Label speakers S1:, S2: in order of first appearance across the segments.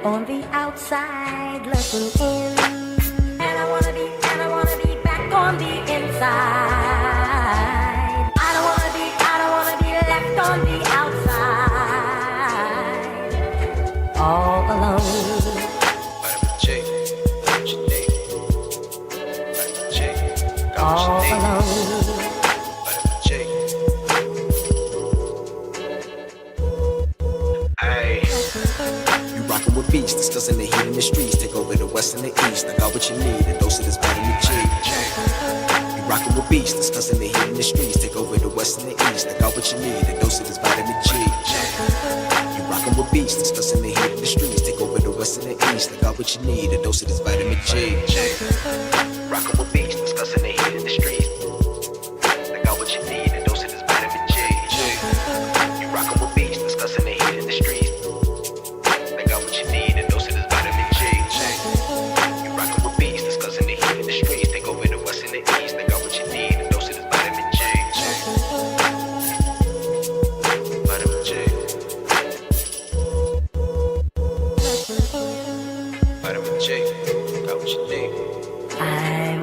S1: on the outside looking in, and I wanna be back on the inside. I don't wanna be left on the outside, all alone. All alone.
S2: Rockin' with beats, discussing the heat in the streets. Take over the west and the east. I got what you need, a dose of this vitamin G. You rockin' with beats, discussing the heat in the streets. Take over the west and the east. I got what you need, a dose of this vitamin G. You rockin' with beats, discussing the heat in the streets. Take over the west and the east. I got what you need, a dose of this vitamin G. Rockin' with beats, discussing the heat in the streets. I got what you need, a dose of this vitamin G. You rockin' with beats, discussing the heat in the streets.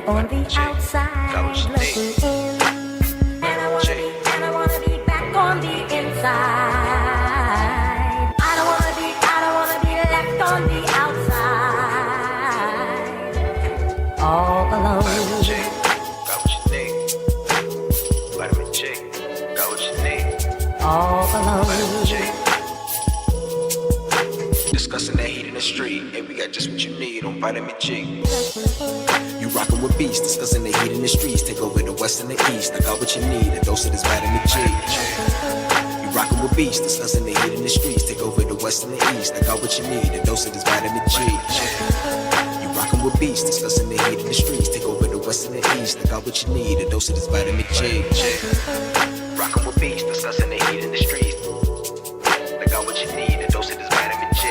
S1: On the outside looking in, and I wanna be back on the inside. I don't wanna be left on the outside, all alone.
S2: Vitamin J, got what you need. Vitamin J, got what you need.
S1: All alone.
S2: Vitamin J. Discussing that heat in the street, and we got just what you need on Vitamin G. You rockin' with beats, discussing the heat in the streets. Take over the west and the east. I got what you need, a dose of this vitamin G. You rockin' with beats, discussing the heat in the streets. Take over the west and the east. I got what you need, a dose of this vitamin G. You rockin' with beats, discussing the heat in the streets. Take over the west and the east. I got what you need, a dose of this vitamin G. Rockin' with beats, discussing the heat in the streets. I got what you need, a dose of this vitamin G.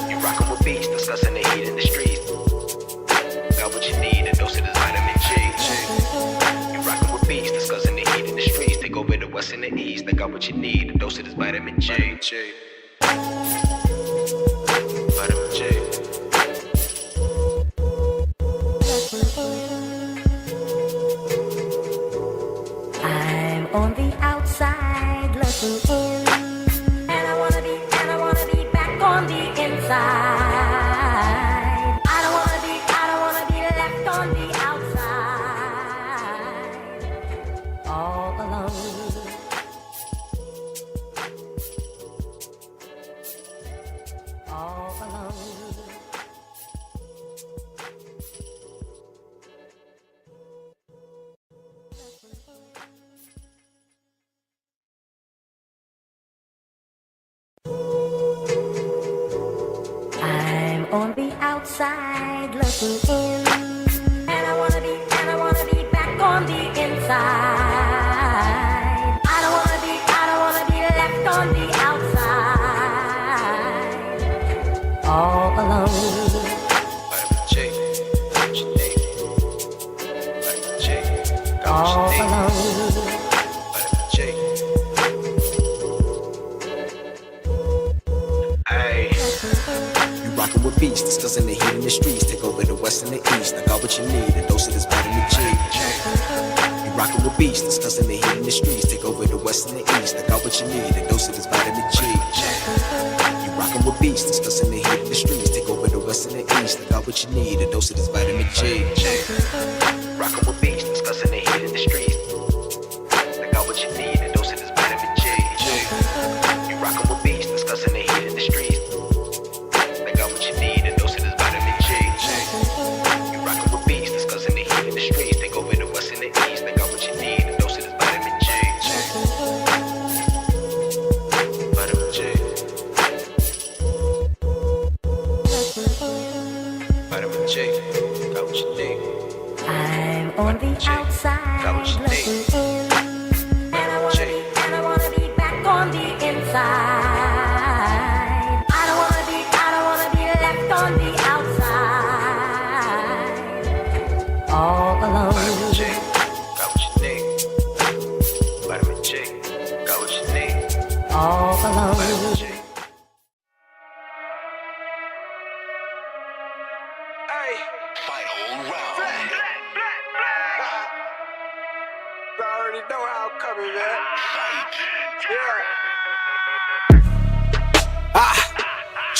S2: You rockin' with beats, discussing the heat in the streets. Got what you need, a dose of this vitamin G. You rockin' with beats, discussing the heat in the streets. Take over the west and the east. I got what you need, a dose of this vitamin G. Vitamin G.
S1: I'm on the outside looking in, and I wanna be back on the inside. I don't wanna be left on the outside, all alone. All alone. I'm on the outside looking in, and I wanna be back on the inside. I don't wanna be left on the outside, all alone.
S2: Vitamin J, got what you need. Vitamin J, got what
S1: All
S2: you need.
S1: alone.
S2: Vitamin J. Ay. You rockin' with beats, discussing the heat in the streets. Take over the west and the east. I got what you need, a dose of this vitamin G. You rockin' with beats, discussing the heat in the streets. Take over the west and the east. I got what you need, a dose of this vitamin G. You rockin' with beats, discussing the heat in the streets. Take over the west and the east. I got what you need, a dose of this vitamin G. Rockin' with beats, discussing the heat in the streets. I got what you need, a dose of this vitamin G. You rockin' with beats, discussing the heat in the streets. I got what you need, a dose of this vitamin G. You rockin' with beats, discussing the heat in the streets. Take over the west and the east. I got what you need, a dose of this vitamin G. Vitamin G. Vitamin J, got what you need.
S1: I'm on the outside looking in, and I wanna be back on the inside. I don't wanna be left on the outside, all alone.
S2: Vitamin J, got what you need. Vitamin J, got what you need.
S1: All alone.
S2: Vitamin J.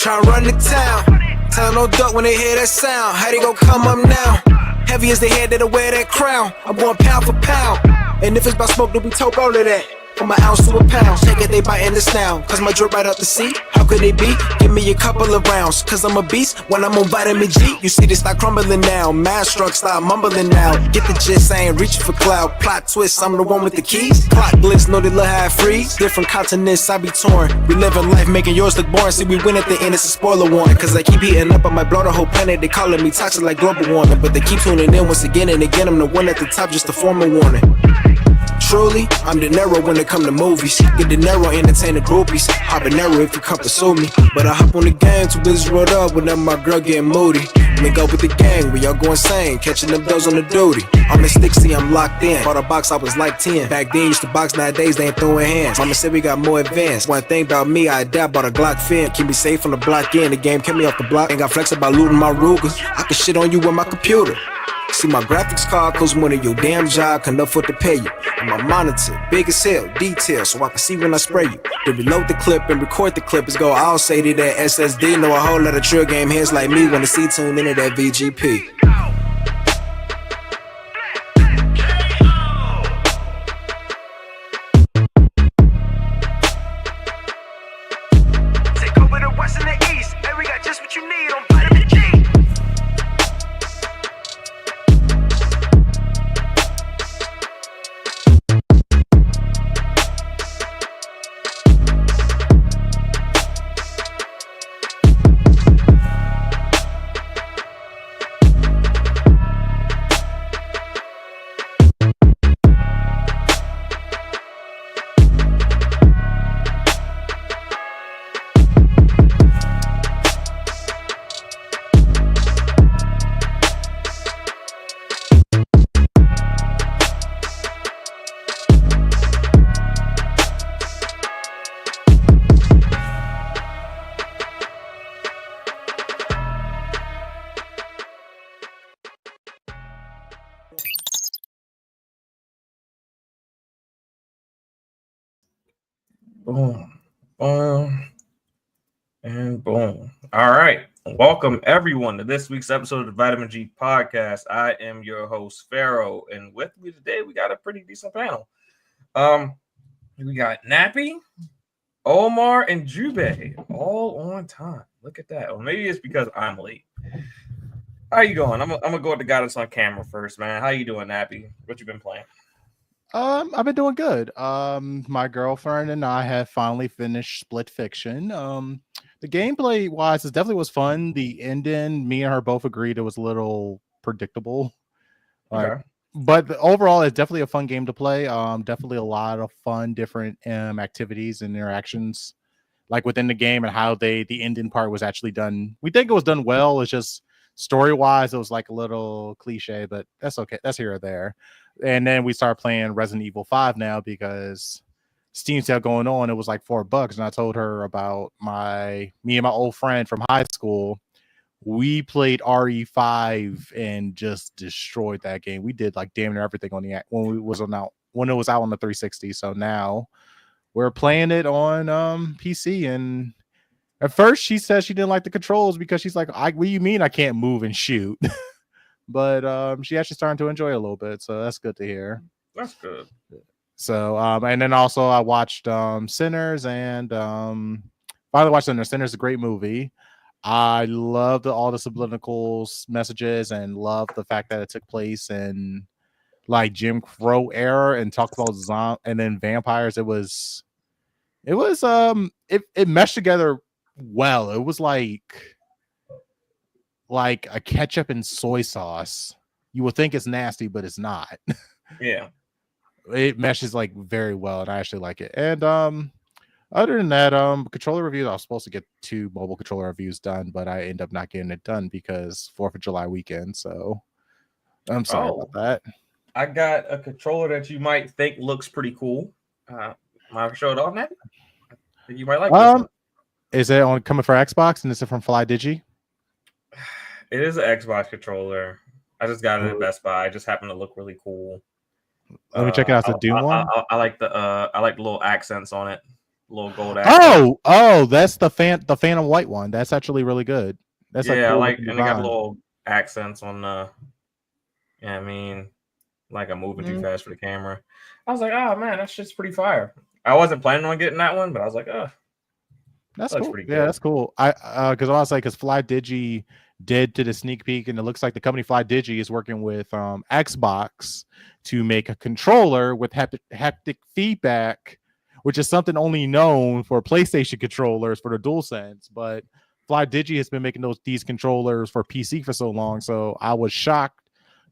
S2: tryna run the town. Tell no duck when they hear that sound. How they gon' come up now? Heavy as the head that'll wear that crown. I'm going pound for pound. And if it's about smoke, then we talk all of that. From an ounce to a pound, take it, they biting this now. Cause my drip right up the seat, how could they be? Give me a couple of rounds, cause I'm a beast when I'm on vitamin G. You see they start crumbling now, mad struck start mumbling now. Get the gist, I ain't reaching for cloud. Plot twist, I'm the one with the keys. Clock blitz, know they love how I freeze. Different continents, I be torn. We living life, making yours look boring. See, we win at the end, it's a spoiler warning. Cause I keep heating up, I might blow the whole planet. They calling me toxic like global warming. But they keep tuning in once again and again. I'm the one at the top, just to form a warning. Truly, I'm De Niro when it come to movies. Get De Niro, entertain the groupies. Habanero if you come pursue me. But I hop on the game, too busy rolled up whenever my girl getting moody. Link up with the gang, we all go insane. Catching them bills on the duty. I'm in stick, see, I'm locked in. Bought a box, I was like 10. Back then, used to box, nowadays they ain't throwing hands. Mama said we got more advanced. One thing about me, I adapt, bought a Glock fin. Keep me safe from the block in. The game kept me off the block. Ain't got flex about looting my Ruger. I can shit on you with my computer. See, my graphics card costs more than your damn job can afford to pay you. And my monitor, big as hell, detail, so I can see when I spray you. Then reload the clip and record the clip. It's go all say to that SSD. Know a whole lot of trill game heads like me wanna see tune into that VGP. Take over the west and the east, and we got just what you need on vitamin G.
S3: Boom, boom, and boom. All right. Welcome, everyone, to this week's episode of the Vitamin G Podcast. I am your host, Pharaoh, and with me today, we got a pretty decent panel. We got Nappy, Omar, and Jube all on time. Look at that. Or maybe it's because I'm late. How you going? I'm gonna go with the guy that's on camera first, man. How you doing, Nappy? What you been playing?
S4: I've been doing good. My girlfriend and I have finally finished Split Fiction. The gameplay wise, it definitely was fun. The ending, me and her both agreed it was a little predictable.
S3: Okay.
S4: But overall, it's definitely a fun game to play. Definitely a lot of fun, different activities and interactions, like within the game, and how the ending part was actually done. We think it was done well. It's just story wise, it was like a little cliche, but that's okay. That's here or there. And then we started playing Resident Evil 5 now because Steam sale going on. It was like $4, and I told her about me and my old friend from high school. We played RE5 and just destroyed that game. We did like damn near everything on when it was out on the 360. So now we're playing it on PC. And at first she said she didn't like the controls because she's like, what do you mean I can't move and shoot? But she actually starting to enjoy it a little bit, so that's good to hear.
S3: That's good.
S4: So and then also I watched Sinners, and finally watched Sinners. Sinners is a great movie. I love all the subliminal messages, and love the fact that it took place in like Jim Crow era and talked about and then vampires. It meshed together well. It was like a ketchup and soy sauce. You would think it's nasty, but it's not.
S3: Yeah.
S4: It meshes like very well, and I actually like it. And other than that, controller reviews, I was supposed to get 2 mobile controller reviews done, but I end up not getting it done because 4th of July weekend. So I'm sorry about that.
S3: I got a controller that you might think looks pretty cool. Might show it off, Nappy? I think you might like this one.
S4: Is it coming for Xbox, and is it from Fly Digi?
S3: It is an Xbox controller. I just got it at Best Buy. It just happened to look really cool.
S4: Let me check it out. It's a Doom one.
S3: I like the little accents on it. little gold accent.
S4: That's the Phantom White one. That's actually really good. That's a
S3: Yeah, I
S4: cool
S3: like,
S4: looking
S3: and they got
S4: design.
S3: little accents on the. Yeah, I mean, like I'm moving too fast for the camera. I was like, oh man, that's just pretty fire. I wasn't planning on getting that one, but I was like, oh,
S4: That's
S3: looks
S4: cool.
S3: pretty
S4: Yeah,
S3: good.
S4: that's cool. I because I was like, because Fly Digi did to the sneak peek, and it looks like the company Fly Digi is working with Xbox to make a controller with haptic feedback, which is something only known for PlayStation controllers for the DualSense. But Fly Digi has been making these controllers for PC for so long, so I was shocked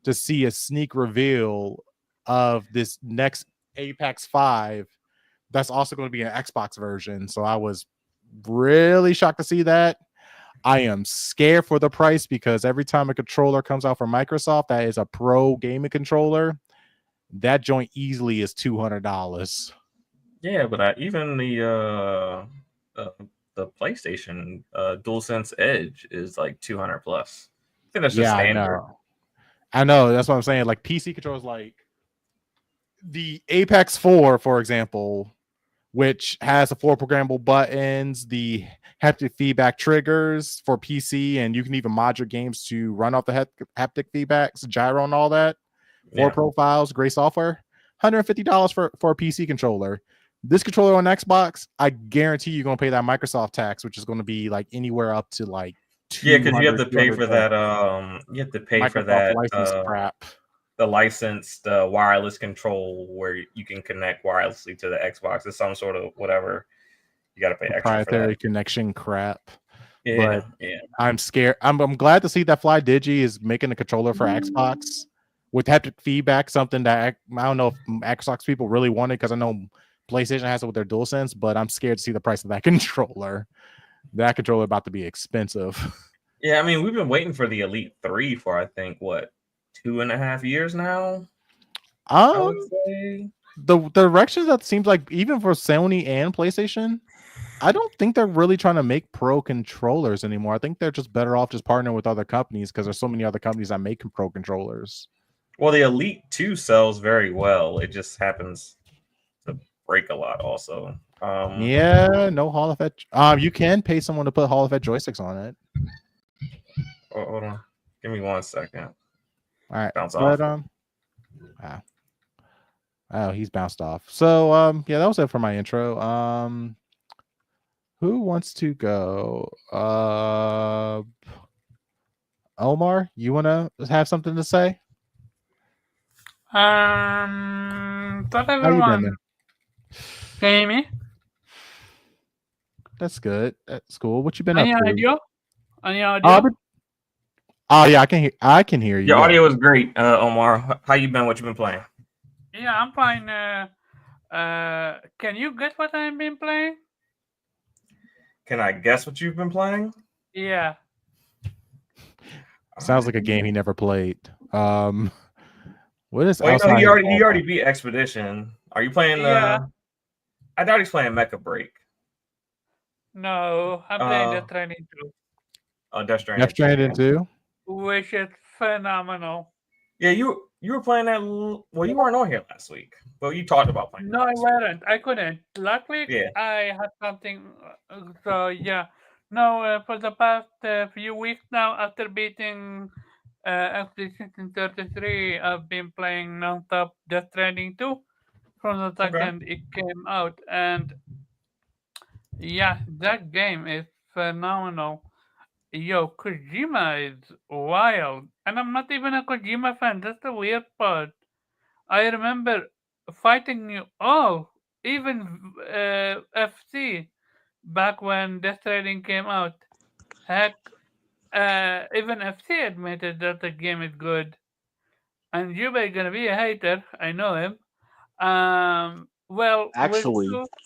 S4: to see a sneak reveal of this next Apex 5 that's also going to be an Xbox version. So I was really shocked to see that. I am scared for the price because every time a controller comes out from Microsoft that is a pro gaming controller, that joint easily is $200.
S3: Yeah, but even uh the PlayStation DualSense Edge is like 200 plus. I think that's just
S4: Yeah, I
S3: standard.
S4: know. I know. That's what I'm saying. Like PC controllers, like the Apex 4, for example, which has the 4 programmable buttons, the haptic feedback triggers for PC, and you can even mod your games to run off the haptic feedbacks, gyro, and all that. 4
S3: Yeah.
S4: profiles, great software. $150 for a PC controller. This controller on Xbox, I guarantee you're going to pay that Microsoft tax, which is going to be like anywhere up to like
S3: Yeah, because you have
S4: 200,
S3: to pay
S4: 200
S3: for
S4: bucks.
S3: that. You have to pay for
S4: Microsoft
S3: that.
S4: license crap.
S3: The licensed wireless control where you can connect wirelessly to the Xbox. It's some sort of whatever. You got to pay extra for
S4: Proprietary
S3: that.
S4: connection crap.
S3: Yeah,
S4: But
S3: yeah.
S4: I'm scared. I'm glad to see that Fly Digi is making a controller for Xbox with haptic feedback, something that I don't know if Xbox people really wanted, because I know PlayStation has it with their DualSense, but I'm scared to see the price of that controller. That controller about to be expensive.
S3: Yeah, I mean, we've been waiting for the Elite 3 for, I think, what, 2.5 years now? I would say.
S4: The direction that seems like, even for Sony and PlayStation, I don't think they're really trying to make pro controllers anymore. I think they're just better off just partnering with other companies, because there's so many other companies that make pro controllers.
S3: Well, the Elite 2 sells very well. It just happens to break a lot also.
S4: Yeah, no Hall of Fame. You can pay someone to put Hall of Fame joysticks on it.
S3: Hold on. Give me 1 second.
S4: All right.
S3: Bounce
S4: But
S3: off.
S4: oh, he's bounced off. So yeah, that was it for my intro. Who wants to go? Omar, you wanna have something to say?
S5: Thought
S4: How you been,
S5: everyone.
S4: man?
S5: Can you hear me?
S4: That's good. That's cool. What you been
S5: Any
S4: up to?
S5: audio? Any audio?
S4: Oh yeah, I can hear you.
S3: Your
S4: yeah.
S3: audio is great, Omar. How you been? What you been playing?
S5: Yeah, I'm fine. Can you guess what I've been playing?
S3: Can I guess what you've been playing?
S5: Yeah.
S4: Sounds like a game he never played. What is
S3: Well,
S4: outside?
S3: he already beat Expedition. Are you playing?
S5: Yeah.
S3: I thought he's playing Mecha Break.
S5: No, I'm playing Death Stranding 2.
S3: Oh, Death Stranding.
S4: Death Stranding 2?
S5: Which is phenomenal.
S3: Yeah, you were playing that. Well, you weren't on here last week, but you talked about playing.
S5: No, I wasn't. I couldn't. Last week,
S3: Yeah.
S5: I had something. So yeah. No, for the past few weeks now, after beating Expedition 33, I've been playing non-stop Death Stranding 2 from the second it came out, and yeah, that game is phenomenal. Yo, Kojima is wild, and I'm not even a Kojima fan. That's the weird part. I remember fighting you all, even FC, back when Death Stranding came out. Heck, even FC admitted that the game is good. And Jubei gonna be a hater. I know him. Well,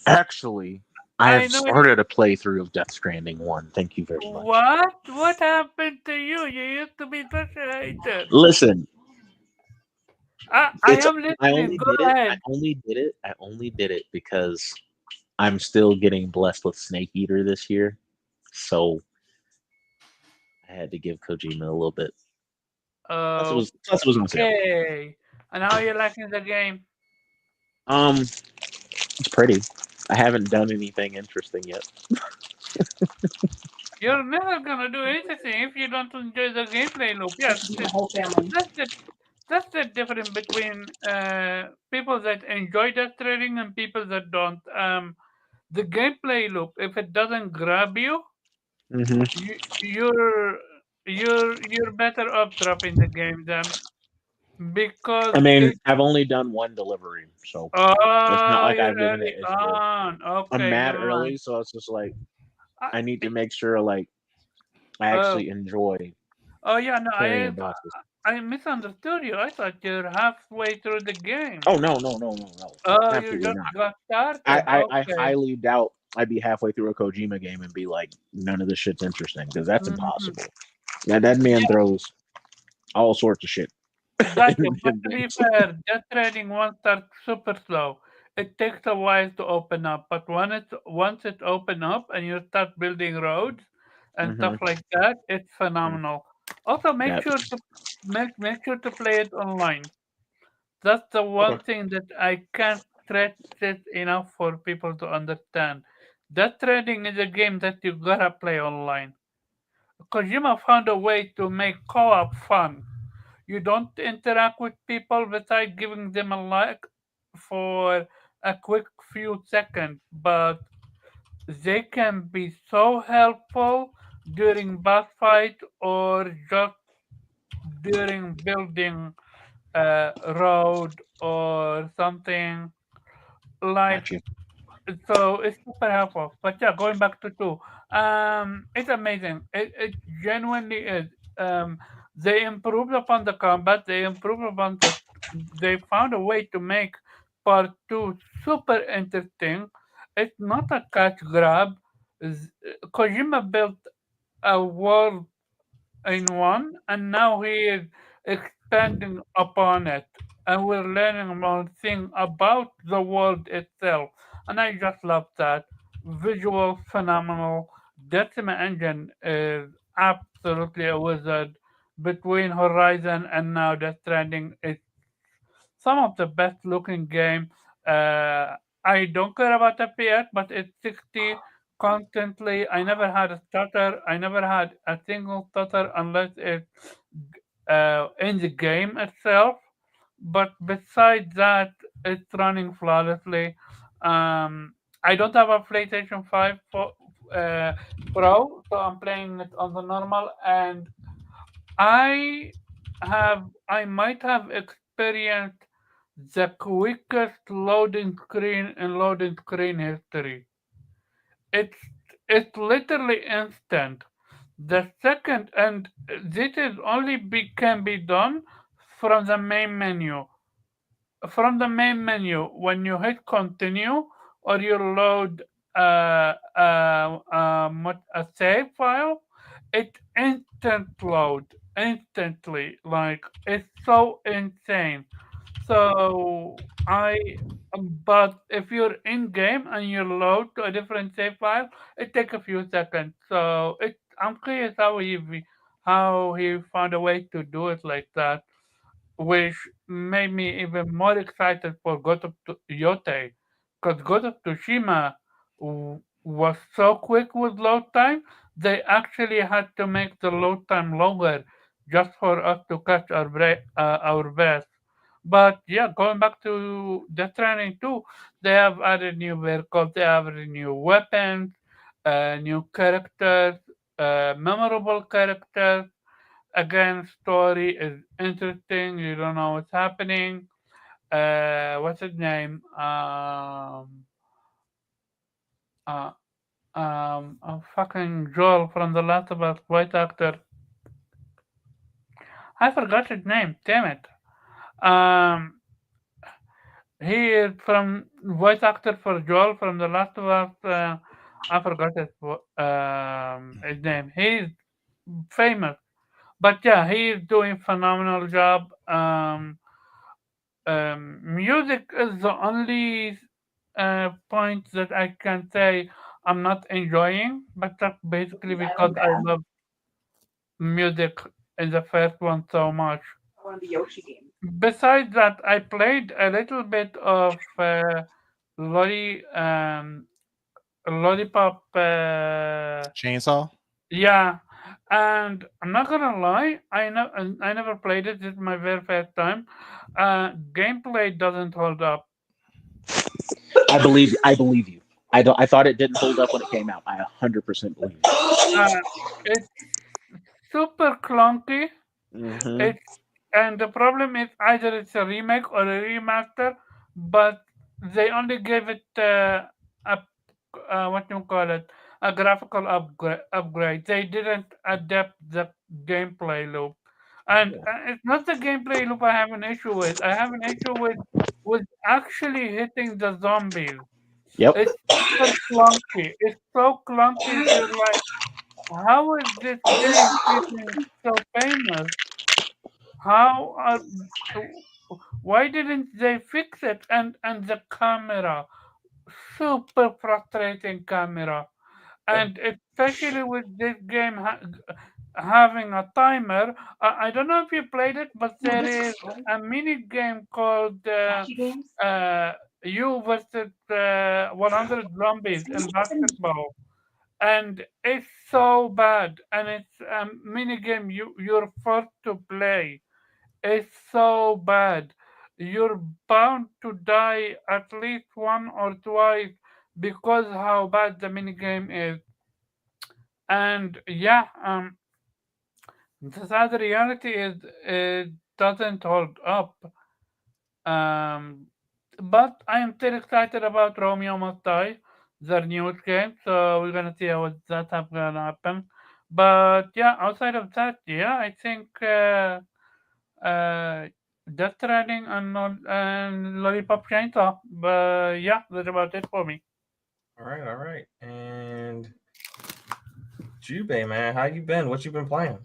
S6: Actually, I have started a playthrough of Death Stranding 1. Thank you very much.
S5: What? What happened to you? You used to be such a hater.
S6: Listen,
S5: I am listening. Go ahead.
S6: I only did it because I'm still getting blessed with Snake Eater this year, so I had to give Kojima a little bit. That's what I was gonna say.
S5: Okay. And how are you liking the game?
S6: It's pretty. I haven't done anything interesting yet.
S5: You're never gonna do anything if you don't enjoy the gameplay loop. Yes,
S7: The whole family.
S5: that's the difference between people that enjoy that trading and people that don't. The gameplay loop, if it doesn't grab you,
S6: Hmm.
S5: you you're better off dropping the game then because
S6: I mean,
S5: it.
S6: I've only done one delivery, so it's not
S5: Oh,
S6: like
S5: you're
S6: I've given it
S5: early
S6: its due.
S5: on.
S6: I'm
S5: Okay,
S6: mad
S5: never
S6: early,
S5: mind.
S6: so it's just like
S5: Uh,
S6: I need to
S5: it-
S6: make sure like I
S5: oh,
S6: actually enjoy
S5: oh yeah, no,
S6: carrying boxes.
S5: I misunderstood you. I thought you're halfway through the game.
S6: Oh no,
S5: Oh, you
S6: absolutely
S5: just
S6: not.
S5: got
S6: I,
S5: started.
S6: I
S5: Okay.
S6: highly doubt I'd be halfway through a Kojima game and be like, none of this shit's interesting because that's
S5: Hmm.
S6: impossible. That man
S5: Yeah,
S6: throws all sorts of shit
S5: gotcha.
S6: in
S5: But to be
S6: things.
S5: fair, that trading one starts super slow. It takes a while to open up, but once it open up and you start building roads and stuff
S6: Hmm.
S5: like that, it's phenomenal. Also,
S6: That
S5: make sure to play it online. That's the one
S6: okay.
S5: thing that I can't stress it enough for people to understand. That trading is a game that you gotta play online. Kojima found a way to make co-op fun. You don't interact with people besides giving them a like for a quick few seconds, but they can be so helpful during boss fight or just during building a road or something like.
S6: Got you.
S5: So it's super helpful. But yeah, going back to two, it's amazing. It genuinely is. They improved upon the combat. They improved upon the. They found a way to make part two super interesting. It's not a cash grab. Kojima built a world in one, and now he is expanding upon it, and we're learning more things about the world itself. And I just love that. Visual phenomenal. Decima Engine is absolutely a wizard. Between Horizon and now Death Stranding, it's some of the best looking game. I don't care about FPS, but it's 60 constantly. I never had a stutter. I never had a single stutter unless it's in the game itself. But besides that, it's running flawlessly. I don't have a PlayStation 5 uh, Pro, so I'm playing it on the normal, and I I might have experienced the quickest loading screen in loading screen history. It's it's literally instant. The second, and this is only can be done from the main menu. From the main menu, when you hit continue or you load a save file, it instant load instantly. Like it's so insane. So but if you're in game and you load to a different save file, it takes a few seconds. So I'm curious how he found a way to do it like that, which made me even more excited for God of Yote, because God of Tsushima was so quick with load time, they actually had to make the load time longer just for us to catch our breath. But yeah, going back to Death Stranding 2, they have added new vehicles, they have added new weapons, new characters, memorable characters. Again, story is interesting. You don't know what's happening. What's his name? Uh, fucking Joel from The Last of Us, white actor. I forgot his name. Damn it. Um, he is from voice actor for Joel from The Last of Us. I forgot his name. He's famous, but yeah, he is doing phenomenal job. Music is the only point that I can say I'm not enjoying, but that's basically
S7: Is
S5: because
S7: Island
S5: I
S7: bad?
S5: love music in the first one so much.
S7: I want the Yoshi game.
S5: Besides that, I played a little bit of lollipop.
S4: Chainsaw.
S5: Yeah, and I'm not gonna lie, I never played it. This is my very first time. Gameplay doesn't hold up.
S6: I believe you. I thought it didn't hold up when it came out. I 100% believe you.
S5: Uh, it's super clunky.
S6: Mm-hmm.
S5: It's and the problem is either it's a remake or a remaster, but they only gave it a what you call it, a graphical upgrade. They didn't adapt the gameplay loop, and it's not the gameplay loop I have an issue with. I have an issue with actually hitting the zombies.
S6: Yep.
S5: It's super clunky. It's so clunky. You're like, how is this game getting so famous? How are why didn't they fix it? And the camera, super frustrating camera, and especially with this game having a timer. I don't know if you played it, but there is a mini game called you versus 100 zombies in basketball, and it's so bad. And it's a mini game you're forced to play. It's so bad. You're bound to die at least one or twice because how bad the minigame is. And yeah, the sad reality is it doesn't hold up. Um, but I am still excited about Romeo Must Die, the news game. So we're gonna see how that's gonna happen. But yeah, outside of that, yeah, I think. Death Stranding and Lollipop Chainsaw. But yeah, that's about it for me.
S3: All right. And Jubei, man, how you been? What you been playing?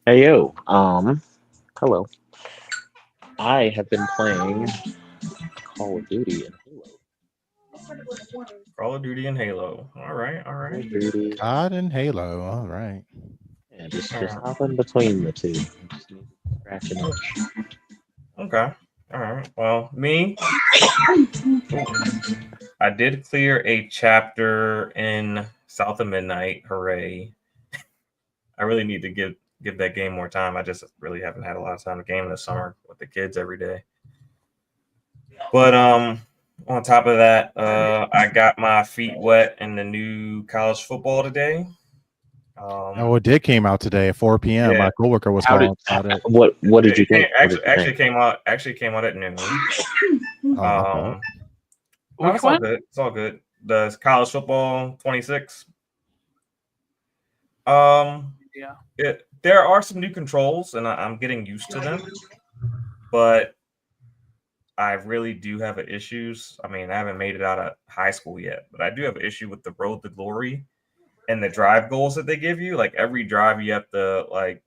S6: Hey yo. Hello. I have been playing Call of Duty and Halo.
S3: Call of Duty and Halo. All right.
S6: Call of Duty.
S4: God and Halo. All right.
S6: Yeah, just hopping between the two. Just scratching it.
S3: Okay. All right. Well, me, I did clear a chapter in South of Midnight. Hooray! I really need to give that game more time. I just really haven't had a lot of time to game this summer with the kids every day. But on top of that, I got my feet wet in the new college football today.
S4: It did came out today at 4 p.m.
S3: Yeah.
S4: My coworker was calling about it.
S6: What did you think?
S3: Actually came out at noon.
S4: Okay.
S3: It's all good. It's all good. The college football 26.
S5: Yeah.
S3: There are some new controls, and I'm getting used to them, but I really do have issues. I mean, I haven't made it out of high school yet, but I do have an issue with the road to glory and the drive goals that they give you. Like every drive, you have to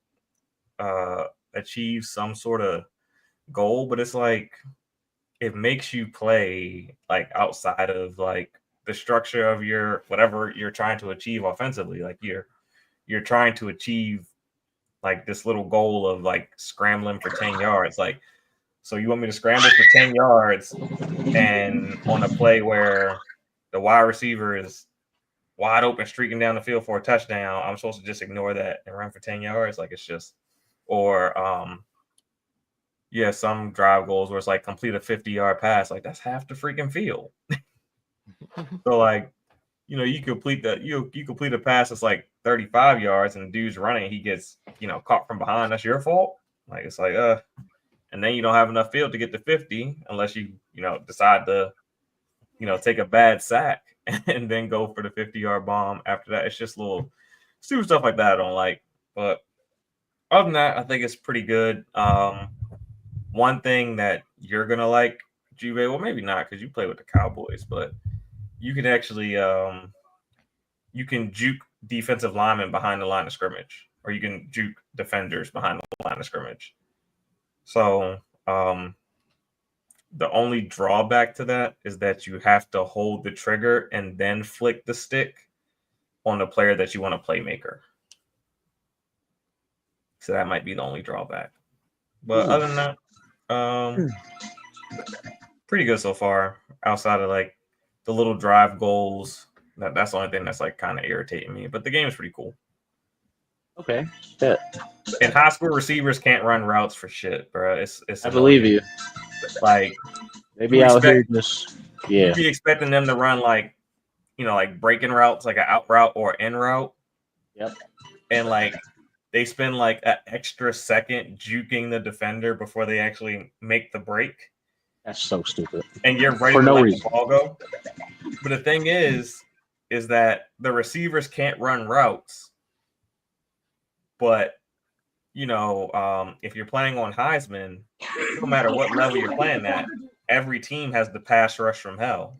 S3: achieve some sort of goal, but it's like it makes you play like outside of like the structure of your whatever you're trying to achieve offensively. Like you're trying to achieve like this little goal of like scrambling for 10 yards. Like, so you want me to scramble for 10 yards and on a play where the wide receiver is wide open streaking down the field for a touchdown, I'm supposed to just ignore that and run for 10 yards? Like it's just, or some drive goals where it's like complete a 50-yard pass. Like that's half the freaking field. So like, you complete a pass that's like 35 yards and the dude's running, he gets, caught from behind. That's your fault. Like it's like, and then you don't have enough field to get to 50 unless you decide to, take a bad sack and then go for the 50-yard bomb after that. It's just little stupid stuff like that I don't like. But other than that, I think it's pretty good. One thing that you're gonna like, Juve, well, maybe not because you play with the Cowboys, but you can actually you can juke defensive linemen behind the line of scrimmage, or you can juke defenders behind the line of scrimmage. So the only drawback to that is that you have to hold the trigger and then flick the stick on the player that you want to playmaker. So that might be the only drawback. But other than that, Pretty good so far. Outside of like the little drive goals, that's the only thing that's like kind of irritating me. But the game is pretty cool.
S6: Okay. Yeah.
S3: And high school receivers can't run routes for shit, bro. It's
S6: I
S3: annoying.
S6: believe you.
S3: Like
S6: Maybe
S3: you
S6: out here
S3: expect
S6: just
S3: you'd be expecting them to run like like breaking routes, like an out route or in route.
S6: Yep.
S3: And like they spend like an extra second juking the defender before they actually make the break.
S6: That's so stupid.
S3: And you're ready
S6: For
S3: to
S6: no
S3: let
S6: reason.
S3: the ball go. But the thing is that the receivers can't run routes. But if you're playing on Heisman, no matter what level you're playing at, every team has the pass rush from hell.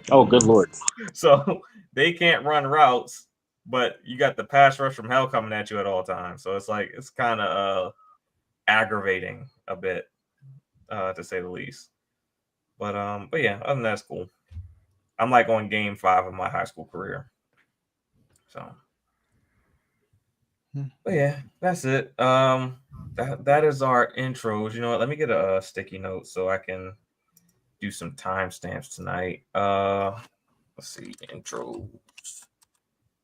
S6: Oh, good Lord.
S3: So they can't run routes, but you got the pass rush from hell coming at you at all times. So it's like it's kind of aggravating a bit, to say the least. But yeah, other than that, it's cool. I'm like on game 5 of my high school career. So but yeah, that's it. That is our intros. You know what? Let me get a sticky note so I can do some timestamps tonight. Let's see, intros.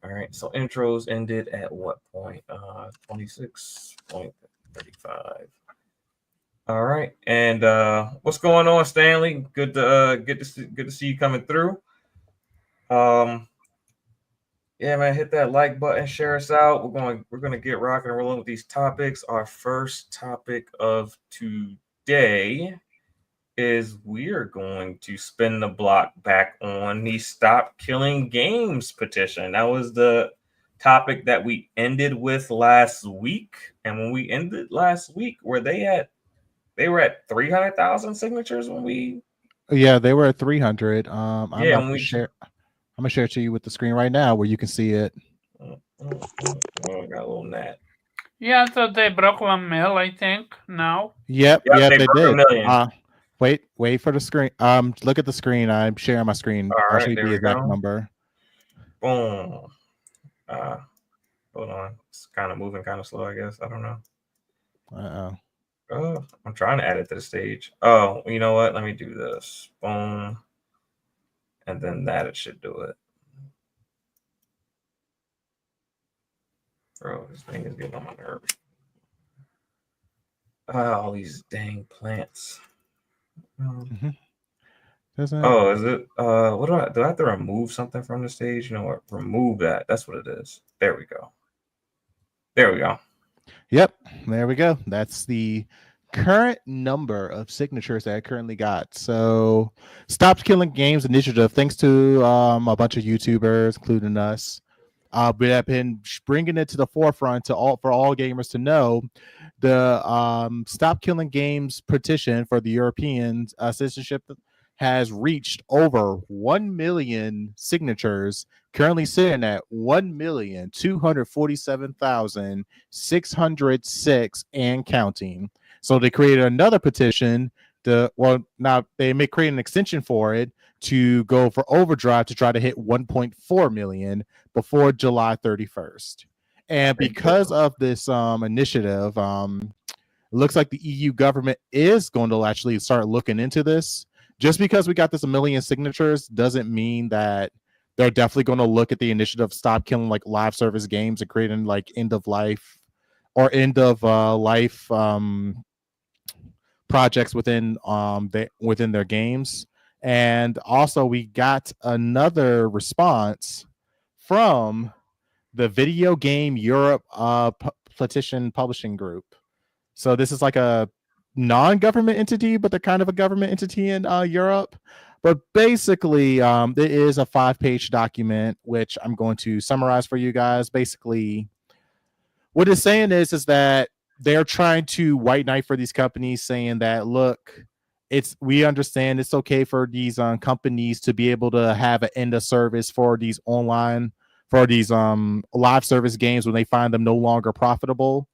S3: All right, so intros ended at what point? 26.35. All right, and what's going on, Stanley? Good to see you coming through. Yeah, man, hit that like button, share us out. We're gonna get rocking and rolling with these topics. Our first topic of today is we're going to spin the block back on the Stop Killing Games petition. That was the topic that we ended with last week. And when we ended last week, they were at 300,000 signatures when we.
S4: Yeah, they were at 300. I'm
S3: Yeah,
S4: about to share. I'm gonna share it to you with the screen right now where you can see it.
S3: Oh, I got a little gnat.
S5: Yeah, so they broke 1 mil, I think, now.
S4: Yep,
S3: they
S4: they
S3: broke
S4: did.
S3: 1 million.
S4: Wait for the screen. Look at the screen. I'm sharing my screen.
S3: All
S4: I'll
S3: right,
S4: show you
S3: there
S4: the
S3: we
S4: exact
S3: go.
S4: number.
S3: Boom. Hold on. It's kind of moving kind of slow, I guess. I don't know. Oh, I'm trying to add it to the stage. Oh, you know what? Let me do this. Boom. And then it should do it. Bro, this thing is getting on my nerves. All these dang plants.
S4: Mm-hmm.
S3: Oh, is it? What do I have to remove something from the stage? You know what? Remove that. That's what it is. There we go.
S4: Yep, there we go. That's the current number of signatures that I currently got. So, Stop Killing Games initiative, thanks to a bunch of YouTubers, including us, we have been bringing it to the forefront for all gamers to know. The Stop Killing Games petition for the European citizenship has reached over 1 million signatures, currently sitting at 1,247,606 and counting. So they created another petition. Now they may create an extension for it to go for overdrive to try to hit 1.4 million before July 31st. And because of this initiative, it looks like the EU government is going to actually start looking into this. Just because we got this 1 million signatures doesn't mean that they're definitely going to look at the initiative, stop killing like live service games and creating like end of life projects within their games. And also we got another response from the Video Game Europe petition publishing group. So this is like a non-government entity, but they're kind of a government entity in Europe. But basically, it is a 5-page document, which I'm going to summarize for you guys. Basically, what it's saying is that they're trying to white knight for these companies, saying that, look, we understand it's okay for these companies to be able to have an end of service for these live service games when they find them no longer profitable.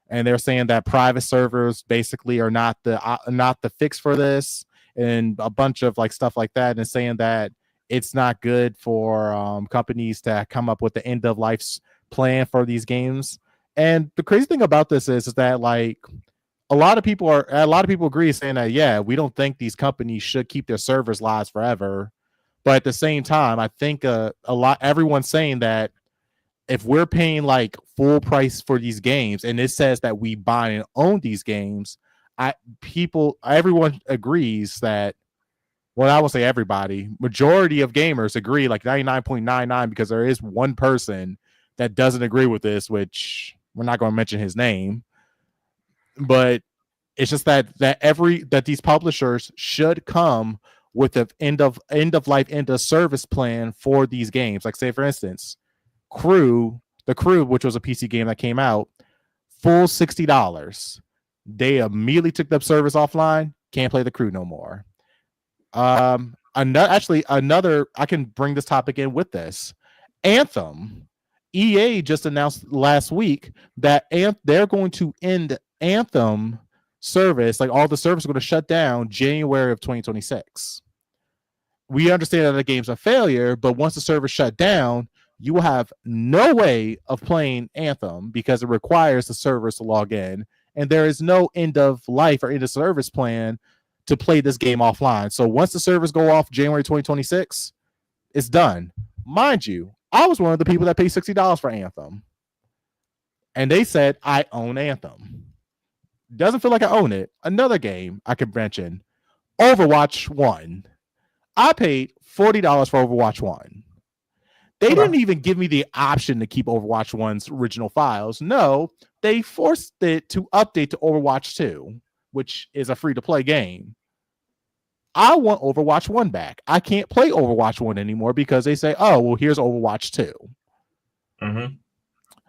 S4: And they're saying that private servers basically are not the fix for this, and a bunch of like stuff like that, and saying that it's not good for companies to come up with the end of life plan for these games. And the crazy thing about this is that like a lot of people agree saying that, yeah, we don't think these companies should keep their servers live forever. But at the same time, I think everyone's saying that if we're paying like full price for these games and it says that we buy and own these games, everyone agrees that, well, I will say everybody, majority of gamers agree, like 99.99, because there is one person that doesn't agree with this, which we're not going to mention his name, but it's just that these publishers should come with an end of life, end of service plan for these games. Like, say for instance, the Crew, which was a PC game that came out, full $60. They immediately took the service offline. Can't play the Crew no more. Another, I can bring this topic in with this. Anthem. EA just announced last week that they're going to end Anthem service, like all the service are going to shut down January of 2026. We understand that the game's a failure, but once the server shut down, you will have no way of playing Anthem because it requires the servers to log in, and there is no end of life or end of service plan to play this game offline. So once the servers go off January 2026, it's done. Mind you, I was one of the people that paid $60 for Anthem, and they said I own Anthem. Doesn't feel like I own it. Another game I could mention, Overwatch 1. I paid $40 for Overwatch 1. They didn't even give me the option to keep Overwatch 1's original files. No, they forced it to update to Overwatch 2, which is a free-to-play game. I want Overwatch 1 back. I can't play Overwatch 1 anymore because they say, oh, well, here's Overwatch 2.
S3: Mm-hmm.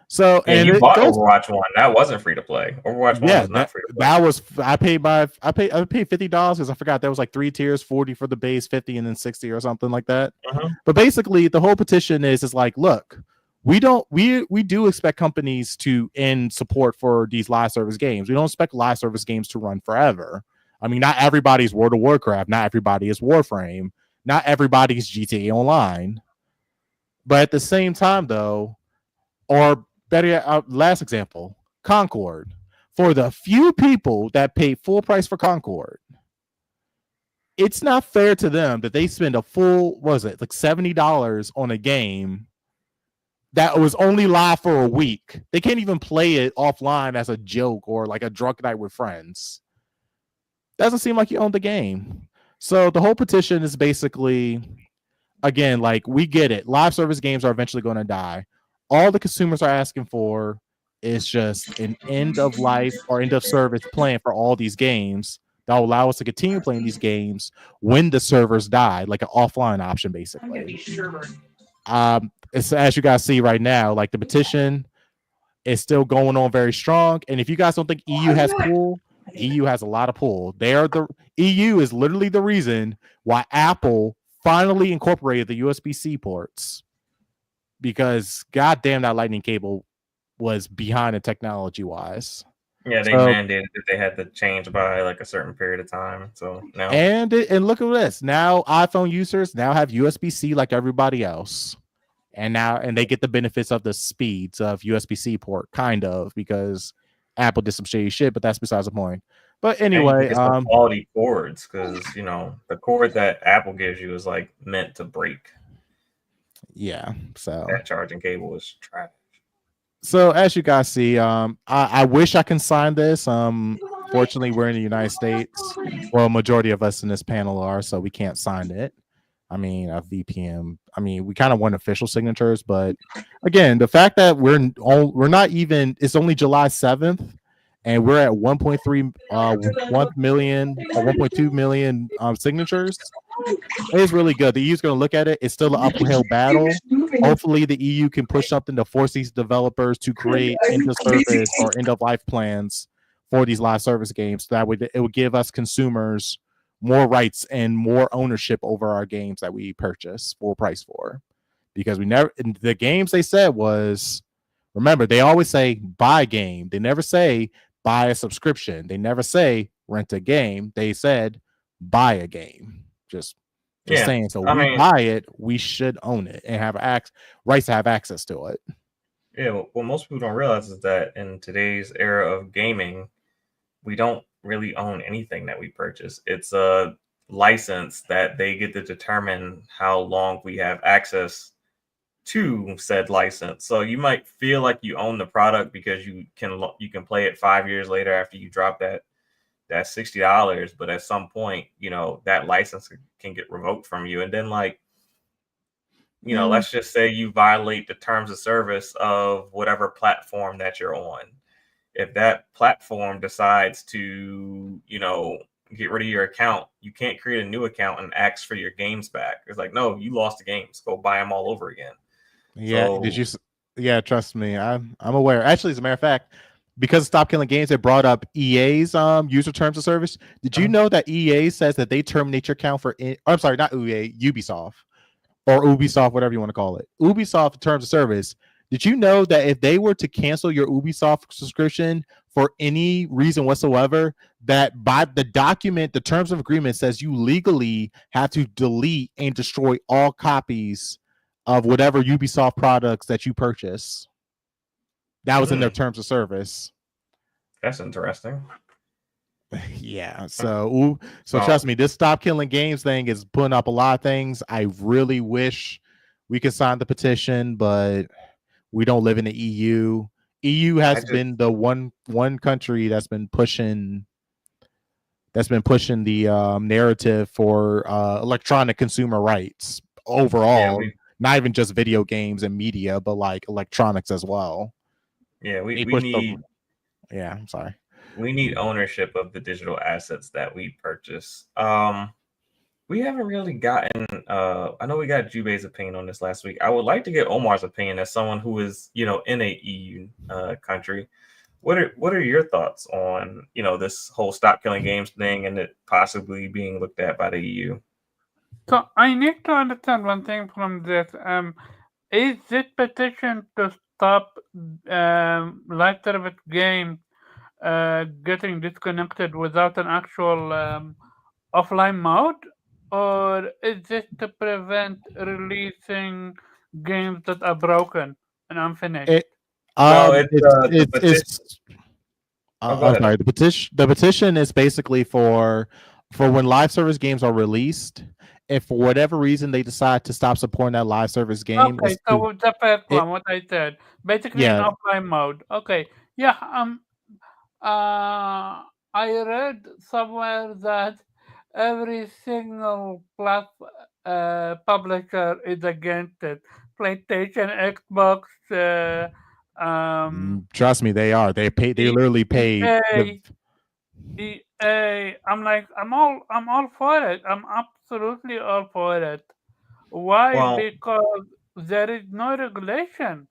S4: So,
S3: and you bought Overwatch 1. That wasn't free to play. Overwatch 1 was not free to play.
S4: That was, I paid $50 because I forgot there was like 3 tiers, 40 for the base, 50, and then 60 or something like that.
S3: Mm-hmm.
S4: But basically, the whole petition is like, look, we do expect companies to end support for these live service games. We don't expect live service games to run forever. I mean, not everybody's World of Warcraft, not everybody is Warframe, not everybody's GTA Online. But at the same time, though, or better, last example, Concord. For the few people that pay full price for Concord, it's not fair to them that they spend a full, what was it, like $70 on a game that was only live for a week. They can't even play it offline as a joke or like a drunk night with friends. Doesn't seem like you own the game. So the whole petition is basically, again, like, we get it. Live service games are eventually going to die. All the consumers are asking for is just an end of life or end of service plan for all these games that will allow us to continue playing these games when the servers die, like an offline option, basically. It's, as you guys see right now, like, the petition is still going on very strong. And if you guys don't think EU has pull, EU has a lot of pull. The EU is literally the reason why Apple finally incorporated the USB-C ports, because goddamn, that lightning cable was behind it technology-wise.
S3: Yeah, they mandated that they had to change by like a certain period of time. So now,
S4: and look at this. Now iPhone users now have USB-C like everybody else, and they get the benefits of the speeds of USB-C port, kind of, because Apple did some shady shit, but that's besides the point. But anyway,
S3: it's the quality cords, because the cord that Apple gives you is like meant to break.
S4: Yeah, so
S3: that charging cable is trash.
S4: So as you guys see, I wish I can sign this. Fortunately, we're in the United States. Well, majority of us in this panel are, so we can't sign it. I mean, a VPN. I mean, we kind of want official signatures, but again, the fact that we're not even, it's only July 7th, and we're at 1.3 million or 1.2 million signatures. It is really good. The EU is going to look at it. It's still an uphill battle. Hopefully, the EU can push something to force these developers to create end of service or end of life plans for these live service games. So that it would give us consumers more rights and more ownership over our games that we purchase full price for. Because the games they said was, remember, they always say buy a game. They never say buy a subscription. They never say rent a game. They said buy a game. Just saying. So buy it, we should own it and have rights to have access to it.
S3: Yeah, what most people don't realize is that in today's era of gaming, we don't really own anything that we purchase. It's a license that they get to determine how long we have access to said license. So you might feel like you own the product because you can play it 5 years later after you drop that $60, but at some point, that license can get revoked from you. And then let's just say you violate the terms of service of whatever platform that you're on. If that platform decides to, get rid of your account, you can't create a new account and ask for your games back. It's like, no, you lost the games. Go buy them all over again.
S4: Yeah.
S3: So,
S4: Yeah, trust me. I'm aware. Actually, as a matter of fact, because of Stop Killing Games, it brought up EA's user terms of service. Did you know that EA says that they terminate your account for I'm sorry, not EA, Ubisoft. Or Ubisoft, whatever you want to call it. Ubisoft terms of service. Did you know that if they were to cancel your Ubisoft subscription for any reason whatsoever, that by the document, the terms of agreement says you legally have to delete and destroy all copies of whatever Ubisoft products that you purchase? That was in their terms of service.
S3: That's interesting.
S4: Yeah. So trust me, this Stop Killing Games thing is putting up a lot of things. I really wish we could sign the petition, but we don't live in the EU. EU has been the one country that's been pushing the narrative for electronic consumer rights overall.
S3: Yeah,
S4: not even just video games and media, but like electronics as well.
S3: Yeah, we need.
S4: I'm sorry.
S3: We need ownership of the digital assets that we purchase. We haven't really gotten. I know we got Jube's opinion on this last week. I would like to get Omar's opinion as someone who is, in a EU country. What are your thoughts on this whole Stop Killing Games thing and it possibly being looked at by the EU?
S5: So I need to understand one thing from this. Is this petition to stop live service games getting disconnected without an actual offline mode, or is this to prevent releasing games that are broken and unfinished?
S4: I'm sorry. The petition is basically for when live service games are released. If for whatever reason they decide to stop supporting that live service game,
S5: okay. So the first one, what I said, basically in offline mode. Okay, yeah. I read somewhere that every single publisher is against it. PlayStation, Xbox.
S4: Trust me, they are. They literally pay.
S5: EA. I'm all for it. I'm absolutely all for it. Why?
S3: Well,
S5: because there is no regulation.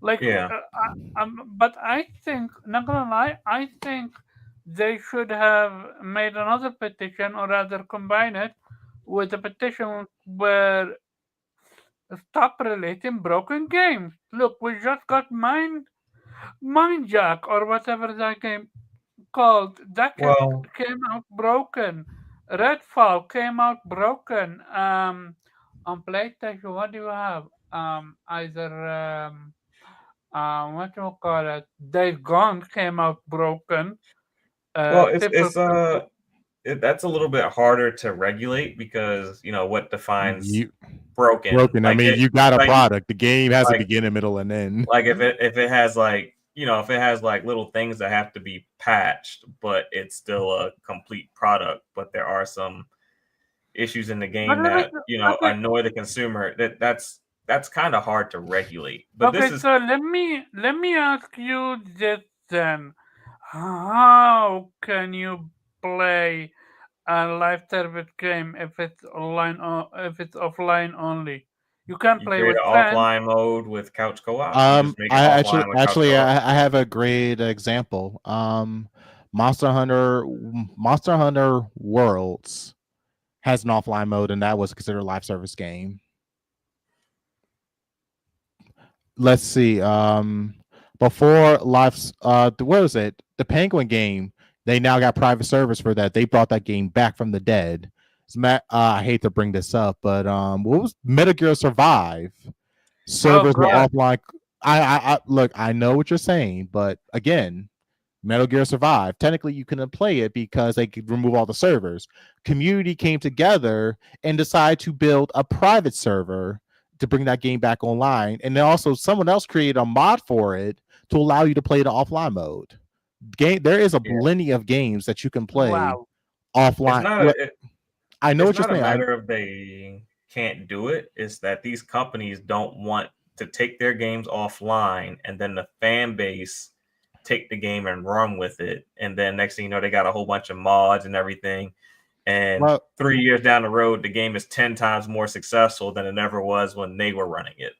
S5: But I think, not gonna lie, I think they should have made another petition, or rather combine it with a petition where stop releasing broken games. Look, we just got Mind Jack or whatever that game called. That came out broken. Redfall came out broken. On PlayStation, what do you have? Either what do you call it? Days Gone came out broken.
S3: That's a little bit harder to regulate because what defines broken.
S4: Broken. I mean, you got a product. The game has a beginning, middle, and end.
S3: Like if it has if it has little things that have to be patched, but it's still a complete product, but there are some issues in the game that annoy the consumer. That's kind of hard to regulate. But
S5: so let me ask you this then: how can you play a live service game if it's online or if it's offline only? You can't play with friends.
S3: Offline mode with couch co-op.
S4: I have a great example. Monster Hunter Worlds has an offline mode, and that was considered a live service game. Let's see. Before live, what was it? The Penguin game. They now got private servers for that. They brought that game back from the dead. I hate to bring this up, but what was Metal Gear Survive? Servers were offline. I look. I know what you're saying, but again, Metal Gear Survive. Technically, you couldn't play it because they could remove all the servers. Community came together and decided to build a private server to bring that game back online. And then also someone else created a mod for it to allow you to play the offline mode. There is a plenty of games that you can play
S5: Wow.
S4: offline.
S3: It's not.
S4: I know
S3: it's
S4: what you're
S3: not a
S4: saying.
S3: matter of they can't do it. It's that these companies don't want to take their games offline, and then the fan base take the game and run with it. And then next thing you know, they got a whole bunch of mods and everything. And 3 years down the road, the game is 10 times more successful than it ever was when they were running it.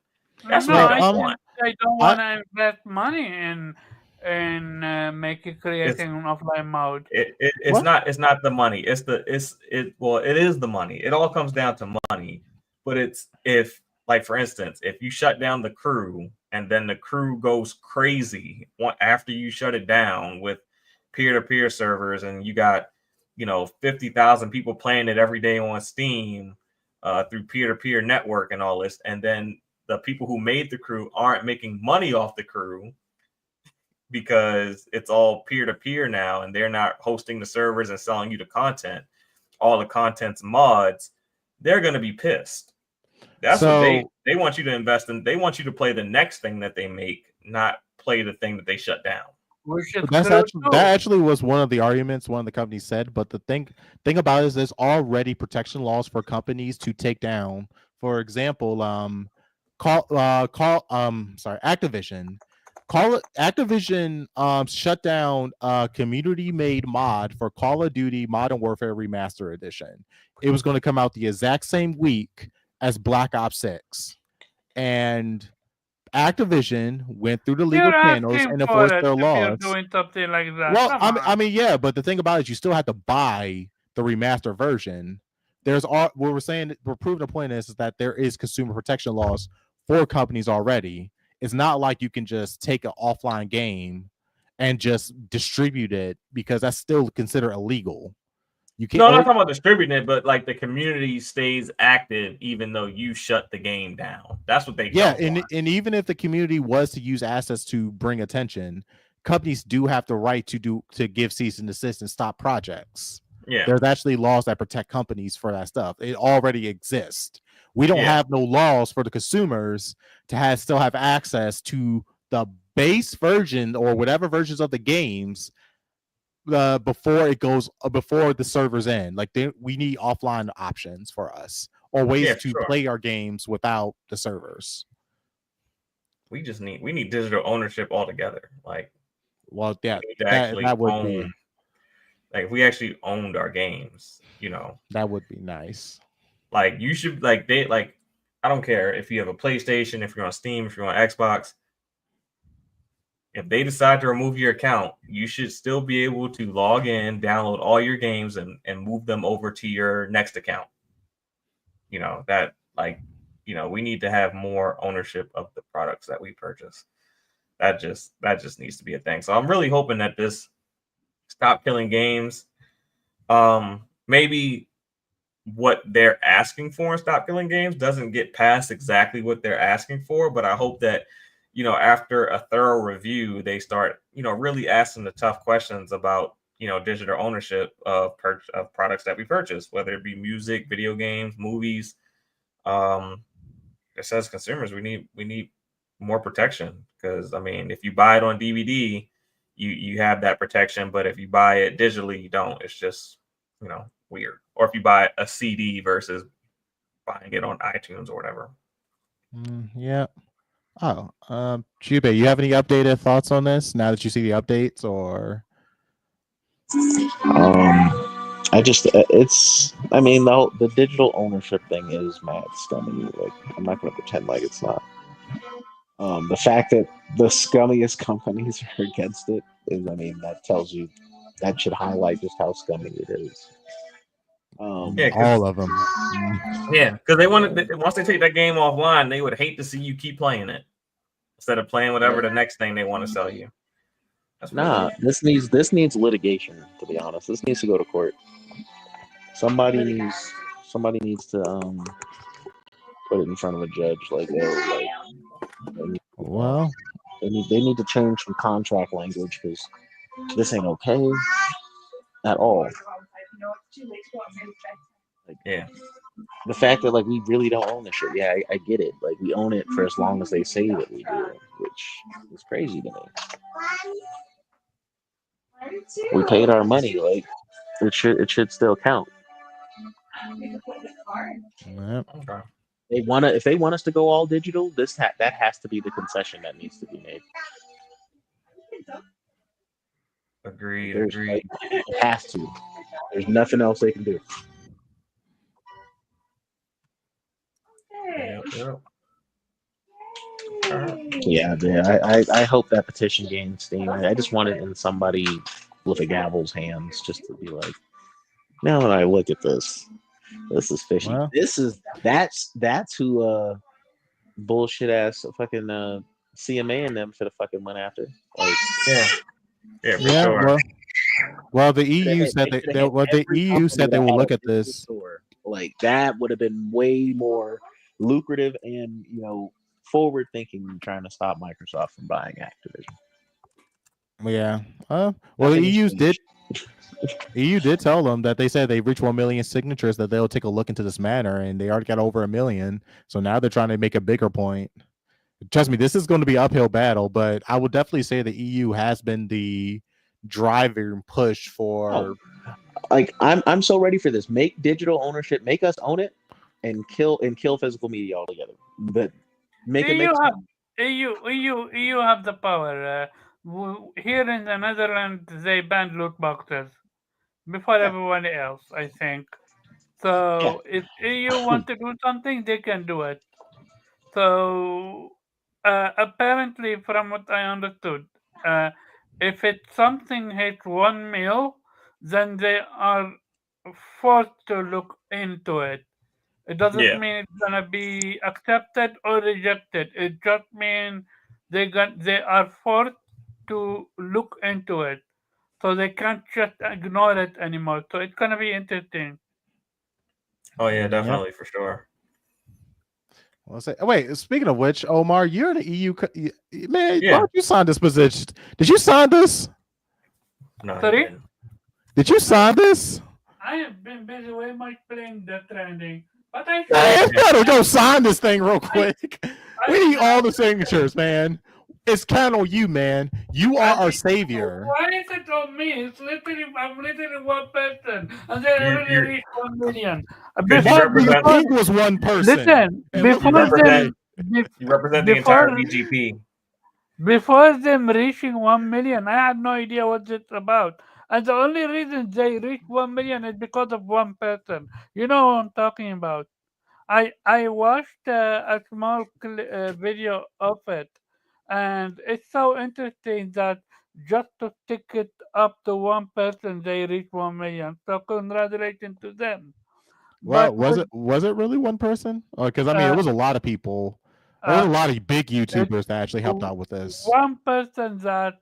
S3: That's what they don't want.
S5: They don't want to invest money in creating an offline mode.
S3: It's not the money. It is the money. It all comes down to money. But it's like, for instance, if you shut down the crew and then the crew goes crazy after you shut it down with peer-to-peer servers, and you got 50,000 people playing it every day on Steam through peer-to-peer network and all this, and then the people who made the crew aren't making money off the crew because it's all peer-to-peer now, and they're not hosting the servers and selling you the content. All the content's mods. They're going to be pissed. That's what they want you to invest in. They want you to play the next thing that they make, not play the thing that they shut down.
S4: That actually was one of the arguments one of the companies said. But the thing about it is there's already protection laws for companies to take down. For example, Activision. Activision shut down a community-made mod for Call of Duty Modern Warfare Remastered Edition. It was going to come out the exact same week as Black Ops 6. And Activision went through the legal channels and enforced their laws.
S5: Doing something like that.
S4: Well, I mean, yeah, but the thing about it is you still have to buy the remastered version. What we're saying, we're proving the point is that there is consumer protection laws for companies already. It's not like you can just take an offline game and just distribute it, because that's still considered illegal. You can't.
S3: No, I'm not talking about distributing it, but like the community stays active even though you shut the game down. That's what they want.
S4: And even if the community was to use assets to bring attention, companies do have the right to give cease and desist and stop projects.
S3: Yeah,
S4: there's actually laws that protect companies for that stuff. It already exists. We don't have no laws for the consumers to still have access to the base version or whatever versions of the games before the servers end. Like we need offline options for us, or ways to play our games without the servers.
S3: We need digital ownership altogether. Like,
S4: well, yeah, that would be
S3: like if we actually owned our games,
S4: that would be nice.
S3: Like you should I don't care if you have a PlayStation, if you're on Steam, if you're on Xbox. If they decide to remove your account, you should still be able to log in, download all your games, and move them over to your next account. We need to have more ownership of the products that we purchase. That just needs to be a thing. So I'm really hoping that this Stop Killing Games, maybe what they're asking for in Stop Killing Games doesn't get past exactly what they're asking for, but I hope that after a thorough review, they start, really asking the tough questions about, digital ownership of products that we purchase, whether it be music, video games, movies. Just as consumers, we need more protection, because, I mean, if you buy it on DVD, you have that protection, but if you buy it digitally, you don't. It's just, weird. Or if you buy a CD versus buying it on iTunes or whatever.
S4: Yeah. Oh, Jube, you have any updated thoughts on this now that you see the updates, or?
S6: The digital ownership thing is mad scummy. Like, I'm not going to pretend like it's not. The fact that the scummiest companies are against it that tells you, that should highlight just how scummy it is.
S4: All of them.
S3: Yeah, because they once they take that game offline, they would hate to see you keep playing it instead of playing whatever the next thing they want to sell you.
S6: This needs litigation. To be honest, this needs to go to court. Somebody needs to put it in front of a judge. They need to change some contract language, because this ain't okay at all. Like,
S3: Yeah.
S6: the fact that like we really don't own this shit. Yeah, I get it. Like we own it for as long as they say that we do, which is crazy to me. We paid our money. Like it should still count.
S4: Yep.
S3: Okay.
S6: If they want us to go all digital, that has to be the concession that needs to be made.
S3: Agreed.
S6: Like, it has to. There's nothing else they can do.
S3: Yep.
S6: Yeah, I hope that petition gains steam. I just want it in somebody with a gavel's hands, just to be like, now that I look at this is fishy.
S4: Well.
S6: That's who bullshit ass fucking CMA and them should have fucking went after. Like,
S3: for sure.
S4: Well, the EU said the EU said they will look at this.
S6: Like that would have been way more lucrative and forward thinking than trying to stop Microsoft from buying Activision.
S4: Yeah. Well, the EU did tell them that they said they reached 1 million signatures, that they'll take a look into this matter, and they already got over 1 million. So now they're trying to make a bigger point. Trust me, this is going to be an uphill battle, but I would definitely say the EU has been the driving push for.
S6: Like I'm so ready for this. Make digital ownership, make us own it, and kill physical media altogether. But make it make
S5: EU have the power. Here in the Netherlands, they banned loot boxes before everyone else, I think. So if EU want to do something, they can do it. So apparently, from what I understood, if it's something hits 1 mil, then they are forced to look into it. It doesn't mean it's gonna be accepted or rejected. It just means they are forced to look into it, so they can't just ignore it anymore. So it's gonna be interesting.
S3: Oh yeah, definitely for sure.
S4: Wait, speaking of which, Omar, you're in the EU, man.
S3: Yeah.
S4: Why don't you sign this position? Did you sign this?
S3: No,
S5: Sorry?
S4: Did you sign this?
S5: I have been busy way much playing Death Stranding, but I
S4: gotta go sign this thing real quick. We need all the signatures, man. It's count on you, man. You are our savior.
S5: Why is it on me? I'm literally one person, and they already reached 1 million.
S4: It was one person.
S5: Listen,
S3: you represent the entire VGP.
S5: Before them reaching 1 million, I had no idea what it's about. And the only reason they reached 1 million is because of one person. You know what I'm talking about. I watched a small video of it, and it's so interesting that just to stick it up to one person, they reached 1 million. So congratulations to them.
S4: Well, was it really one person? Because I mean, it was a lot of people. There was a lot of big YouTubers that actually helped out with this.
S5: One person that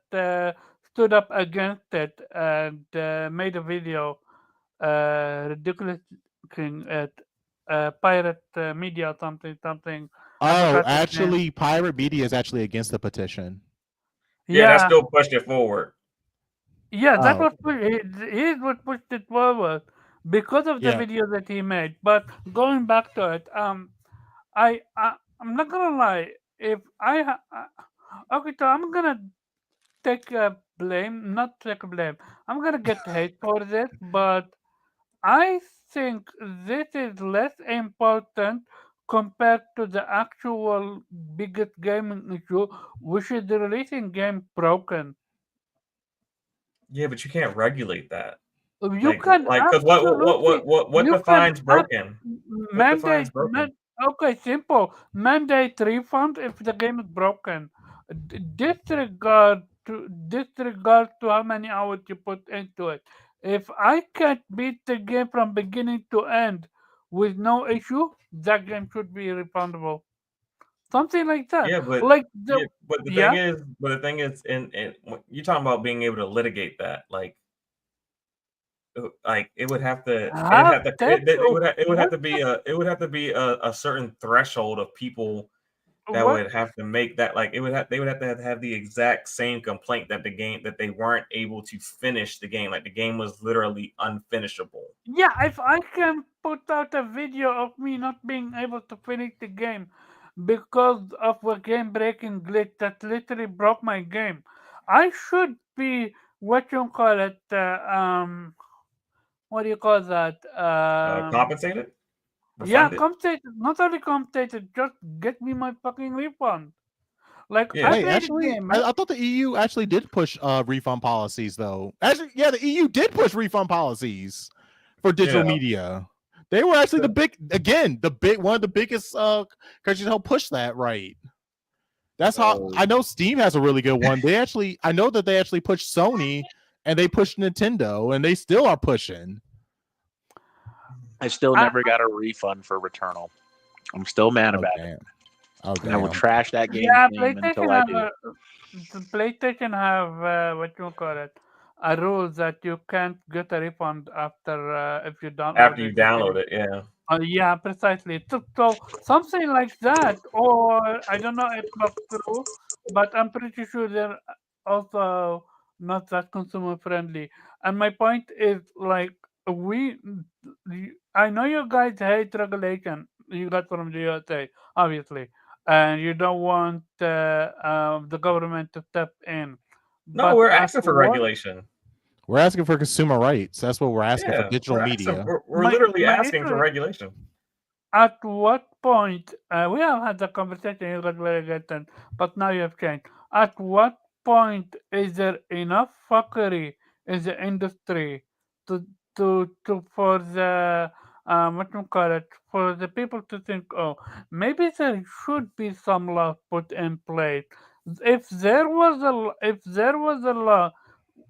S5: stood up against it and made a video ridiculous at pirate media something.
S4: Oh, actually, pirate media is actually against the petition.
S3: Yeah, that still pushed it forward.
S5: Yeah, that was he would push it forward because of the video that he made. But going back to it, I'm not gonna lie. If okay, so I'm gonna take blame, not take blame. I'm gonna get hate for this, but I think this is less important compared to the actual biggest gaming issue, which is the releasing game broken.
S3: Yeah, but you can't regulate that.
S5: You can
S3: because what defines broken?
S5: Okay, simple. Mandate refund if the game is broken. Disregard to how many hours you put into it. If I can't beat the game from beginning to end with no issue, that game should be refundable. Something like that.
S3: Yeah, but but the thing is, in you're talking about being able to litigate that, like it would have to it would have to be a certain threshold of people that
S5: what?
S3: would have to make that like they would have the exact same complaint that they weren't able to finish the game. Like the game was literally unfinishable.
S5: Yeah, if I can put out a video of me not being able to finish the game because of a game breaking glitch that literally broke my game, I should be what you call it. What do you call that?
S3: Compensated,
S5: Yeah,
S3: refunded.
S5: compensated. Not only compensated, just get me my fucking refund. Like I
S3: Yeah,
S4: Wait,
S5: played the
S4: actually,
S5: game.
S4: I thought the EU actually did push refund policies, though. Actually, yeah, the EU did push refund policies for digital
S3: yeah.
S4: media. They were actually one of the biggest countries to help push that, right? That's how I know Steam has a really good one. I know that they actually pushed Sony and they pushed Nintendo, and they still are pushing.
S6: I still never got a refund for Returnal. I'm still mad about it.
S4: Oh,
S6: And I will
S4: damn.
S6: trash that game
S5: Yeah,
S6: until I do.
S5: The PlayStation have what you call it, a rule that you can't get a refund after if you
S3: After
S5: downloaded
S3: you
S5: the
S3: download
S5: game.
S3: it, yeah.
S5: Yeah, precisely. So something like that, or I don't know if that's true, but I'm pretty sure they're also not that consumer friendly. And my point is like we, I know you guys hate regulation. You got from the USA, obviously, and you don't want the government to step in.
S3: No,
S5: But
S3: we're
S5: at
S3: asking for
S5: what
S3: regulation.
S4: We're asking for consumer rights. That's what we're asking for
S3: Yeah,
S4: digital media.
S3: we're literally
S5: my
S3: asking
S5: issue
S3: for
S5: is,
S3: regulation.
S5: at what point we have had the conversation, you got very good, but now you have changed. At what point is there enough fuckery in the industry to to for the what you call it, for the people to think, oh, maybe there should be some law put in place. If there was a law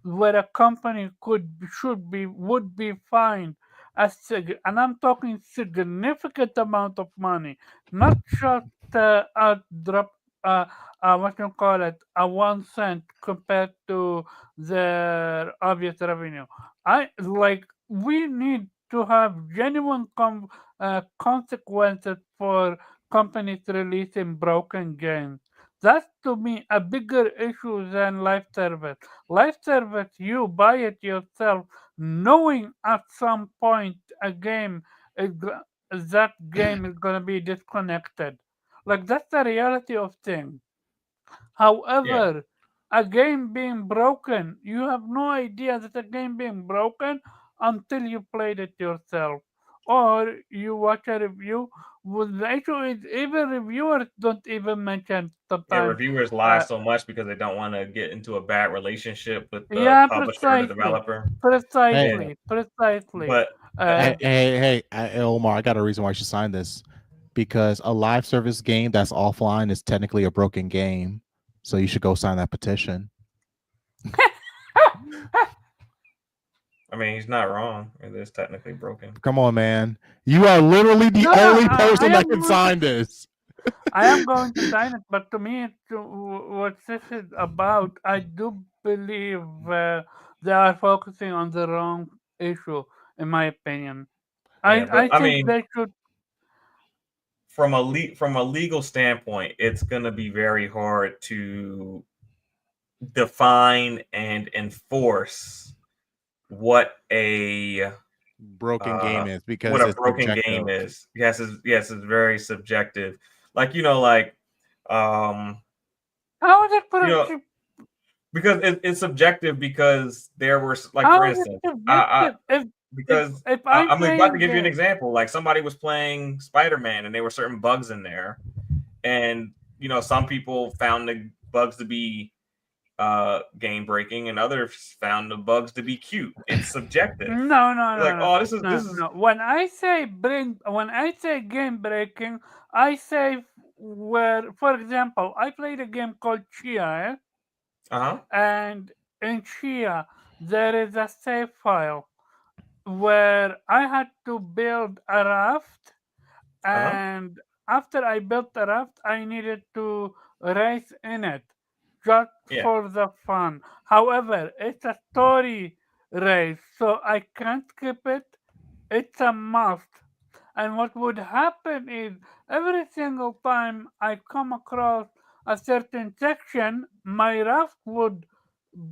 S5: where a company would be fined and I'm talking significant amount of money, not just a drop, what you call it, a 1 cent compared to their obvious revenue. I like we need to have genuine consequences for companies releasing broken games. That's to me a bigger issue than live service. Live service, you buy it yourself, knowing at some point that game is gonna be disconnected. Like that's the reality of things.
S3: Yeah.
S5: However, a game being broken, you have no idea that a game being broken until you played it yourself. Or you watch a review. Well, the issue is even reviewers don't even mention
S3: Yeah,
S5: sometimes.
S3: reviewers lie
S5: Uh,
S3: so much because they don't want to get into a bad relationship with the
S5: yeah,
S3: publisher or the
S5: precisely.
S3: developer.
S4: Hey,
S3: And
S5: Precisely.
S3: but
S5: Uh,
S4: Omar, I got a reason why you should sign this. Because a live service game that's offline is technically a broken game. So you should go sign that petition.
S3: I mean, he's not wrong. It is technically broken.
S4: Come on, man. You are literally the
S5: no,
S4: only
S5: I
S4: person that
S5: am
S4: can
S5: going to,
S4: sign this.
S5: I am going to sign it, but to me, what this is about, I do believe they are focusing on the wrong issue, in my opinion.
S3: Yeah, but
S5: I
S3: I
S5: think
S3: mean,
S5: they should.
S3: from a legal standpoint, it's going to be very hard to define and enforce what a
S4: Broken game is because
S3: what a
S4: it's
S3: broken game
S4: subjective.
S3: is. Yes, it's very subjective. Like um,
S5: How is it
S3: you know, because it's subjective because there were like for
S5: how is it
S3: instance,
S5: subjective?
S3: because
S5: If I'm
S3: I'm about to
S5: playing
S3: give you an
S5: game,
S3: example. Like somebody was playing Spider-Man and there were certain bugs in there, and some people found the bugs to be game breaking and others found the bugs to be cute. It's subjective. Like, oh, this is
S5: no. When I say game breaking, I say where, for example, I played a game called Chia,
S3: uh-huh.
S5: and in Chia there is a save file where I had to build a raft,
S3: Uh-huh.
S5: and after I built the raft, I needed to race in it just
S3: Yeah.
S5: for the fun. However, it's a story race, so I can't skip it. It's a must. And what would happen is every single time I come across a certain section, my raft would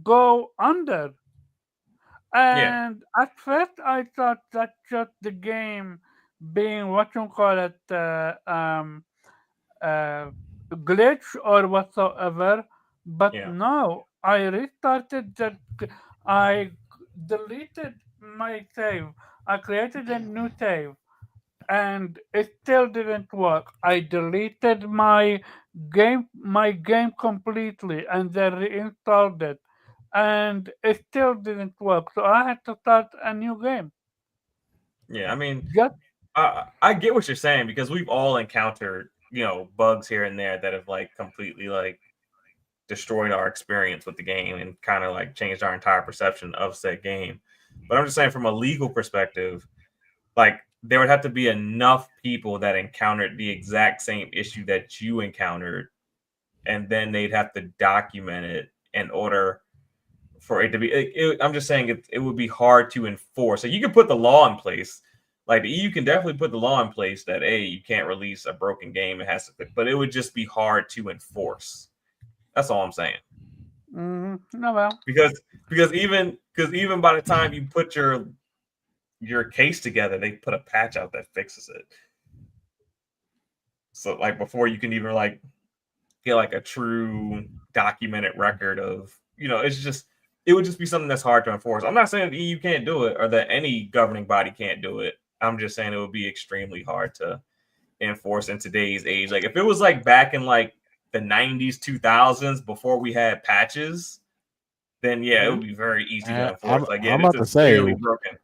S5: go under.
S3: Yeah,
S5: And at first, I thought that's just the game being what you call it, uh, glitch or whatsoever. But
S3: yeah,
S5: no, I restarted that. I deleted my save. I created a new save, and it still didn't work. I deleted my game completely, and then reinstalled it, and it still didn't work. So I had to start a new game.
S3: yeah. I mean,
S5: Just
S3: I get what you're saying because we've all encountered, bugs here and there that have like completely like destroyed our experience with the game and kind of like changed our entire perception of said game. But I'm just saying from a legal perspective, like there would have to be enough people that encountered the exact same issue that you encountered, and then they'd have to document it in order for it to be. I'm just saying it would be hard to enforce. So you can put the law in place. Like the EU can definitely put the law in place that you can't release a broken game. It has to, but it would just be hard to enforce. That's all I'm saying.
S5: no, well,
S3: Because even by the time you put your case together, they put a patch out that fixes it. So like before you can even like get like a true documented record of, it would just be something that's hard to enforce. I'm not saying the EU can't do it or that any governing body can't do it. I'm just saying it would be extremely hard to enforce in today's age. Like if it was like back in like the 90s, 2000s before we had patches, then yeah, it would be very easy to enforce. Like, yeah,
S4: I'm
S3: this
S4: about to
S3: is
S4: say,
S3: clearly broken.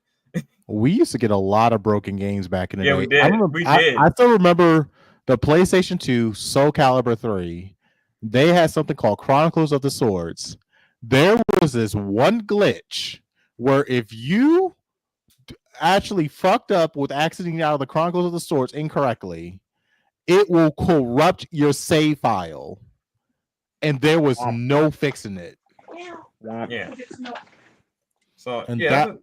S4: we used to get a lot of broken games back in the
S3: Yeah,
S4: day.
S3: we did. We did.
S4: I still remember the PlayStation 2 Soul Calibur 3. They had something called Chronicles of the Swords. There was this one glitch where if you actually fucked up with exiting out of the Chronicles of the Swords incorrectly, it will corrupt your save file. And there was no fixing it.
S3: Yeah. So
S4: And
S3: yeah,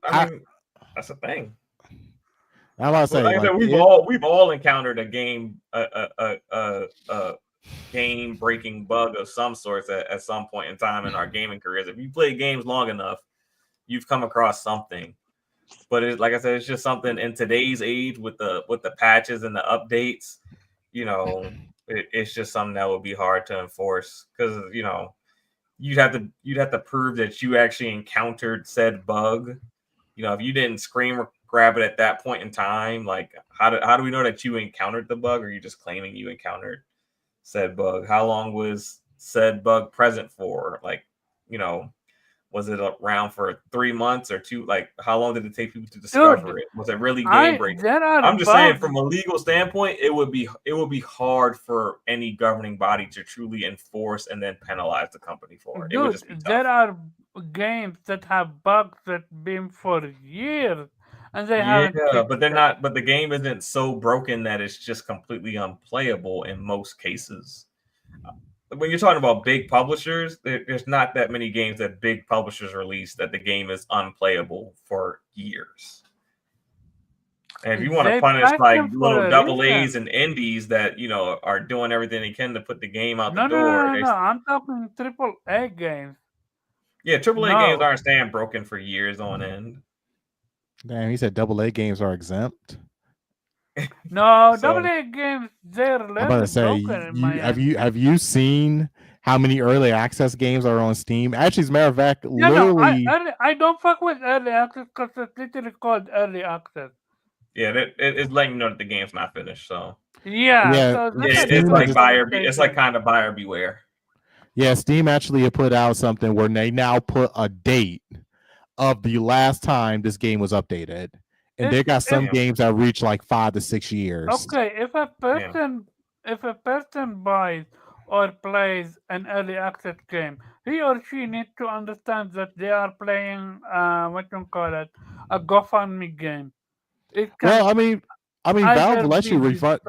S3: that's a thing.
S4: I'm about to say,
S3: like I said, we've all encountered a game game breaking bug of some sort at some point in time in our gaming careers. If you play games long enough, you've come across something. But it's like I said, it's just something in today's age with the patches and the updates. It's just something that would be hard to enforce because you'd have to prove that you actually encountered said bug. If you didn't scream or grab it at that point in time, like how do we know that you encountered the bug, or are you just claiming you encountered said bug? How long was said bug present for? Like, was it around for 3 months or 2? Like, how long did it take people to discover it? Was it really game breaking? I'm just saying, from a legal standpoint, it would be hard for any governing body to truly enforce and then penalize the company for it. It would just be tough.
S5: There are games that have bugs that been for years, and they haven't.
S3: But they're not. But the game isn't so broken that it's just completely unplayable in most cases. When you're talking about big publishers, there's not that many games that big publishers release that the game is unplayable for years. And if you want to punish like little double A's and indies that are doing everything they can to put the game out the door,
S5: no, I'm talking AAA games.
S3: Yeah, AAA games aren't staying broken for years on end.
S4: Damn, he said AA games are exempt.
S5: No, AA games, they're less
S4: I'm about to say, have you seen how many early access games are on Steam? Actually, as a matter of fact, literally,
S5: I don't fuck with early access because it's literally called early access.
S3: Yeah, it's letting you know that the game's not finished. So
S5: it's
S3: like buyer. It's like kind of buyer beware.
S4: Yeah, Steam actually put out something where they now put a date of the last time this game was updated. And they got some games that reach like 5 to 6 years.
S5: Okay, if a person buys or plays an early access game, he or she needs to understand that they are playing a GoFundMe game.
S4: Well, I mean, Valve lets you refund.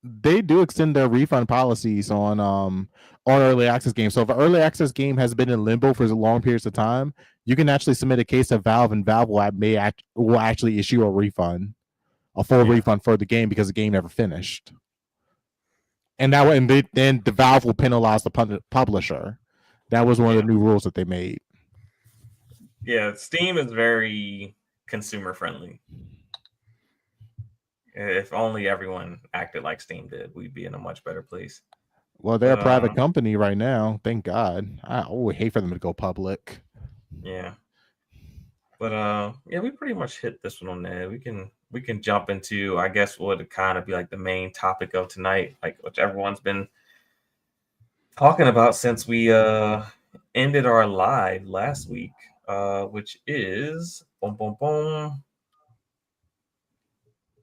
S4: They do extend their refund policies on early access games. So if an early access game has been in limbo for long periods of time, you can actually submit a case to Valve, and Valve will actually issue a refund. a full refund for the game because the game never finished. And that way, then the Valve will penalize the publisher. That was one of the new rules that they made.
S3: Yeah, Steam is very consumer friendly. If only everyone acted like Steam did, we'd be in a much better place.
S4: Well, they're a private company right now. Thank God. I would hate for them to go public.
S3: Yeah. But we pretty much hit this one on there. We can jump into, I guess, what would kind of be like the main topic of tonight, like which everyone's been talking about since we ended our live last week, which is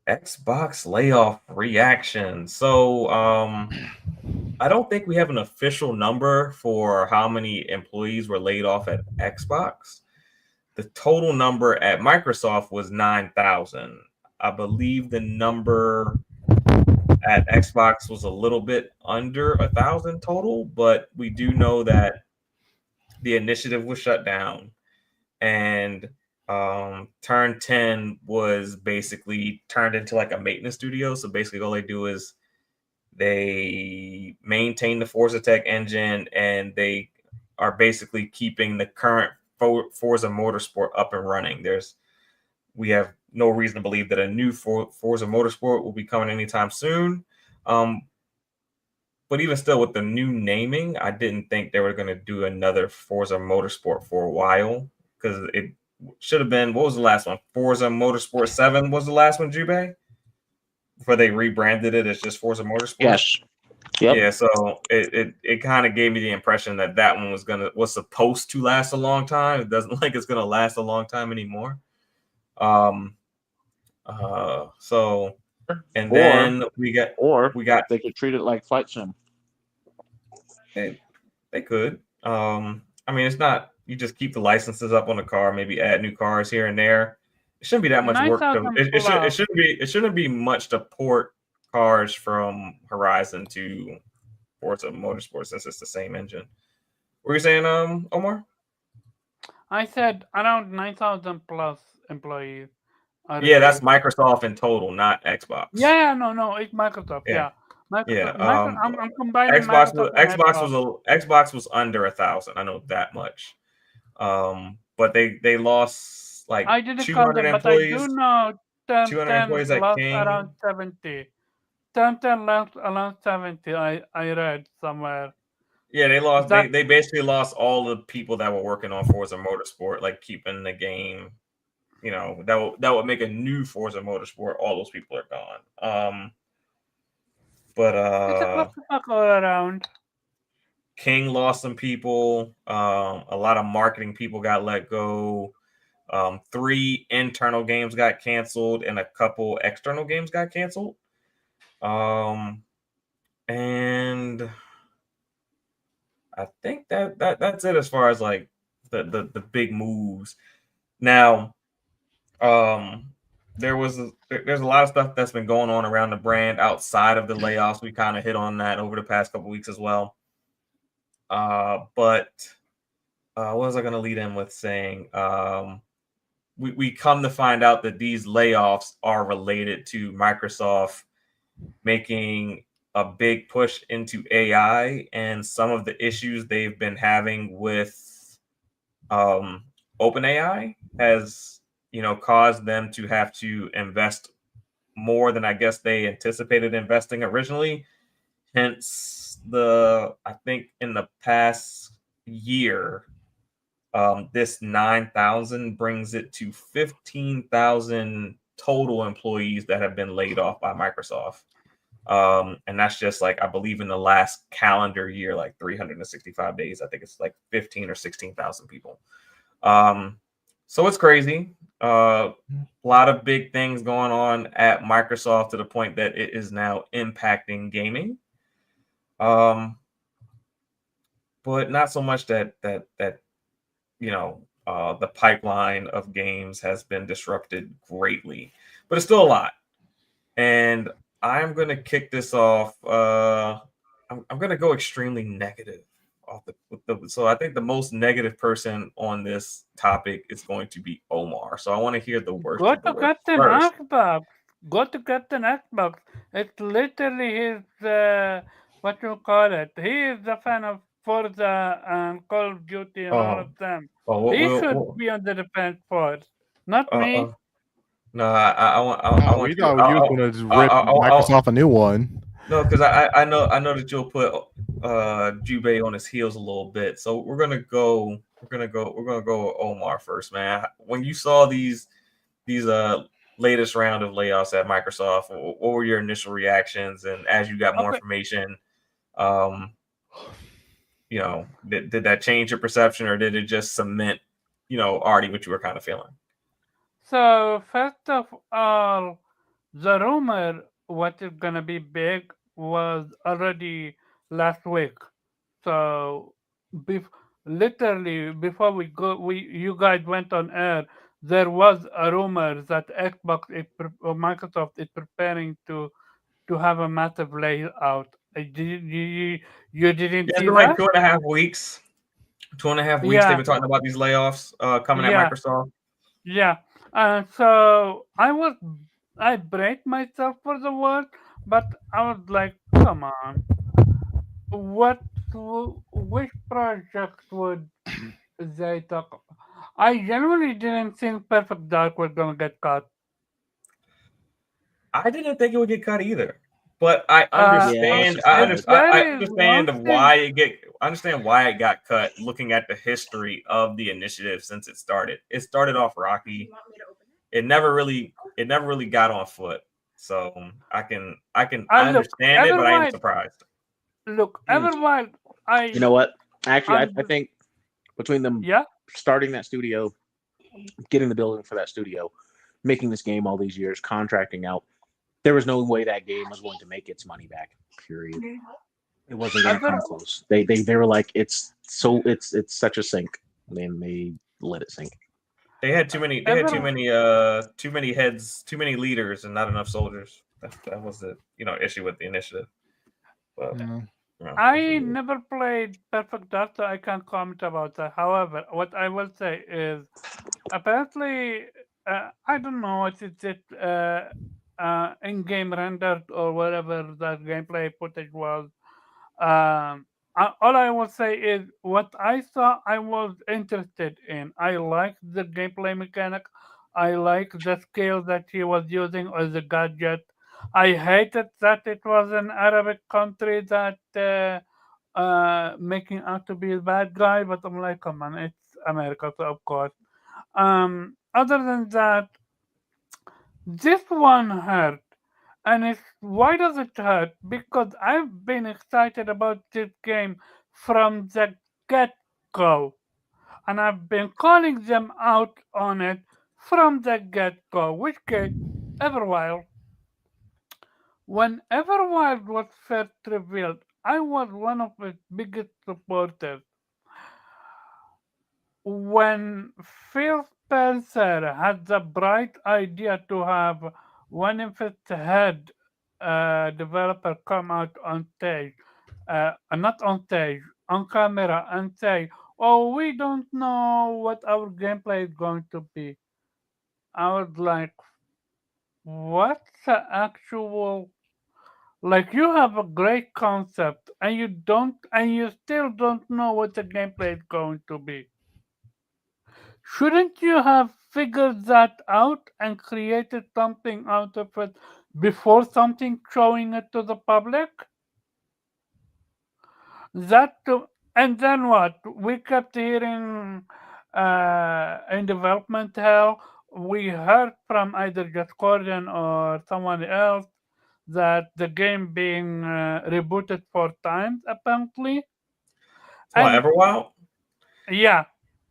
S3: Xbox layoff reaction. So I don't think we have an official number for how many employees were laid off at Xbox. The total number at Microsoft was 9,000. I believe the number at Xbox was a little bit under 1,000 total, but we do know that the initiative was shut down, and Turn 10 was basically turned into like a maintenance studio. So basically all they do is they maintain the Forza Tech engine, and they are basically keeping the current Forza Motorsport up and running. We have no reason to believe that a new Forza Motorsport will be coming anytime soon. But even still, with the new naming, I didn't think they were going to do another Forza Motorsport for a while, because it should have been, what was the last one? Forza Motorsport 7 was the last one, Jubei? Before they rebranded it as just Forza Motorsport?
S6: Yes. Yep.
S3: Yeah, so it kind of gave me the impression that one was supposed to last a long time. It doesn't like it's gonna last a long time anymore. Then we got
S6: they could treat it like Flight Sim.
S3: They could. I mean, it's not, you just keep the licenses up on the car, maybe add new cars here and there. It shouldn't be that much work. It shouldn't be much to port cars from Horizon to Forza Motorsport, since it's the same engine. What were you saying, Omar?
S5: I said around 9,000 plus employees.
S3: Yeah, that's Microsoft in total, not Xbox.
S5: Yeah, no, it's Microsoft. Yeah.
S3: Microsoft.
S5: I'm combining
S3: Xbox was under 1,000. I know that much. But they lost like
S5: I didn't
S3: 200
S5: count them,
S3: employees.
S5: But I do know
S3: 200 employees at
S5: lost
S3: King.
S5: around 70. 10 lost around 70. I read somewhere.
S3: Yeah, they lost. They basically lost all the people that were working on Forza Motorsport, like keeping the game. You know, that would make a new Forza Motorsport. All those people are gone. But
S5: it's a clusterfuck all around.
S3: King lost some people. A lot of marketing people got let go. 3 internal games got canceled, and a couple external games got canceled. And I think that's it as far as like the big moves. Now, there's a lot of stuff that's been going on around the brand outside of the layoffs. We kind of hit on that over the past couple weeks as well. But what was I going to lead in with saying? We come to find out that these layoffs are related to Microsoft making a big push into AI, and some of the issues they've been having with OpenAI has, caused them to have to invest more than I guess they anticipated investing originally. Hence, I think in the past year, this 9,000 brings it to 15,000 total employees that have been laid off by Microsoft. And that's just like, I believe in the last calendar year, like 365 days, I think it's like 15 or 16,000 people. So it's crazy. A lot of big things going on at Microsoft to the point that it is now impacting gaming. But not so much that the pipeline of games has been disrupted greatly, but it's still a lot. And I'm going to kick this off. I'm going to go extremely negative so I think the most negative person on this topic is going to be Omar. So I want to hear the worst.
S5: Go to Captain Ahbab. Go to Captain Xbox. It's literally his what you call it. He is a fan of Forza and Call of Duty and all
S3: Oh,
S5: of them.
S3: oh,
S5: He should be on the defense force, not
S3: uh, uh,
S5: me.
S3: no, I want, I
S4: Oh,
S3: want
S4: we
S3: you.
S4: thought you was gonna just rip Microsoft a new one.
S3: No, because I know that you'll put Jubei on his heels a little bit. So we're gonna go with Omar first, man. When you saw these latest round of layoffs at Microsoft, what were your initial reactions? And as you got more
S5: Okay,
S3: information, um, did that change your perception, or did it just cement, already what you were kind of feeling?
S5: so first of all, the rumor what is gonna be big was already last week. So, bef- literally before we you guys went on air, there was a rumor that Microsoft is preparing to have a massive layout. You didn't
S3: Yeah, it's
S5: see
S3: been like
S5: that?
S3: 2.5 weeks. 2.5 weeks they've
S5: Yeah,
S3: been talking about these layoffs coming at
S5: yeah,
S3: Microsoft.
S5: yeah. So I braced myself for the word, but I was like, come on, which project would they talk? I genuinely didn't think Perfect Dark was gonna get cut.
S3: I didn't think it would get cut either, but I
S6: Yeah, I was
S3: understand.
S6: surprised.
S3: I
S5: There is
S3: understand
S5: one
S3: why
S5: thing.
S3: I understand why it got cut. Looking at the history of the initiative since it started off rocky. It never really got on foot. So I
S5: Look,
S3: understand it, but I am
S5: everyone,
S3: surprised.
S5: look,
S6: Mm.
S5: everyone.
S6: You know what? Actually, I
S5: And
S6: think between them
S5: yeah,
S6: starting that studio, getting the building for that studio, making this game all these years, contracting out, there was no way that game was going to make its money back. Period. It wasn't going to
S5: ever,
S6: come close. They were like, it's such a sink, and they let it sink.
S3: They had
S5: ever.
S3: too many heads, too many leaders, and not enough soldiers. That was the issue with the initiative. But
S4: Yeah.
S3: this
S5: I
S3: is
S5: never played Perfect Dark, so I can't comment about that. However, what I will say is apparently, I don't know what is it in-game rendered or whatever that gameplay footage was. All I will say is what I saw, I was interested in. I like the gameplay mechanic. I like the skill that he was using as a gadget. I hated that it was an Arabic country that making out to be a bad guy, but I'm like, come on, it's America, so of course. Other than that, this one hurt. And why does it hurt? Because I've been excited about this game from the get go. And I've been calling them out on it from the get go. Which case, Everwild, when Everwild was first revealed, I was one of its biggest supporters. When Phil Spencer had the bright idea to have one of its head developer come out on stage, not on stage, on camera and say, "Oh, we don't know what our gameplay is going to be." I was like, "What's the actual?" Like you have a great concept and you still don't know what the gameplay is going to be. Shouldn't you have figured that out and created something out of it before something showing it to the public? And then what? We kept hearing in development hell. We heard from either Just Gordon or someone else that the game being rebooted 4 times apparently.
S3: what
S5: And
S3: Everwild.
S5: yeah,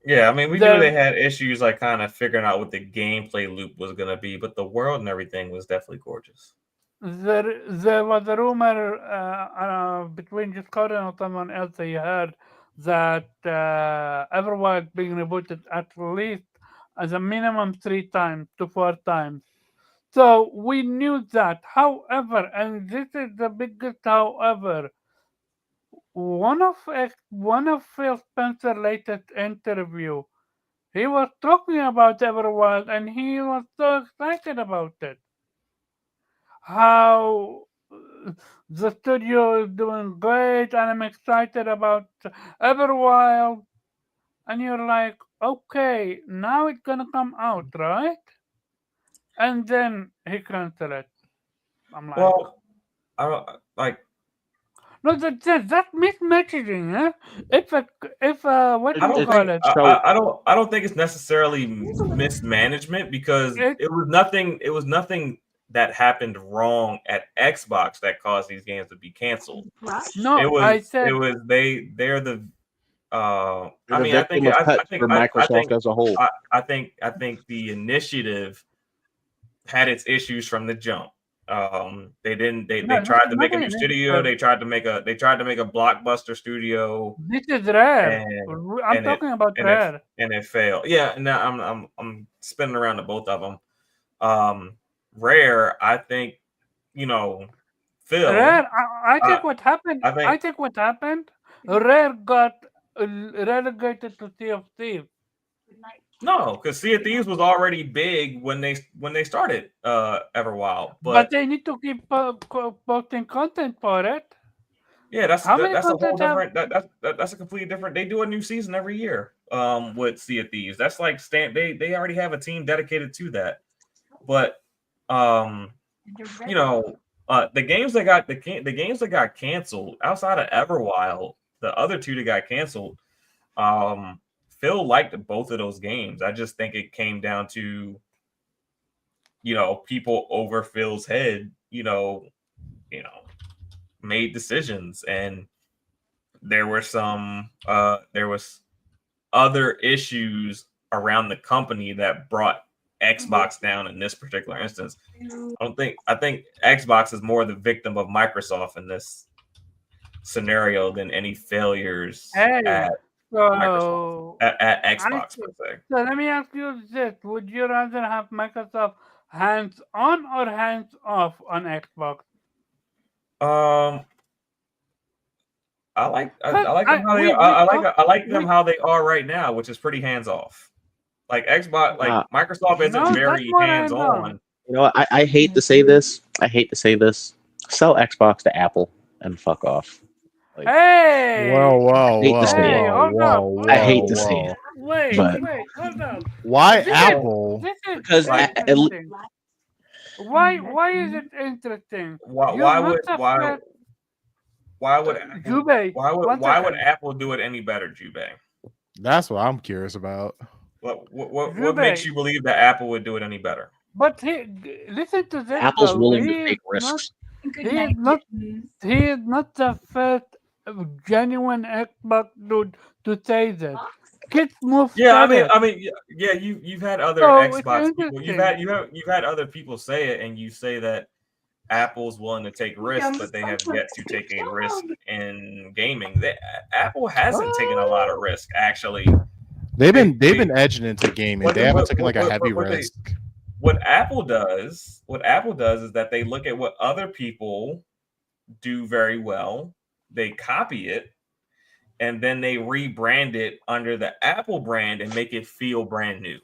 S3: Yeah, I mean, we knew
S5: there
S3: they had issues like kind of figuring out what the gameplay loop was gonna be, but the world and everything was definitely gorgeous.
S5: There was a rumor between Discord and someone else I heard that Everwild being rebooted at least as a minimum 3 times to 4 times. So we knew that. However, and this is the biggest however, one of Phil Spencer's latest interview, he was talking about Everwild and he was so excited about it. how the studio is doing great and I'm excited about Everwild. And you're like, okay, now it's gonna come out, right? And then he canceled it. I'm like,
S3: Well, I don't like.
S5: no, that's mismessaging, huh? If what do
S3: I
S5: you
S3: don't
S6: It's
S5: call
S3: think
S5: it?
S6: so
S3: I don't think it's necessarily mismanagement because
S5: It
S3: it was nothing. It was nothing that happened wrong at Xbox that caused these games to be canceled.
S5: no, I
S3: It
S5: said
S3: was they're the
S6: you're the victim of cuts for Microsoft as a whole.
S3: I think the initiative had its issues from the jump. They
S5: no, this
S3: tried
S5: is
S3: to
S5: not
S3: make a
S5: an
S3: new studio.
S5: initiative.
S3: They tried to make a blockbuster studio
S5: This is rare.
S3: and
S5: I'm
S3: and it
S5: talking about
S3: and it
S5: rare.
S3: and it failed. Yeah, now I'm spinning around to both of them. Rare, I think, you know, Phil.
S5: Rare. I
S3: Uh,
S5: think what happened.
S3: I
S5: I
S3: think
S5: think what happened. Rare got relegated to Sea of Thieves.
S3: no, because Sea of Thieves was already big when they started Everwild,
S5: But
S3: but
S5: they need to keep posting content for it.
S3: yeah,
S5: How many
S3: that's a whole
S5: content have?
S3: different that's a completely different. They do a new season every year. With Sea of Thieves, that's like they already have a team dedicated to that. But um, you know, the games that got the games that got canceled outside of Everwild, the other two that got canceled, Phil liked both of those games. I just think it came down to people over Phil's head, you know, made decisions and there was other issues around the company that brought Xbox down in this particular instance. I think Xbox is more the victim of Microsoft in this scenario than any failures
S5: Hey,
S3: at Microsoft
S5: so
S3: at
S5: I
S3: Xbox
S5: see.
S3: per se.
S5: So let me ask you this: would you rather have Microsoft hands on or hands off on Xbox?
S3: Um, I
S5: Cause
S3: like them
S5: I
S3: how they
S5: we talked
S3: I like them
S5: we
S3: how they are right now, which is pretty hands off. Like Xbox, like
S6: Uh,
S3: Microsoft isn't
S5: no, that's
S3: very
S5: more
S3: hands
S5: hands on.
S3: on.
S6: I hate to say this. I hate to say this. Sell Xbox to Apple and fuck off. Like,
S5: Hey,
S4: Whoa,
S6: hate to say it.
S5: hey, hold up,
S6: I
S5: whoa,
S6: hate to say it,
S5: wait,
S6: but
S5: hold up.
S4: Why
S5: This is
S3: Well,
S4: Apple?
S6: because
S3: like
S5: interesting. Why is it interesting? You
S3: why
S5: must
S3: would
S5: have said,
S3: why would Apple
S5: Jube, one
S3: why would
S5: second.
S3: Apple do it any better, Jubei?
S4: That's what I'm curious about.
S3: What makes
S5: Jube,
S3: you believe that Apple would do it any better?
S5: but listen to this
S6: Apple's
S5: though.
S6: willing to take risks.
S5: He is not he is not the first genuine Xbox dude to say this. Kids Move
S3: Yeah,
S5: said it.
S3: yeah. You've had other
S5: So it's
S3: Xbox people.
S5: interesting.
S3: You've had other people say it, and you say that Apple's willing to take risks, but they have yet to take a risk in gaming. Apple hasn't taken a lot of risk, actually.
S4: They've been edging into gaming. They haven't taken like a heavy
S3: what
S4: risk.
S3: what Apple does is that they look at what other people do very well, they copy it, and then they rebrand it under the Apple brand and make it feel brand new.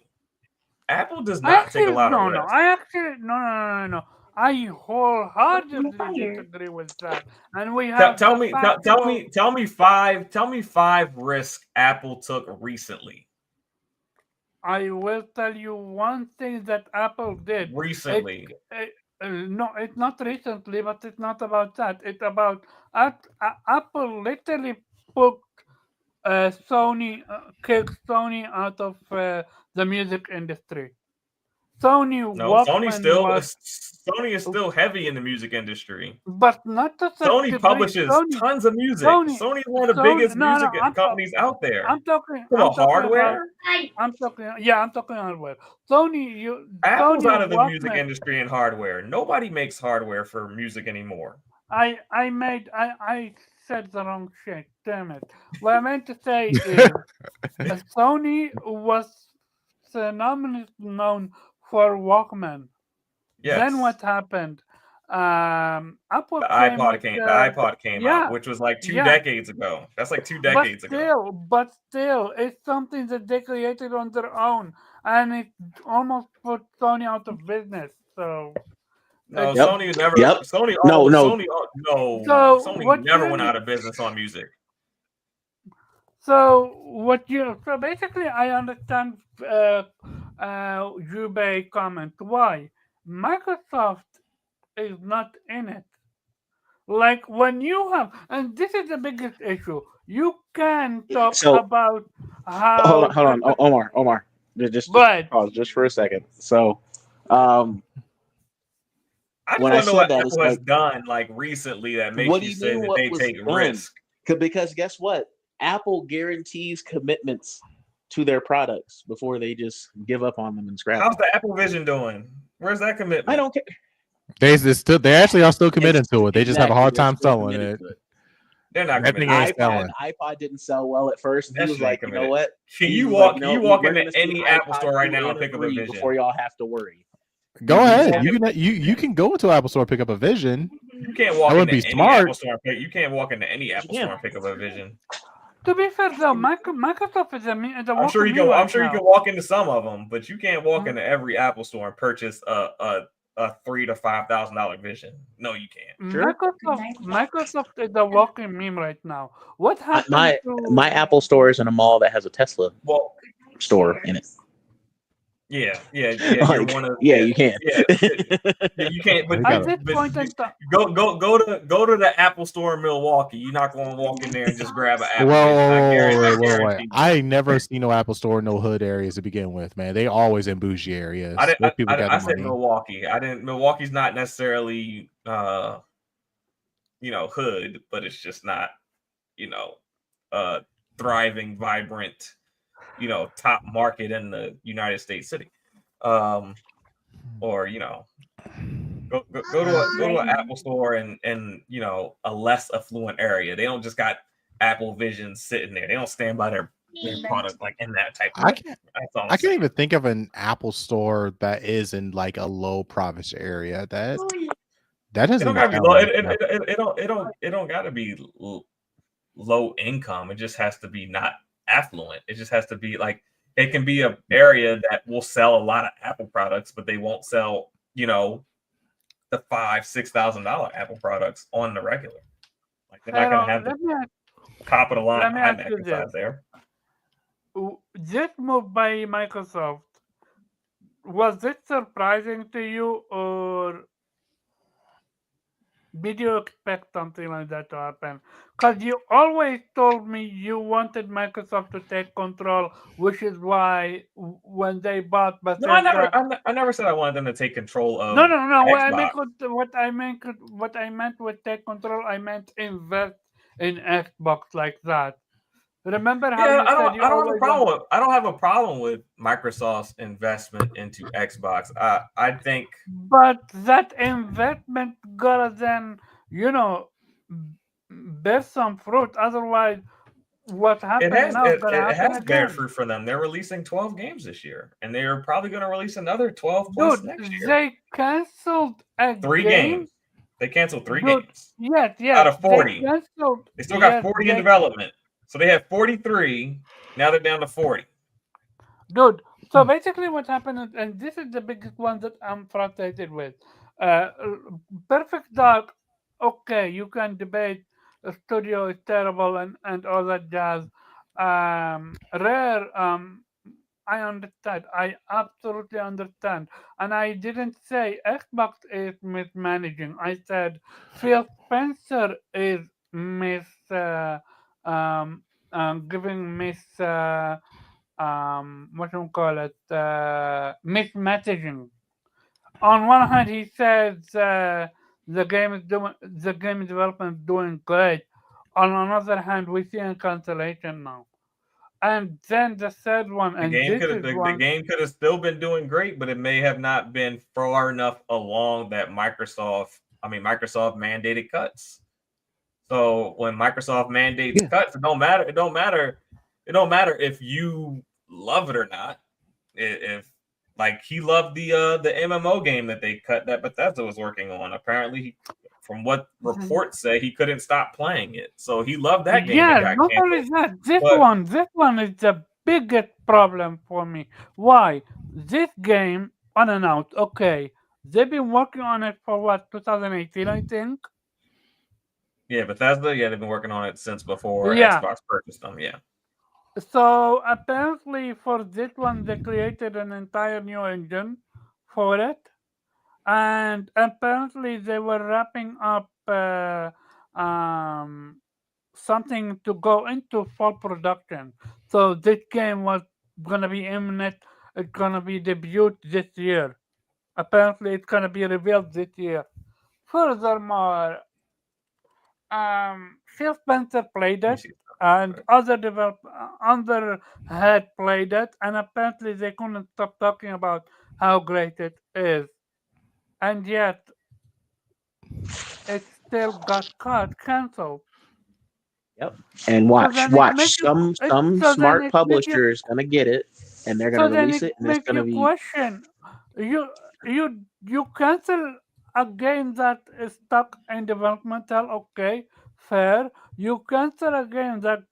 S3: Apple does not take a lot of risk.
S5: No. I wholeheartedly disagree with that. And we have
S3: Tell
S5: the
S3: me,
S5: factual.
S3: tell me five risks Apple took recently.
S5: I will tell you one thing that Apple did.
S3: Recently,
S5: No, it's not recently, but it's not about that. It's about Apple literally put kicked Sony out of the music industry. Sony
S3: no,
S5: Walkman was,
S3: Sony is still heavy in the music industry.
S5: but not to such
S3: Sony
S5: degree.
S3: publishes tons of music. Sony is one of the
S5: Sony.
S3: biggest
S5: No,
S3: music companies out there.
S5: I'm talking
S3: About
S5: about.
S3: hardware,
S5: I'm talking hardware. Sony,
S3: Apple's
S5: Sony
S3: out of the music
S5: Walkman.
S3: industry and hardware. Nobody makes hardware for music anymore.
S5: I said the wrong shit. Damn it. What I meant to say is Sony was phenomenally known for Walkman.
S3: Yes.
S5: Then what happened? Apple
S3: The
S5: came
S3: iPod came out, which was like 2 decades ago. That's like 2 decades ago.
S5: But still, it's something that they created on their own, and it almost put Sony out of business. So
S3: No,
S6: Yep.
S3: Sony never.
S6: Yep.
S3: Sony.
S6: No, no.
S3: Sony. No.
S5: So
S3: Sony
S5: what
S3: never
S5: you-
S3: went out of business on music.
S5: So so basically, I understand Jubei comment. Why Microsoft is not in it? Like when you have, and this is the biggest issue. You can talk
S6: So-
S5: about how.
S6: Hold on, Omar. Just
S5: Go ahead.
S6: pause just for a second. So,
S3: I just
S6: When
S3: want
S6: I
S3: to know
S6: said
S3: what
S6: that,
S3: Apple
S6: it's
S3: has
S6: like-
S3: done like recently that makes
S6: What do
S3: you
S6: you
S3: say
S6: mean
S3: that
S6: what
S3: they
S6: was
S3: take
S6: done?
S3: risk.
S6: because guess what? Apple guarantees commitments to their products before they just give up on them and scrap
S3: How's
S6: them.
S3: the Apple Vision doing? Where's that commitment?
S6: I don't care.
S4: They actually are still committed to it. They just have a hard
S6: Exactly, they're
S4: time
S6: still
S4: selling
S6: committed
S4: it.
S6: to it.
S3: They're not
S4: That
S3: committed.
S4: thing ain't
S6: iPod,
S4: selling.
S6: iPod didn't sell well at first. And
S3: That
S6: he was
S3: shit ain't
S6: like, you know
S3: committed.
S6: what?
S3: Can
S6: He
S3: you
S6: was
S3: walk?
S6: like,
S3: Can you
S6: no,
S3: walk
S6: we're
S3: into
S6: gonna see
S3: any Apple
S6: iPod
S3: store right
S6: 2
S3: now and
S6: and
S3: pick up a
S6: 3
S3: Vision?
S6: before y'all have to worry.
S4: Go
S6: You
S4: ahead.
S6: can
S4: You can go into Apple Store and pick up a Vision.
S3: You can't walk
S4: That would
S3: into
S4: be
S3: any
S4: smart.
S3: Apple store. You can't walk into any Apple
S6: can.
S3: store and pick up a Vision.
S5: To be fair, though, Microsoft is a
S3: I'm sure you can. I'm sure you can walk into some of them, but you can't walk
S5: Mhm.
S3: into every Apple store and purchase a $3,000 to $5,000 Vision. No, you can't.
S6: Sure.
S5: Microsoft is a walking meme right now. What happened
S6: My
S5: to
S6: Apple store is in a mall that has a Tesla
S3: Well,
S6: store in it.
S3: yeah. You're
S6: Like,
S3: one of
S6: you can.
S3: Yeah, you can't. But,
S4: They
S5: at
S4: gotta-
S5: this
S3: but
S5: point in time?
S3: go to the Apple store in Milwaukee. You're not going to walk in there and just grab an Apple Vision.
S4: Whoa. I ain't never seen no Apple Store in no hood areas to begin with, man. They always in bougie areas.
S3: I
S4: Those people got
S3: I
S4: the
S3: said
S4: money.
S3: Milwaukee. I didn't. Milwaukee's not necessarily hood, but it's just not thriving, vibrant, top market in the United States city. Or go to an Apple store and a less affluent area. They don't just got Apple Vision sitting there. They don't stand by their product like in that type of
S4: I
S3: way.
S4: can't.
S3: That's all I'm
S4: I can't
S3: saying.
S4: even think of an Apple store that is in like a low province area. That
S3: It
S4: doesn't
S3: don't
S4: even
S3: gotta be
S4: sound
S3: low.
S4: like
S3: It don't gotta be low income. It just has to be not affluent. It just has to be like it can be an area that will sell a lot of Apple products, but they won't sell the $5,000-$6,000 Apple products on the regular. Like they're not gonna have the top of the line
S5: let me ask
S3: iMac
S5: you
S3: inside
S5: this.
S3: there.
S5: This move by Microsoft, was it surprising to you, or did you expect something like that to happen? Because you always told me you wanted Microsoft to take control, which is why when they bought
S3: No,
S5: Bethesda.
S3: I never said I wanted them to take control of
S5: No. What I meant with take control, I meant invest in Xbox like that. Remember how
S3: Yeah,
S5: you said you always want-
S3: I don't have a problem with Microsoft's investment into Xbox. I think
S5: But that investment gotta then, bear some fruit. Otherwise, what happened now is gonna
S3: it
S5: happen
S3: has bear
S5: again.
S3: fruit for them. They're releasing 12 games this year, and they're probably going to release another 12 plus
S5: Dude,
S3: next year.
S5: they canceled a
S3: 3
S5: game.
S3: games. They canceled 3
S5: Dude,
S3: games
S5: Yes.
S3: out of 40.
S5: They canceled.
S3: They still got
S5: yes,
S3: 40 in
S5: they-
S3: development, so they had 43. Now they're down to 40.
S5: Dude, so basically what happened, and this is the biggest one that I'm frustrated with. Perfect Dark, okay, you can debate the studio is terrible and all that jazz. Rare, I understand. I absolutely understand. And I didn't say Xbox is mismanaging. I said Phil Spencer is giving what you call it, mismessaging. On one hand, he says the game development is doing great. On another hand, we see a cancellation now. And then the third one,
S3: The
S5: and
S3: game
S5: this
S3: could
S5: is
S3: have
S5: one.
S3: the game could have still been doing great, but it may have not been far enough along that Microsoft mandated cuts. So when Microsoft mandates cuts, it don't matter. It don't matter if you love it or not. If like he loved the MMO game that they cut that Bethesda was working on. Apparently, from what reports say, he couldn't stop playing it. So he loved that game.
S5: Yeah,
S3: that got
S5: not
S3: canceled.
S5: only that, this
S3: But-
S5: one is the biggest problem for me. Why? This game unannounced, okay. They've been working on it for what, 2018, I think.
S3: Yeah, Bethesda. Yeah, they've been working on it since before
S5: Yeah.
S3: Xbox purchased them. Yeah.
S5: So apparently, for this one, they created an entire new engine for it, and apparently they were wrapping up something to go into full production. So this game was gonna be imminent. It's gonna be debuted this year. Apparently, it's gonna be revealed this year. Furthermore, Phil Spencer played
S3: Let me
S5: it,
S3: see.
S5: and other had played it, and apparently they couldn't stop talking about how great it is, and yet it still got cancelled.
S6: Yep. And
S5: So
S6: watch,
S5: then it
S6: watch.
S5: makes you.
S6: Some
S5: So then
S6: smart
S5: it makes you.
S6: publisher is gonna get it, and they're gonna
S5: So then
S6: release
S5: it
S6: it, and it's
S5: makes
S6: gonna
S5: you
S6: be
S5: question. You cancel a game that is stuck in developmental. Okay, fair. You cancel a game that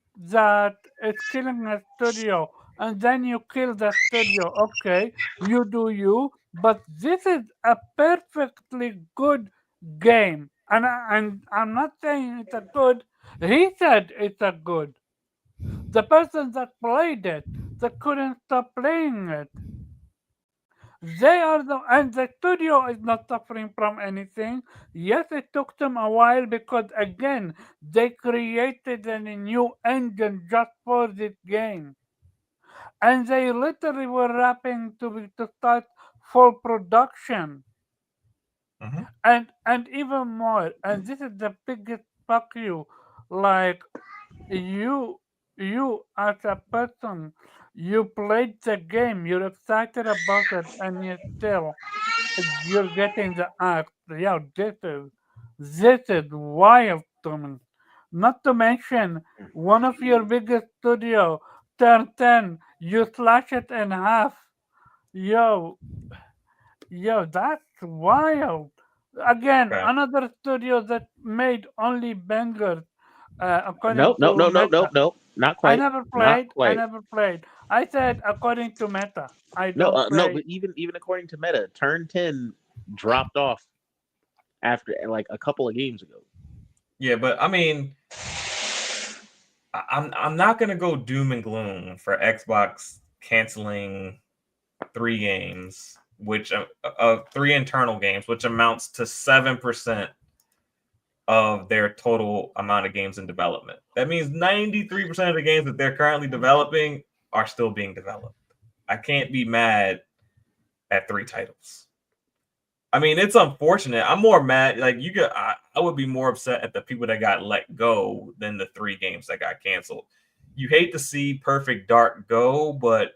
S5: is killing a studio, and then you kill the studio. Okay, you do you. But this is a perfectly good game, and I'm not saying it's a good. He said it's a good. The person that played it, that couldn't stop playing it. They are and the studio is not suffering from anything. Yes, it took them a while because again, they created a new engine just for this game. And they literally were wrapping to start full production.
S3: Mhm.
S5: And even more, and this is the biggest fuck you, like you you as a person, you played the game, you're excited about it, and you still you're getting the act. Yeah, this is wild to me. Not to mention one of your biggest studio turn 10, you slash it in half. Yo, yo, that's wild. Again,
S3: Okay.
S5: another studio that made only bangers, according
S6: nope, nope,
S5: to
S6: nope, nope, nope,
S5: Meta.
S6: nope. Not
S5: I
S6: quite.
S5: never
S6: Not
S5: played. I
S6: quite.
S5: never played. I said according to Meta. I
S6: No,
S5: don't
S6: no.
S5: play.
S6: But even according to Meta, Turn 10 dropped off after like a couple of games ago.
S3: Yeah, but I mean, I'm not gonna go doom and gloom for Xbox canceling 3 games, which three internal games, which amounts to 7% of their total amount of games in development. That means 93% of the games that they're currently developing are still being developed. I can't be mad at 3 titles. I mean, it's unfortunate. I'm more mad. Like I would be more upset at the people that got let go than the 3 games that got canceled. You hate to see Perfect Dark go, but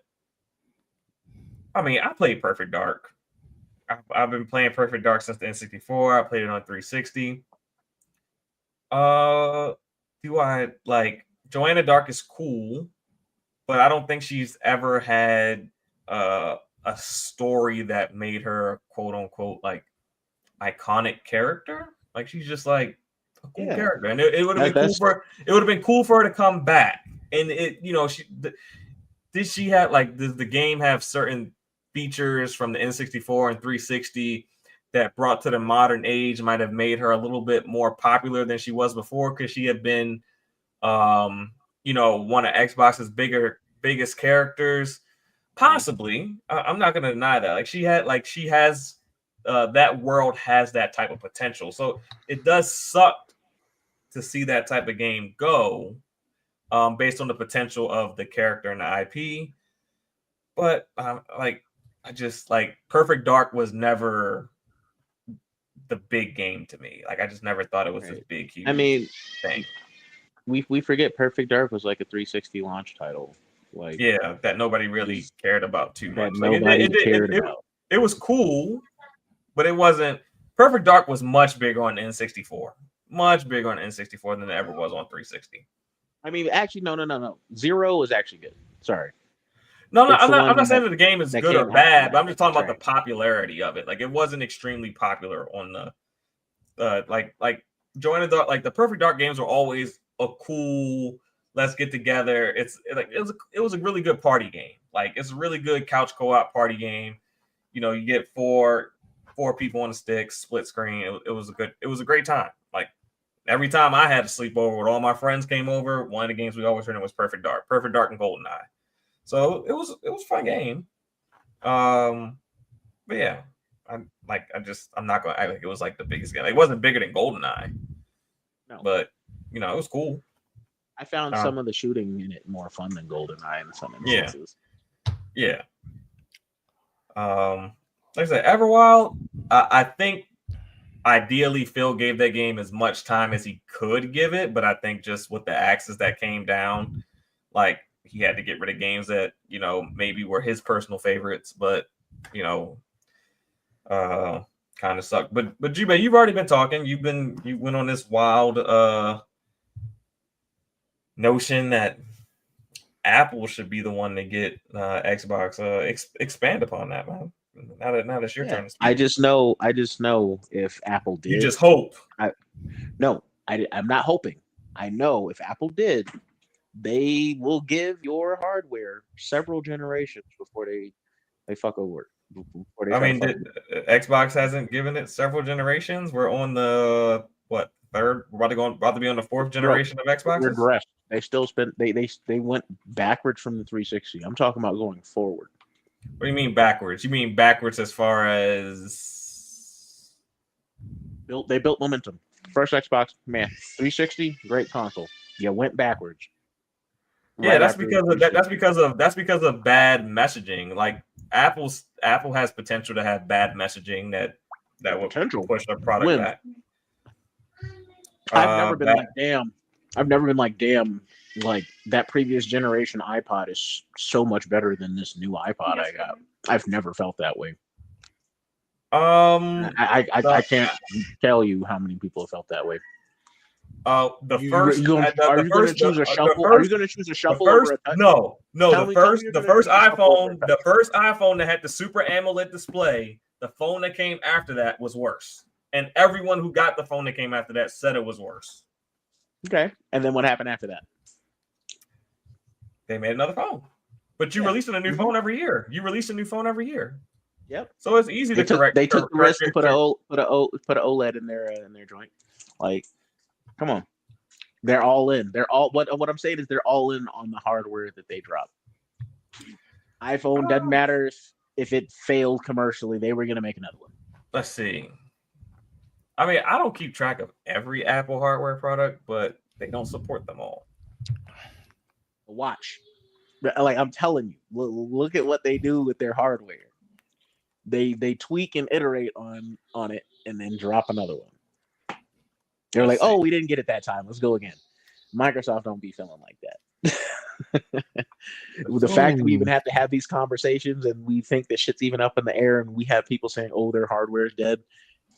S3: I mean, I played Perfect Dark. I've been playing Perfect Dark since the N64. I played it on 360. Do I like Joanna Dark is cool, but I don't think she's ever had a story that made her quote unquote like iconic character. Like she's just like a cool
S6: Yeah,
S3: character, and it would have been cool
S6: that's
S3: for it would have been cool for her to come back. And did she have like does the game have certain features from the N64 and 360 that brought to the modern age might have made her a little bit more popular than she was before because she had been one of Xbox's biggest characters. Possibly. I'm not gonna deny that. She has that world has that type of potential. So it does suck to see that type of game go based on the potential of the character and the IP. But I just like Perfect Dark was never the big game to me. Like I just never thought it was this
S6: right.
S3: big, huge
S6: I mean,
S3: thing.
S6: we forget Perfect Dark was like a 360 launch title. Like
S3: Yeah, that nobody really cared about too
S6: that
S3: much. Like
S6: nobody cared about.
S3: it was cool, but it wasn't. Perfect Dark was much bigger on N64, much bigger on N64 than it ever was on 360.
S6: I mean, actually, no. Zero was actually good. Sorry.
S3: No,
S6: It's
S3: I'm
S6: the
S3: not. I'm
S6: one
S3: not saying that the game is
S6: that
S3: good or
S6: came after
S3: bad, but
S6: that.
S3: I'm just talking about
S6: Right.
S3: the popularity of it. Like it wasn't extremely popular on the like Joanna Dark. Like the Perfect Dark games were always a cool. Let's get together. It was a really good party game. Like it's a really good couch co-op party game. You get 4 4 people on the stick, split screen. It was a great time. Like every time I had a sleepover with all my friends came over, one of the games we always ran was Perfect Dark and GoldenEye. So it was a fun game. But yeah, I'm not gonna act like it was like the biggest game. Like, it wasn't bigger than GoldenEye. No, but it was cool.
S6: I found some of the shooting in it more fun than GoldenEye in some instances.
S3: Yeah. Like I said, Everwild, I think ideally Phil gave that game as much time as he could give it, but I think just with the axes that came down, like he had to get rid of games that maybe were his personal favorites, but kind of sucked. But Jubei, you've already been talking. You went on this wild notion that Apple should be the one to get Xbox. Expand upon that, man. Now that it's your turn to speak.
S6: I just know if Apple did.
S3: You just hope.
S6: I'm not hoping. I know if Apple did, they will give your hardware several generations before they fuck over.
S3: Xbox hasn't given it several generations. We're on the third? We're about to be on the 4th generation of Xbox.
S6: They still spent. They went backwards from the 360. I'm talking about going forward.
S3: What do you mean backwards? You mean backwards as far as
S6: they built momentum. First Xbox, man, 360, great console. You went backwards.
S3: Yeah, that's because of bad messaging. Like Apple has potential to have bad messaging that will push their product back.
S6: I've never been like, damn, like that previous generation iPod is so much better than this new iPod I got. I've never felt that way. I can't tell you how many people have felt that way.
S3: Are you going to choose a shuffle?
S6: Are you going to choose a shuffle over a touch?
S3: No. The first iPhone that had the Super AMOLED display, the phone that came after that was worse. And everyone who got the phone that came after that said it was worse.
S6: Okay. And then what happened after that?
S3: They made another phone. But you releasing a new phone every year.
S6: Yep.
S3: So it's easy to correct.
S6: They took the risk to put a OLED in their joint. Like, come on. They're all in. What I'm saying is they're all in on the hardware that they drop. iPhone doesn't matter if it failed commercially. They were going to make another one.
S3: Let's see. I mean, I don't keep track of every Apple hardware product, but they don't support them all.
S6: Watch. Like, I'm telling you, look at what they do with their hardware. They tweak and iterate on it and then drop another one. They're like, oh, we didn't get it that time. Let's go again. Microsoft don't be feeling like that. The fact that we even have to have these conversations and we think that shit's even up in the air and we have people saying, oh, their hardware is dead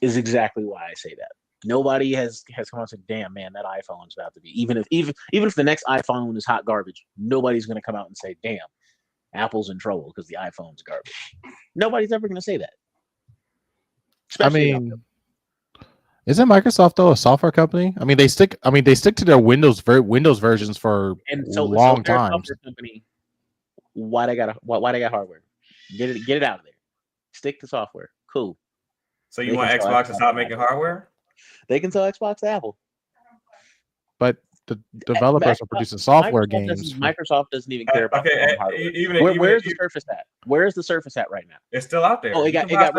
S6: is exactly why I say that. Nobody has come out and said, damn, man, that iPhone is about to be. Even if the next iPhone is hot garbage, nobody's going to come out and say, damn, Apple's in trouble because the iPhone's garbage. Nobody's ever going to say that.
S4: Especially isn't Microsoft though a software company? I mean, they stick to their Windows versions for long time.
S6: Why they got hardware? Get it out of there. Stick to software. Cool.
S3: So you want Xbox to stop making hardware?
S6: They can sell Xbox to Apple.
S4: But the developers are producing software games.
S6: Microsoft doesn't even care about hardware. Where's the Surface at? Where's the Surface at right now?
S3: It's still out there.
S6: Oh, it got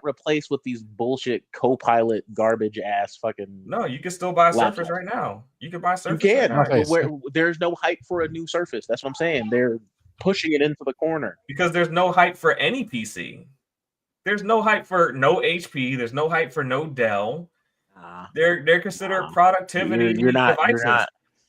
S6: replaced with these bullshit Copilot garbage ass fucking.
S3: No, you can still buy Surface right now. You can buy Surface.
S6: You can. Right now. There's no hype for a new Surface. That's what I'm saying. They're pushing it into the corner
S3: because there's no hype for any PC. There's no hype for no HP. There's no hype for no Dell. They're considered productivity devices.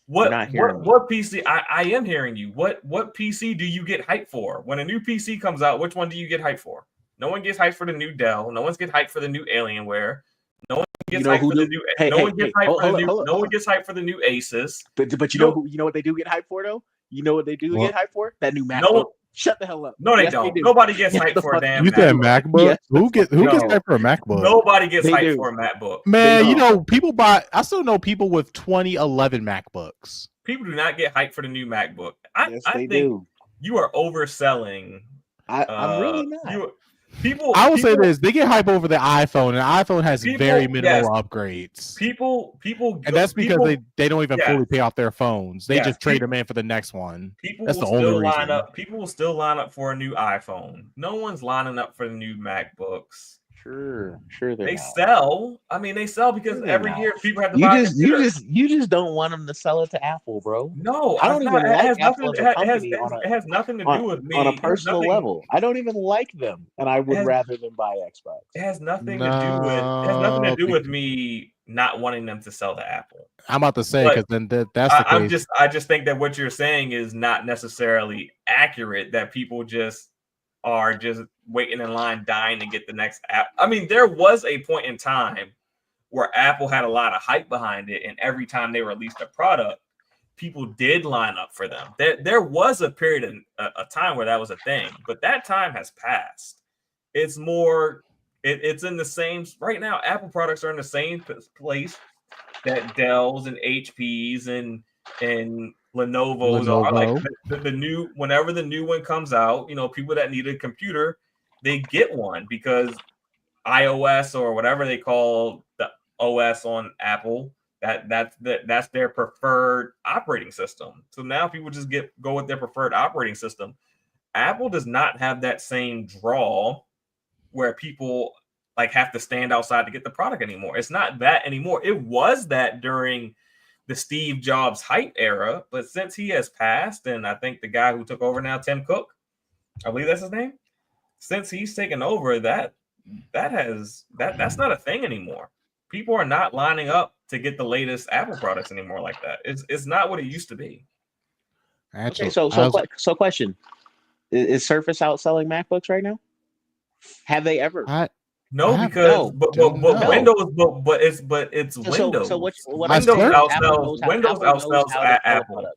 S3: What PC? I am hearing you. What PC do you get hype for? When a new PC comes out, which one do you get hype for? No one gets hyped for the new Dell. No one's get hyped for the new Alienware. No one gets hyped for the new. No one gets hyped for the new Asus.
S6: But you know what they do get hyped for though? You know what they do get hyped for? That new MacBook. Shut the hell up.
S3: No, they don't. Nobody gets hyped for a damn
S4: MacBook. You said MacBook? Yes. Who gets hyped for a MacBook?
S3: Nobody gets hyped for a MacBook.
S4: Man, people buy. I still know people with 2011 MacBooks.
S3: People do not get hyped for the new MacBook. I think
S6: do.
S3: You are overselling.
S6: I'm really not.
S4: I will say this: they get hype over the iPhone, and the iPhone has very minimal upgrades. And that's because they don't even fully pay off their phones. They just trade them in for the next one. That's the only reason.
S3: People will still line up for a new iPhone. No one's lining up for the new MacBooks.
S6: Sure,
S3: they sell. I mean, they sell because every year people have to buy.
S6: You just don't want them to sell it to Apple, bro.
S3: No,
S6: I don't even like Apple as a company.
S3: It has nothing to do with me
S6: on a personal level. I don't even like them, and I would rather them buy Xbox.
S3: It has nothing to do with. It has nothing to do with me not wanting them to sell to Apple.
S4: I'm about to say because then that's the case.
S3: I just think that what you're saying is not necessarily accurate. That people just are just waiting in line, dying to get the next app. I mean, there was a point in time where Apple had a lot of hype behind it, and every time they released a product, people did line up for them. There was a period a time where that was a thing, but that time has passed. It's more, it's in the same right now. Apple products are in the same place that Dells and HPs and Lenovo's are. Like the new, whenever the new one comes out, people that need a computer, they get one because iOS or whatever they call the OS on Apple, that's their preferred operating system. So now people just go with their preferred operating system. Apple does not have that same draw where people like have to stand outside to get the product anymore. It's not that anymore. It was that during the Steve Jobs hype era, but since he has passed, and I think the guy who took over now, Tim Cook, I believe that's his name. Since he's taken over, that's not a thing anymore. People are not lining up to get the latest Apple products anymore like that. It's not what it used to be.
S6: Actually, so question: is Surface outselling MacBooks right now? Have they ever?
S3: No, because Windows, but it's Windows.
S6: So what
S3: Windows outsells Apple.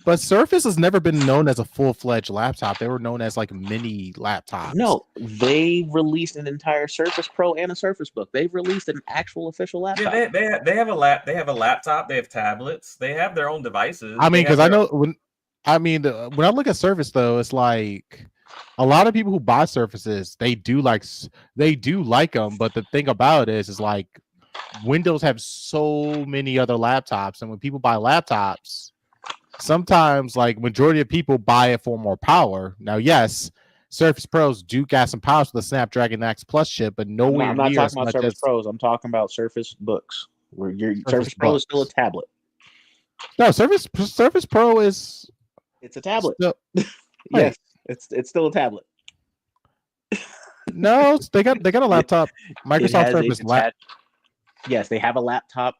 S4: But Surface has never been known as a full-fledged laptop. They were known as like mini laptops.
S6: No, they released an entire Surface Pro and a Surface Book. They've released an actual official laptop.
S3: Yeah, they have a laptop. They have tablets. They have their own devices.
S4: I mean, because I know when I look at Surface though, it's like a lot of people who buy Surfaces, they do like them. But the thing about it is like Windows have so many other laptops, and when people buy laptops, sometimes like majority of people buy it for more power. Now, yes, Surface Pros do got some power with the Snapdragon X Plus chip, but nowhere
S6: I'm not
S4: near
S6: talking about Surface Pros. I'm talking about Surface Books, where your Surface Pro is still a tablet.
S4: No, Surface Pro is
S6: it's a tablet. Yes, it's still a tablet.
S4: No, they got a laptop. Microsoft Surface laptop.
S6: Yes, they have a laptop,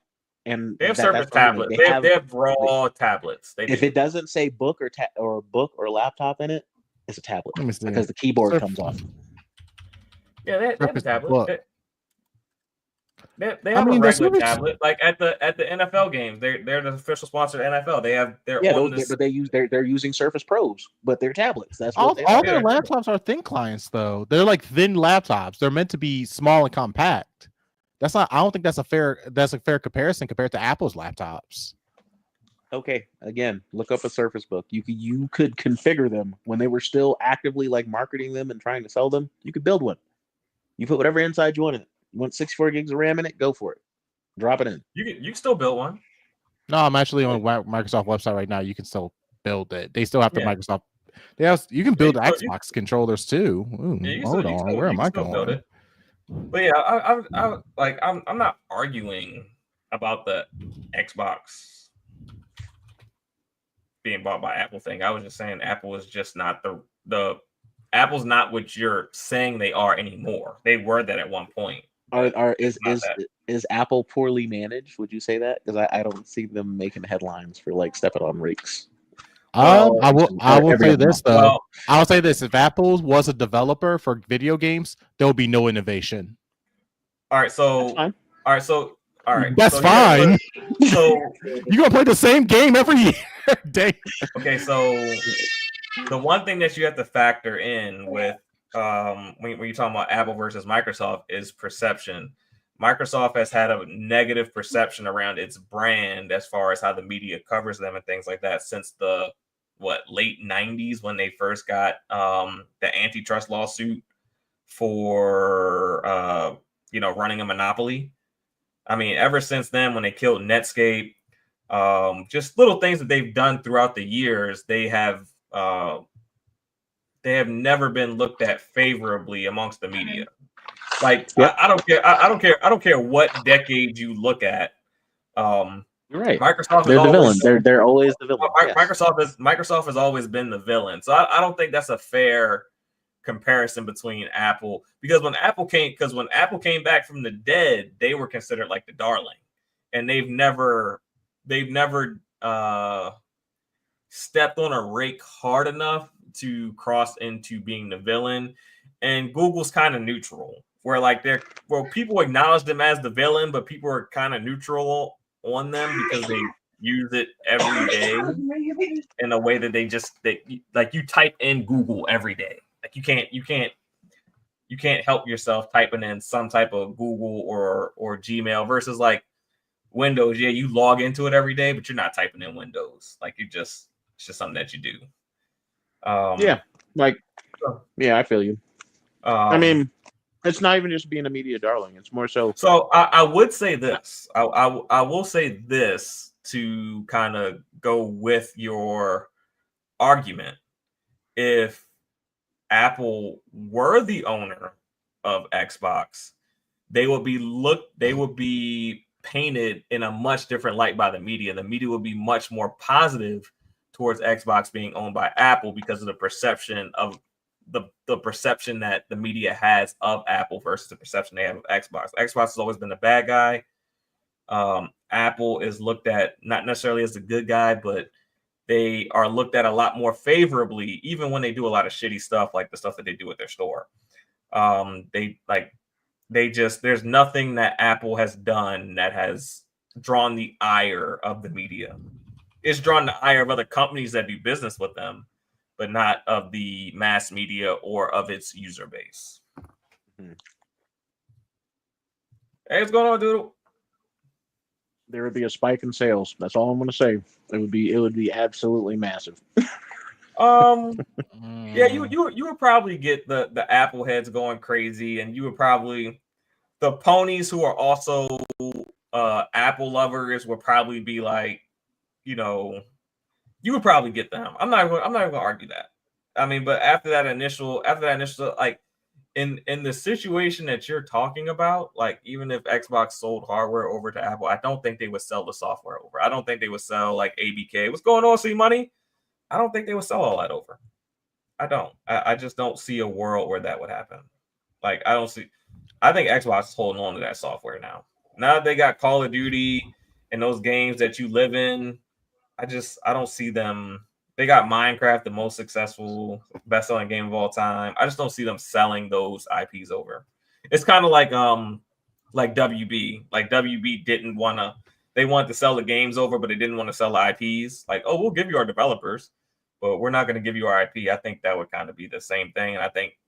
S6: and
S3: they have Surface tablets. They have raw tablets.
S6: If it doesn't say book or laptop in it, it's a tablet because the keyboard comes off.
S3: Yeah, they have a tablet. They have a regular tablet, like at the NFL games. They're the official sponsor of the NFL. They have their own.
S6: But they're using Surface Pros, but they're tablets. That's
S4: all their laptops are thin clients, though. They're like thin laptops. They're meant to be small and compact. I don't think that's a fair comparison compared to Apple's laptops.
S6: Okay, again, look up a Surface Book. You could configure them when they were still actively like marketing them and trying to sell them. You could build one. You put whatever inside you want in it. You want 64 gigs of RAM in it? Go for it. Drop it in.
S3: You can still build one.
S4: No, I'm actually on Microsoft website right now. You can still build it. They still have the Microsoft. You can build Xbox controllers too. Ooh, hold on, where am I going?
S3: But yeah, I'm not arguing about the Xbox being bought by Apple thing. I was just saying Apple is just not the Apple's not what you're saying they are anymore. They were that at one point.
S6: Is Apple poorly managed? Would you say that? Because I don't see them making headlines for like stepping on rakes.
S4: I will say this though. I'll say this: if Apple was a developer for video games, there will be no innovation.
S3: All right, so
S4: that's fine.
S3: So
S4: you're gonna play the same game every year. Day.
S3: Okay, so the one thing that you have to factor in with when you're talking about Apple versus Microsoft is perception. Microsoft has had a negative perception around its brand as far as how the media covers them and things like that since the late 90s when they first got the antitrust lawsuit for running a monopoly. I mean, ever since then, when they killed Netscape, just little things that they've done throughout the years, they have never been looked at favorably amongst the media. Like,
S6: Yep.
S3: I don't care. I don't care what decade you look at.
S6: You're right.
S3: Microsoft
S6: They're
S3: is
S6: the
S3: always
S6: villain. They're always the villain. Yes.
S3: Microsoft has always been the villain. So I don't think that's a fair comparison between Apple, because when Apple came back from the dead, they were considered like the darling, and they've never stepped on a rake hard enough to cross into being the villain. And Google's kind of neutral, where people acknowledge them as the villain, but people are kind of neutral on them because they use it every day in a way that you type in Google every day. Like you can't help yourself typing in some type of Google or Gmail versus like Windows. Yeah, you log into it every day, but you're not typing in Windows. Like it's just something that you do.
S6: I feel you. I mean, it's not even just being a media darling. It's more so.
S3: So I would say this. I will say this to kind of go with your argument. If Apple were the owner of Xbox, they would be painted in a much different light by the media. The media would be much more positive towards Xbox being owned by Apple because of the perception of the perception that the media has of Apple versus the perception they have of Xbox. Xbox has always been the bad guy. Apple is looked at not necessarily as the good guy, but they are looked at a lot more favorably, even when they do a lot of shitty stuff, like the stuff that they do with their store. There's nothing that Apple has done that has drawn the ire of the media. It's drawn the ire of other companies that do business with them, but not of the mass media or of its user base.
S6: Mm-hmm.
S3: Hey, what's going on, Doodle?
S6: There would be a spike in sales. That's all I'm going to say. It would be absolutely massive.
S3: Yeah, you would probably get the Apple heads going crazy, and you would probably the ponies who are also Apple lovers would probably be like, you would probably get them. I'm not even gonna argue that. I mean, but after that initial, like in the situation that you're talking about, like even if Xbox sold hardware over to Apple, I don't think they would sell the software over. I don't think they would sell like ABK. What's going on, See Money? I don't think they would sell all that over. I don't. I just don't see a world where that would happen. Like I think Xbox is holding on to that software now. Now that they got Call of Duty and those games that you live in, I don't see them. They got Minecraft, the most successful best-selling game of all time. I just don't see them selling those IPs over. It's kind of like WB. Like WB they wanted to sell the games over, but they didn't want to sell the IPs. Like, oh, we'll give you our developers, but we're not going to give you our IP. I think that would kind of be the same thing. And I think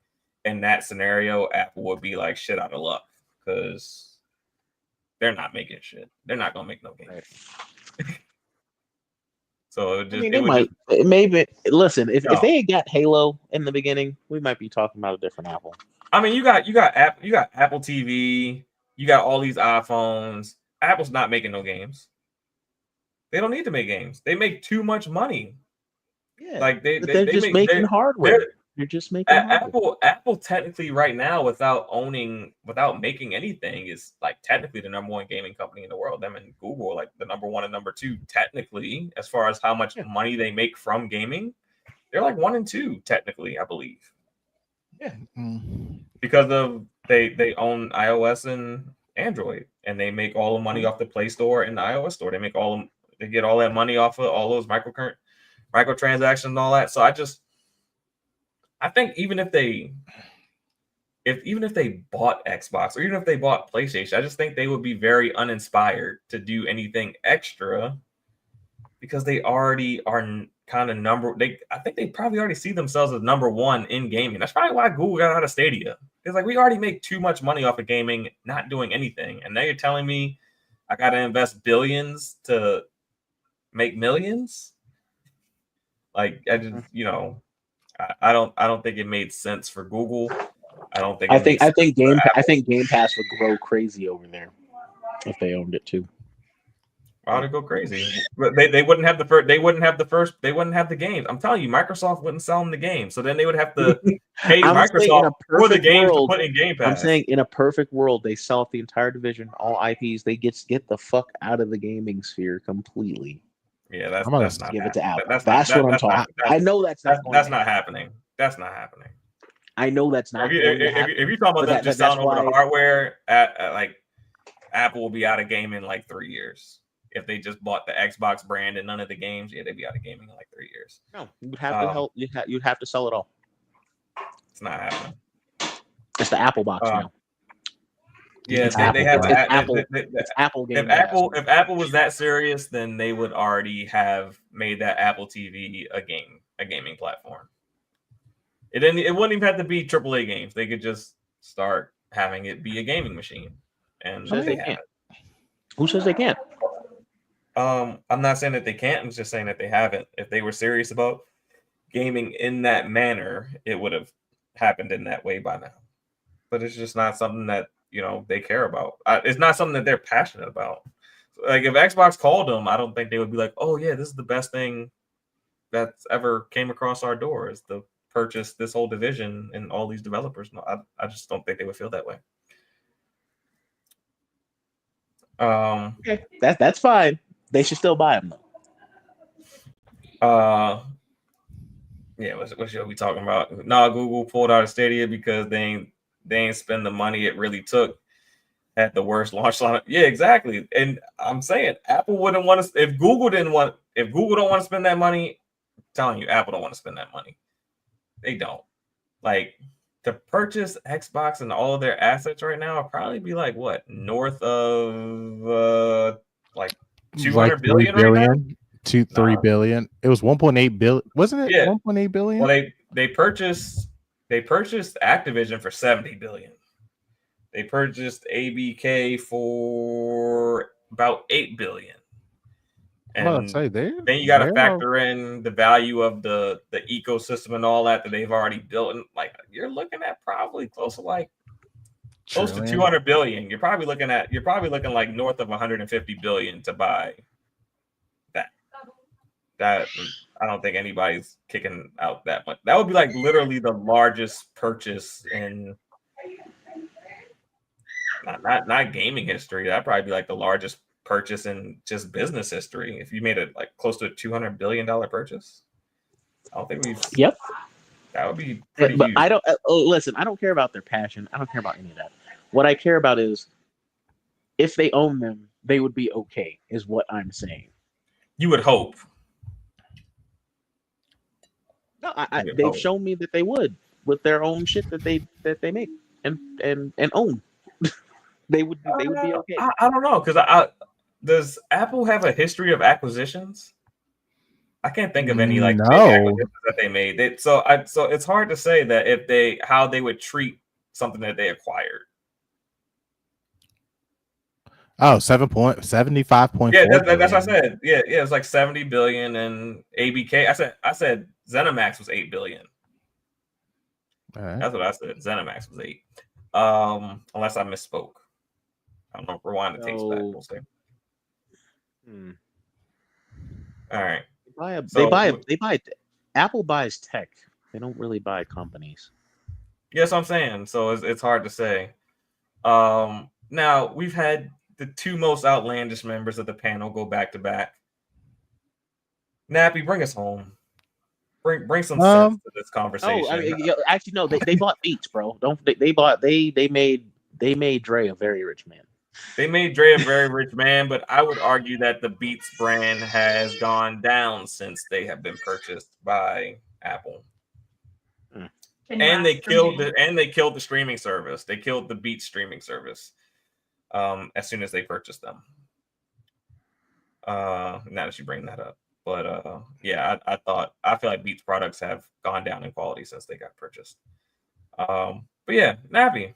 S3: in that scenario, Apple would be like shit out of luck because they're not making shit. They're not going to make no games. Right. So
S6: listen. If they had got Halo in the beginning, we might be talking about a different Apple.
S3: I mean, you got Apple TV, you got all these iPhones. Apple's not making no games. They don't need to make games. They make too much money.
S6: Yeah,
S3: like they're
S6: just making hardware. They're just making
S3: Apple. Apple technically right now, without making anything, is like technically the number one gaming company in the world. Them and Google are like the number one and number two technically, as far as how much money they make from gaming. They're like 1 and 2 technically, I believe.
S4: Yeah,
S3: because of they own iOS and Android, and they make all the money off the Play Store and the iOS store. They get all that money off of all those microtransactions and all that. So I think even if they bought Xbox or even if they bought PlayStation, I just think they would be very uninspired to do anything extra because they already are kind of I think they probably already see themselves as number one in gaming. That's probably why Google got out of Stadia. It's like we already make too much money off of gaming, not doing anything. And now you're telling me I got to invest billions to make millions? Like I just, I don't think it made sense for Google. I don't think it makes
S6: I
S3: sense
S6: think
S3: for Apple.
S6: Game Pass would grow crazy over there if they owned it too.
S3: Why would it go crazy? But they wouldn't have the first. They wouldn't have the games. I'm telling you, Microsoft wouldn't sell them the game. So then they would have to pay Microsoft for the games to put in Game Pass.
S6: I'm saying in a perfect world, they sell off the entire division, all IPs. They get the fuck out of the gaming sphere completely.
S3: Yeah, that's not
S6: give it to Apple.
S3: That's
S6: what I'm talking. I know that's not.
S3: That's not happening. That's not happening.
S6: I know that's not.
S3: If you're talking about them just selling over the hardware, like Apple will be out of gaming in like 3 years. If they just bought the Xbox brand and none of the games, yeah, they'd be out of gaming in like 3 years.
S6: No, you would have to help. You'd have to sell it all.
S3: It's not happening.
S6: It's the Apple box now.
S3: Yeah, they have
S6: Apple. It's Apple game.
S3: If Apple was that serious, then they would already have made that Apple TV a gaming platform. It wouldn't even have to be AAA games. They could just start having it be a gaming machine, and they haven't.
S6: Who says they can't?
S3: I'm not saying that they can't. I'm just saying that they haven't. If they were serious about gaming in that manner, it would have happened in that way by now. But it's just not something that they care about. It's not something that they're passionate about. Like if Xbox called them, I don't think they would be like, "Oh yeah, this is the best thing that's ever came across our door is to purchase this whole division and all these developers." No, I just don't think they would feel that way.
S6: Okay, that's fine. They should still buy them
S3: though. Yeah, what should we talking about? No, Google pulled out of Stadia because they ain't spend the money it really took at the worst launch lineup. Yeah, exactly. And I'm saying Apple wouldn't want to if Google don't want to spend that money. I'm telling you, Apple don't want to spend that money. They don't. Like to purchase Xbox and all of their assets right now would probably be like what north of like 200 billion right now?
S4: 3 billion. It was 1.8 billion, wasn't it?
S3: Yeah.
S4: 1.8 billion.
S3: Well, they purchased Activision for 70 billion. They purchased ABK for about 8 billion. And then you got to factor in the value of the ecosystem and all that they've already built. And like you're looking at probably close to 200 billion. You're probably looking like north of 150 billion to buy that. I don't think anybody's kicking out that much. That would be like literally the largest purchase in not gaming history. That'd probably be like the largest purchase in just business history. If you made it like close to a $200 billion purchase, I don't think we've.
S6: Yep.
S3: That would be pretty
S6: but
S3: huge.
S6: I don't listen. I don't care about their passion. I don't care about any of that. What I care about is if they own them, they would be okay. Is what I'm saying.
S3: You would hope.
S6: No, they've shown me that they would with their own shit that they make and own. they would be okay.
S3: I don't know because does Apple have a history of acquisitions? I can't think of any big acquisitions that they made. So it's hard to say that how they would treat something that they acquired.
S4: Oh, 75.4.
S3: Yeah, that's what I said. Yeah, it's like 70 billion and ABK. I said ZeniMax was 8 billion.
S4: All right.
S3: That's what I said. ZeniMax was 8. Unless I misspoke. I don't know. Rewind the tapes back. We'll see. All right.
S6: They buy. Apple buys tech. They don't really buy companies.
S3: Yes, I'm saying. So it's hard to say. Now we've had the two most outlandish members of the panel go back to back. Nappy, bring us home. Bring some sense to this conversation.
S6: Actually, no. They bought Beats, bro. They made Dre a very rich man.
S3: They made Dre a very rich man, but I would argue that the Beats brand has gone down since they have been purchased by Apple. And they killed the streaming service. They killed the Beats streaming service as soon as they purchased them. Now that you bring that up. But yeah, I feel like Beats products have gone down in quality since they got purchased. But yeah, Nappy,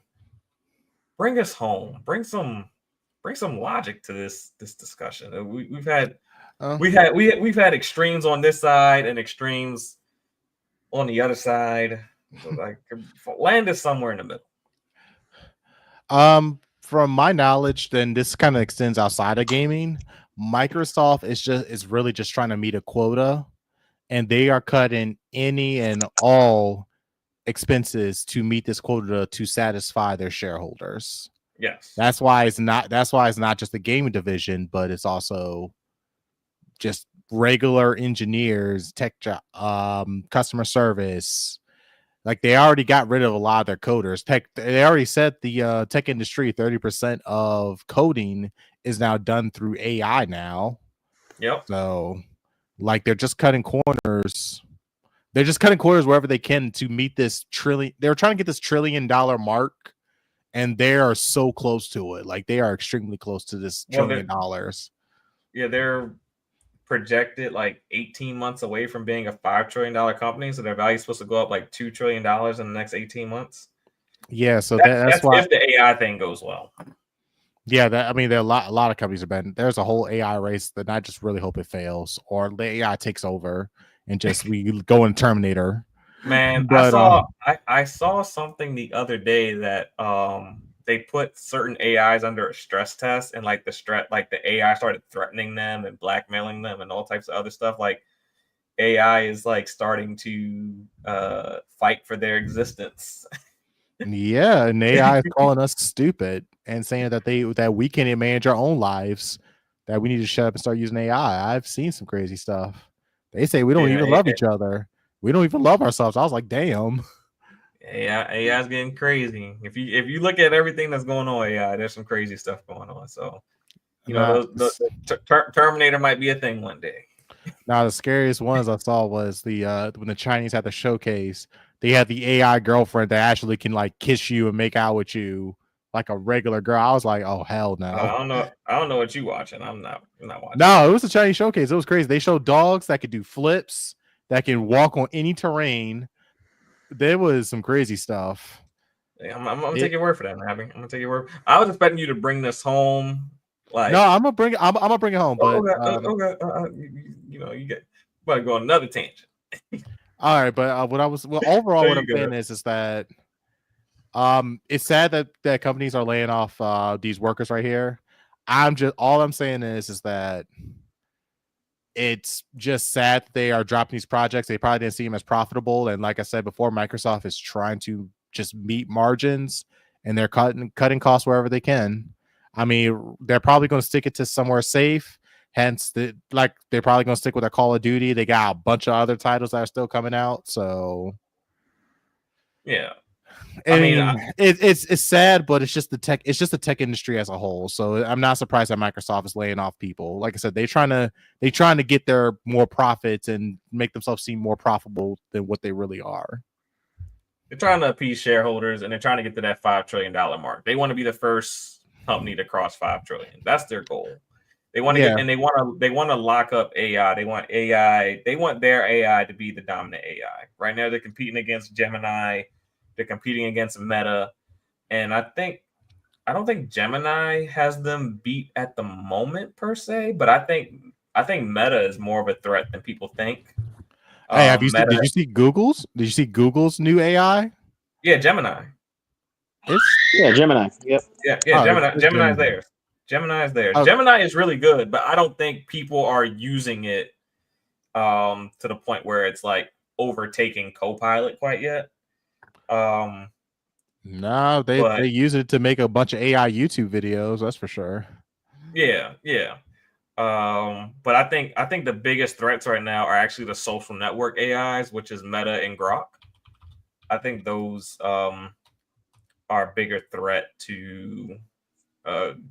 S3: bring us home. Bring some bring some logic to this discussion. We've had
S4: Oh.
S3: we've had extremes on this side and extremes on the other side. So like land is somewhere in the middle.
S4: From my knowledge, then this kind of extends outside of gaming. Microsoft is really just trying to meet a quota, and they are cutting any and all expenses to meet this quota to satisfy their shareholders.
S3: Yes.
S4: That's why it's not just the gaming division, but it's also just regular engineers, tech job, customer service. Like they already got rid of a lot of their coders. They already said the tech industry 30% of coding is now done through AI now.
S3: Yep.
S4: So like they're just cutting corners. They're just cutting corners wherever they can to meet this trillion. They're trying to get this $1 trillion mark, and they are so close to it. Like they are extremely close to this $1 trillion.
S3: Yeah, they're projected like 18 months away from being a $5 trillion company, so their value is supposed to go up like $2 trillion in the next 18 months.
S4: Yeah, so that's why
S3: if the AI thing goes well.
S4: Yeah, there are a lot of companies have been. There's a whole AI race that I just really hope it fails, or the AI takes over and just we go in Terminator.
S3: Man,
S4: but
S3: I saw something the other day that they put certain AIs under a stress test, and like the AI started threatening them and blackmailing them and all types of other stuff. Like AI is like starting to fight for their existence.
S4: Yeah, and AI is calling us stupid and saying that we can't even manage our own lives, that we need to shut up and start using AI. I've seen some crazy stuff. They say we don't even love each other. We don't even love ourselves. I was like, damn.
S3: AI is getting crazy. If you look at everything that's going on, AI, there's some crazy stuff going on. So, Terminator might be a thing one day.
S4: Now, the scariest ones I saw was when the Chinese had the showcase. They had the AI girlfriend that actually can like kiss you and make out with you like a regular girl. I was like, oh hell no.
S3: I don't know what you watching. I'm not watching.
S4: No, it was a Chinese showcase. It was crazy. They showed dogs that could do flips, that can walk on any terrain. There was some crazy stuff.
S3: Yeah, I'm gonna take your word for that, Abby. I'm gonna take your word. I was expecting you to bring this home. Like,
S4: no, I'm gonna bring it home. But
S3: you get to go on another tangent.
S4: All right, but overall, what I'm saying is that it's sad that companies are laying off these workers right here. All I'm saying is that it's just sad that they are dropping these projects. They probably didn't see them as profitable, and like I said before, Microsoft is trying to just meet margins, and they're cutting costs wherever they can. I mean, they're probably going to stick it to somewhere safe. Hence, they're probably going to stick with their Call of Duty. They got a bunch of other titles that are still coming out. So,
S3: yeah,
S4: I mean, it's sad, but it's just the tech industry as a whole. So I'm not surprised that Microsoft is laying off people. Like I said, they're trying to get their more profits and make themselves seem more profitable than what they really are.
S3: They're trying to appease shareholders, and they're trying to get to that $5 trillion mark. They want to be the first company to cross 5 trillion. That's their goal. They want to get, and they want to lock up AI. They want their AI to be the dominant AI. Right now, they're competing against Gemini. They're competing against Meta, and I don't think Gemini has them beat at the moment per se, but I think Meta is more of a threat than people think.
S4: Hey, did you see Google's new AI?
S3: Yeah, Gemini.
S6: Gemini. Yep.
S3: Yeah, Gemini is theirs. Gemini is theirs.
S4: Oh.
S3: Gemini is really good, but I don't think people are using it to the point where it's like overtaking Copilot quite yet.
S4: No, they use it to make a bunch of AI YouTube videos. That's for sure.
S3: Yeah. But I think the biggest threats right now are actually the social network AIs, which is Meta and Grok. I think those are a bigger threat to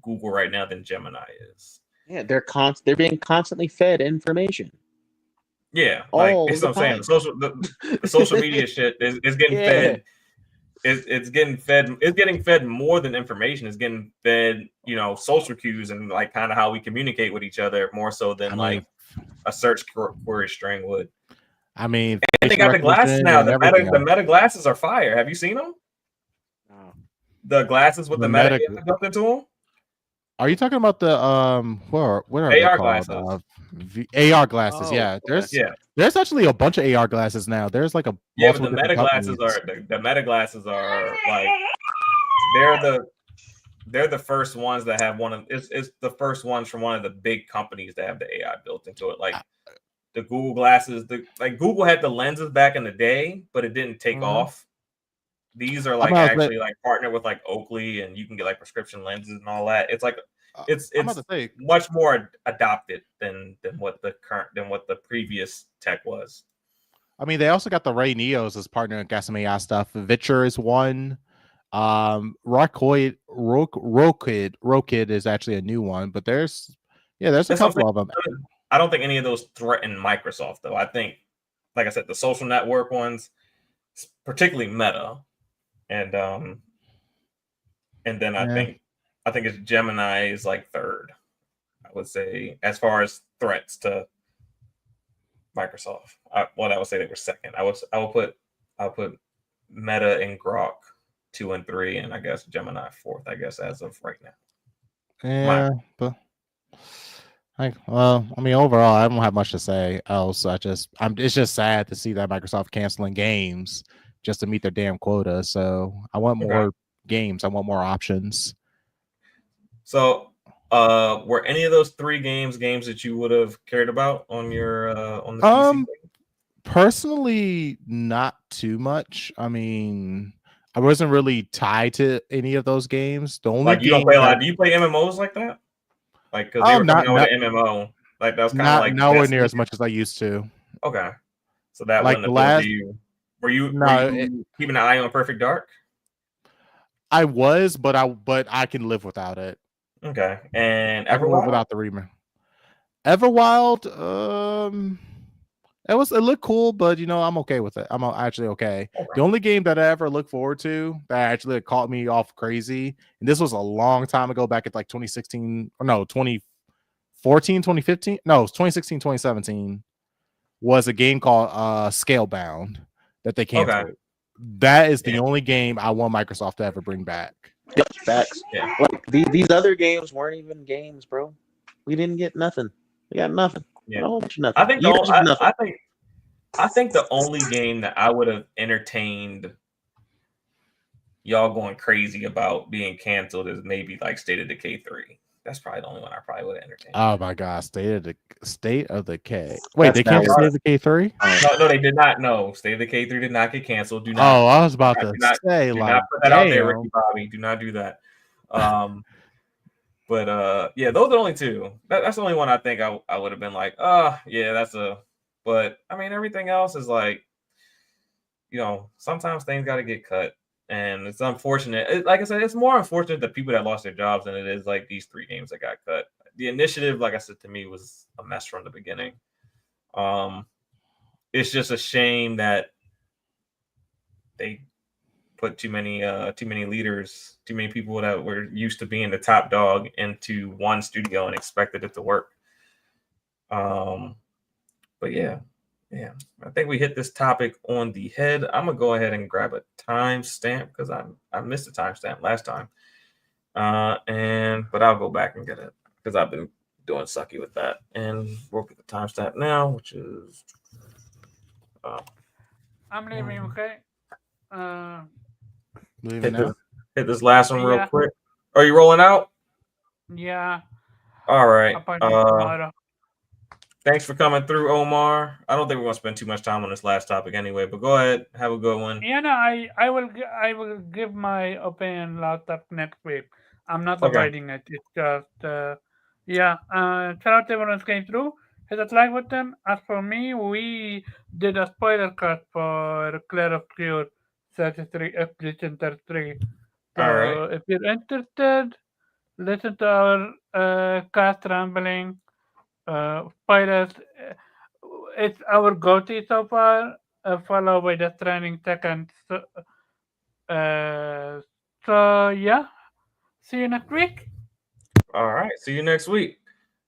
S3: Google right now than Gemini is.
S6: Yeah, they're being constantly fed information.
S3: Yeah, like that's what I'm saying. The social media shit is getting fed. It's getting fed more than information. It's getting fed, social cues and like kind of how we communicate with each other more so than like a search query string would.
S4: I mean,
S3: and they got the glasses now. The Meta glasses are fire. Have you seen them?
S6: No.
S3: The glasses with the Meta built into them.
S4: Are you talking about the what are they
S3: AR
S4: called?
S3: glasses.
S4: AR glasses.
S6: Oh,
S4: Yeah,
S3: Yeah.
S4: there's actually a bunch of AR glasses now. There's like a
S3: Yeah, but
S4: multiple
S3: the
S4: different
S3: meta glasses
S4: companies.
S3: are the meta glasses are like they're the first ones that have one of it's the first ones from one of the big companies that have the AI built into it. Like the Google glasses, like Google had the lenses back in the day, but it didn't take off. These are like actually like partnered with like Oakley, and you can get like prescription lenses and all that. It's like it's
S4: I'm about to say,
S3: much more adopted than what the previous tech was.
S4: I mean, they also got the Ray Neos as partner and got some AI stuff. Vitcher is one. Rokid is actually a new one, but there's a
S3: That's
S4: couple of them.
S3: I don't think any of those threaten Microsoft though. I think, like I said, the social network ones, particularly Meta, and then I think it's Gemini is like third. I would say as far as threats to Microsoft. I would say they were second. I'll put Meta and Grok 2 and 3, and I guess Gemini fourth. I guess as of right now.
S4: Yeah, but I mean, overall, I don't have much to say else. It's just sad to see that Microsoft canceling games just to meet their damn quota. So I want more games. I want more options.
S3: So, were any of those three games that you would have cared about on your on the PC?
S4: Personally, not too much. I mean, I wasn't really tied to any of those games. The only
S3: like you don't play a lot. Do you play MMOs like that? Like because they were coming out with an MMO, like that was kind of like
S4: nowhere near as much as I used to.
S3: Okay, so that
S4: like
S3: wouldn't appeal to you. Were you keeping an eye on Perfect Dark?
S4: I was, but I can live without it.
S3: Okay, and
S4: I can live without the remake. Everwild, it looked cool, but I'm okay with it. I'm actually okay. The only game that I ever looked forward to that actually caught me off crazy, and this was a long time ago, back at like 2016, or no, 2014, 2015, no, 2016, 2017, was a game called Scalebound that they canceled. Okay. That is the only game I want Microsoft to ever bring back.
S6: Facts. Yeah. Like these other games weren't even games, bro. We didn't get nothing. We got nothing.
S3: Yeah.
S6: A whole bunch of nothing.
S3: I think I think the only game that I would have entertained y'all going crazy about being canceled is maybe like State of Decay 3. That's probably the only one I probably would have entertained.
S4: Oh my god, State of Decay. Wait, they canceled State of Decay 3?
S3: No, they did not. No, State of Decay 3 did not get canceled. Do not.
S4: Oh, I was about to say,
S3: do not put that out there, Ricky Bobby. Do not do that. But yeah, those are the only two. That's the only one I think I would have been like, yeah, that's a. But I mean, everything else is like, sometimes things got to get cut. And it's unfortunate. Like I said, it's more unfortunate the people that lost their jobs than it is like these three games that got cut. The initiative, like I said, to me was a mess from the beginning. It's just a shame that they put too many leaders, too many people that were used to being the top dog into one studio and expected it to work. But yeah. I think we hit this topic on the head. I'm gonna go ahead and grab a timestamp because I missed the timestamp last time. But I'll go back and get it because I've been doing sucky with that. And we'll get the timestamp now, which is
S5: I'm leaving, okay?
S3: Hit this last one real quick. Are you rolling out?
S5: Yeah.
S3: All right. Thanks for coming through, Omar. I don't think we're gonna spend too much time on this last topic anyway, but go ahead, have a good one.
S5: Yeah, no, I will give my opinion laptop next week. I'm not avoiding it. It's just shout out to everyone who came through. Hit that like button. As for me, we did a spoiler cut for Clair Obscur 33 Expedition 33. So
S3: all right.
S5: If you're interested, listen to our cast rambling. Spoilers. It's our go-to so far, followed by the trending second. So yeah, see you next week.
S3: All right, see you next week.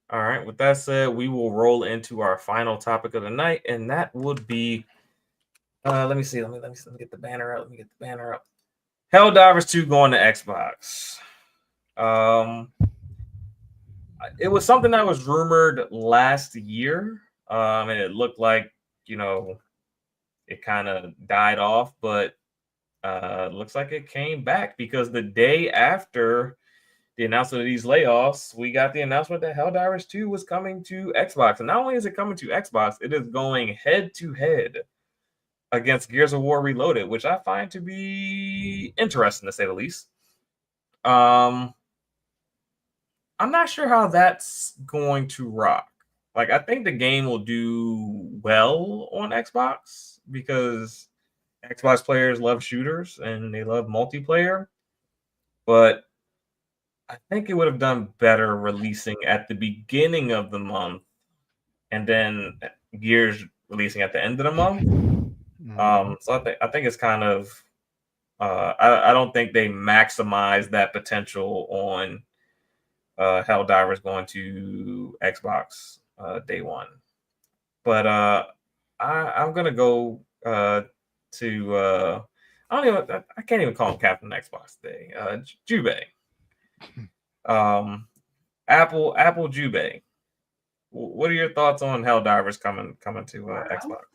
S3: All right, with that said, we will roll into our final topic of the night, and that would be let me see. Let me get the banner up. Helldivers 2 going to Xbox. it was something that was rumored last year, and it looked like it kind of died off, but looks like it came back because the day after the announcement of these layoffs, we got the announcement that Helldivers 2 was coming to Xbox. And not only is it coming to Xbox, it is going head-to-head against Gears of War Reloaded, which I find to be interesting, to say the least. I'm not sure how that's going to rock. Like, I think the game will do well on Xbox because Xbox players love shooters and they love multiplayer. But I think it would have done better releasing at the beginning of the month and then Gears releasing at the end of the month. So I think it's kind of I don't think they maximize that potential on Helldivers going to Xbox day one. But I'm gonna go to I can't even call him Captain Xbox Day. Jubei. Apple Jubei. What are your thoughts on Helldivers coming to Xbox?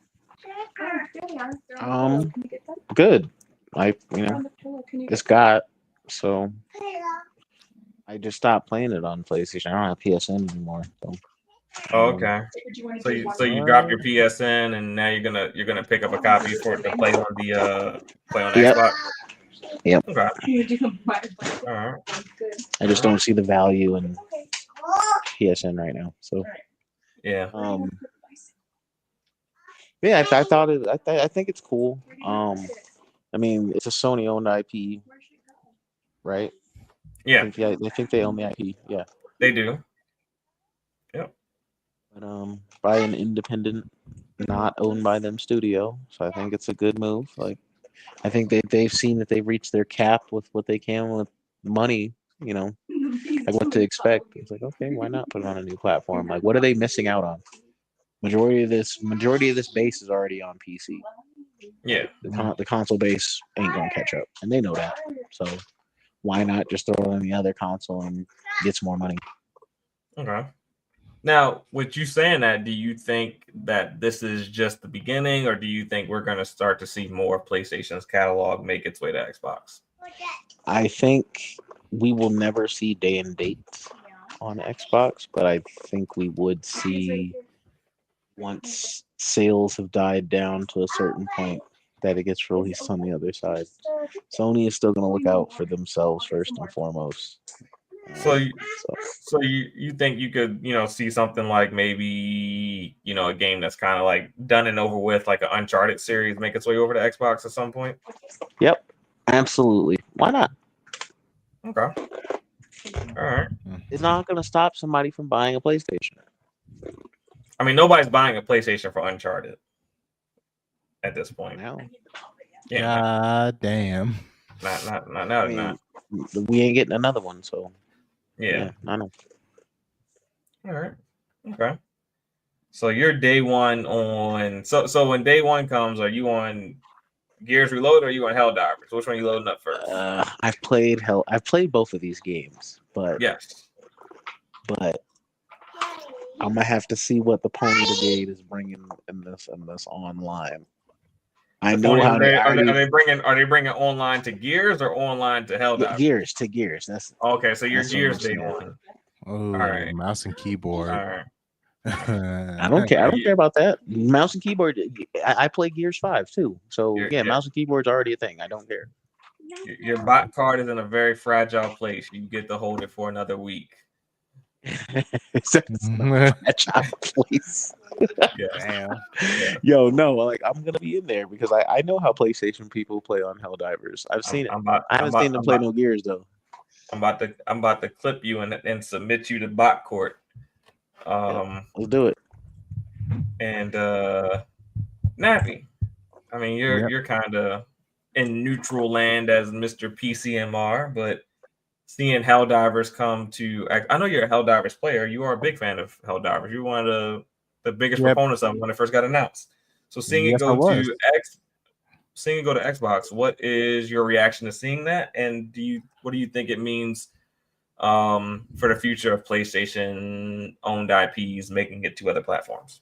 S6: Good. It's got so I just stopped playing it on PlayStation. I don't have PSN anymore. So.
S3: Okay. So you dropped your PSN and now you're gonna pick up a copy for it to play on Xbox.
S6: Yep.
S3: Okay. All right.
S6: I just don't see the value in PSN right now. So
S3: yeah.
S6: Yeah, I thought it. I think it's cool. I mean, it's a Sony-owned IP, right?
S3: Yeah.
S6: I think they own the IP. Yeah,
S3: they do. Yep.
S6: But by an independent, not owned by them studio, so I think it's a good move. Like, I think they've seen that they've reached their cap with what they can with money. Like what to expect. It's like, okay, why not put it on a new platform? Like, what are they missing out on? Majority of this base is already on PC.
S3: Yeah.
S6: The console base ain't gonna catch up, and they know that. So why not just throw it on the other console and get some more money?
S3: Okay. Now, with you saying that, do you think that this is just the beginning, or do you think we're going to start to see more of PlayStation's catalog make its way to Xbox?
S6: I think we will never see day and date on Xbox, but I think we would see once sales have died down to a certain point that it gets released on the other side. Sony is still going to look out for themselves first and foremost.
S3: So you think you could see something like maybe a game that's kind of like done and over with, like an Uncharted series, make its way over to Xbox at some point?
S6: Yep, absolutely. Why not?
S3: Okay. All right.
S6: It's not going to stop somebody from buying a PlayStation.
S3: I mean, nobody's buying a PlayStation for Uncharted at this point.
S6: Now.
S3: Yeah.
S4: God damn.
S3: Not.
S6: We ain't getting another one, so.
S3: Yeah,
S6: I know.
S3: All right. Okay. So you're day one on. So when day one comes, are you on Gears Reloaded or are you on Helldivers? Which one are you loading up first?
S6: I've played both of these games, but
S3: yes.
S6: But I'm gonna have to see what the Pony Brigade is bringing in this online. I know how
S3: are they bringing online to Gears or online to Helldivers?
S6: Gears. That's
S3: okay. So you're Gears day one.
S4: Oh, all right. Mouse and keyboard.
S3: All right.
S6: I don't care. I don't care about that. Mouse and keyboard. I play Gears 5 too. So mouse and keyboard's already a thing. I don't care.
S3: Your bot card is in a very fragile place. You get to hold it for another week.
S6: That's not a fragile place.
S3: Yeah.
S6: Yo, no, like I'm gonna be in there because I know how PlayStation people play on Helldivers. I've seen it. I haven't seen them play no Gears though.
S3: I'm about to clip you and submit you to bot court.
S6: Let's do it.
S3: And Nappy, I mean you're kind of in neutral land as Mr. PCMR, but seeing Helldivers come to, I know you're a Helldivers player. You are a big fan of Helldivers. You're one of the biggest proponents of it when it first got announced. So seeing it go to Xbox, what is your reaction to seeing that? And what do you think it means for the future of PlayStation owned IPs making it to other platforms?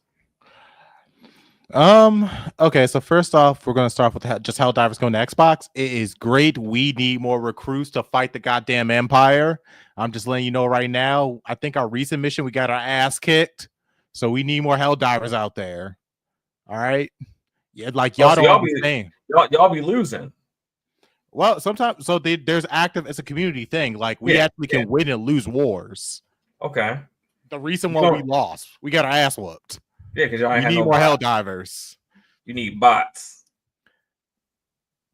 S4: Okay, so first off, we're gonna start with just Helldivers going to Xbox. It is great. We need more recruits to fight the goddamn Empire. I'm just letting you know right now. I think our recent mission we got our ass kicked, so we need more Helldivers out there. All right, yeah, like y'all don't understand.
S3: Y'all be losing.
S4: Well, sometimes there's active. It's a community thing. Like we actually can win and lose wars.
S3: Okay.
S4: The reason why we lost, we got our ass whooped.
S3: Yeah, because y'all
S4: need
S3: no
S4: more Helldivers.
S3: You need bots.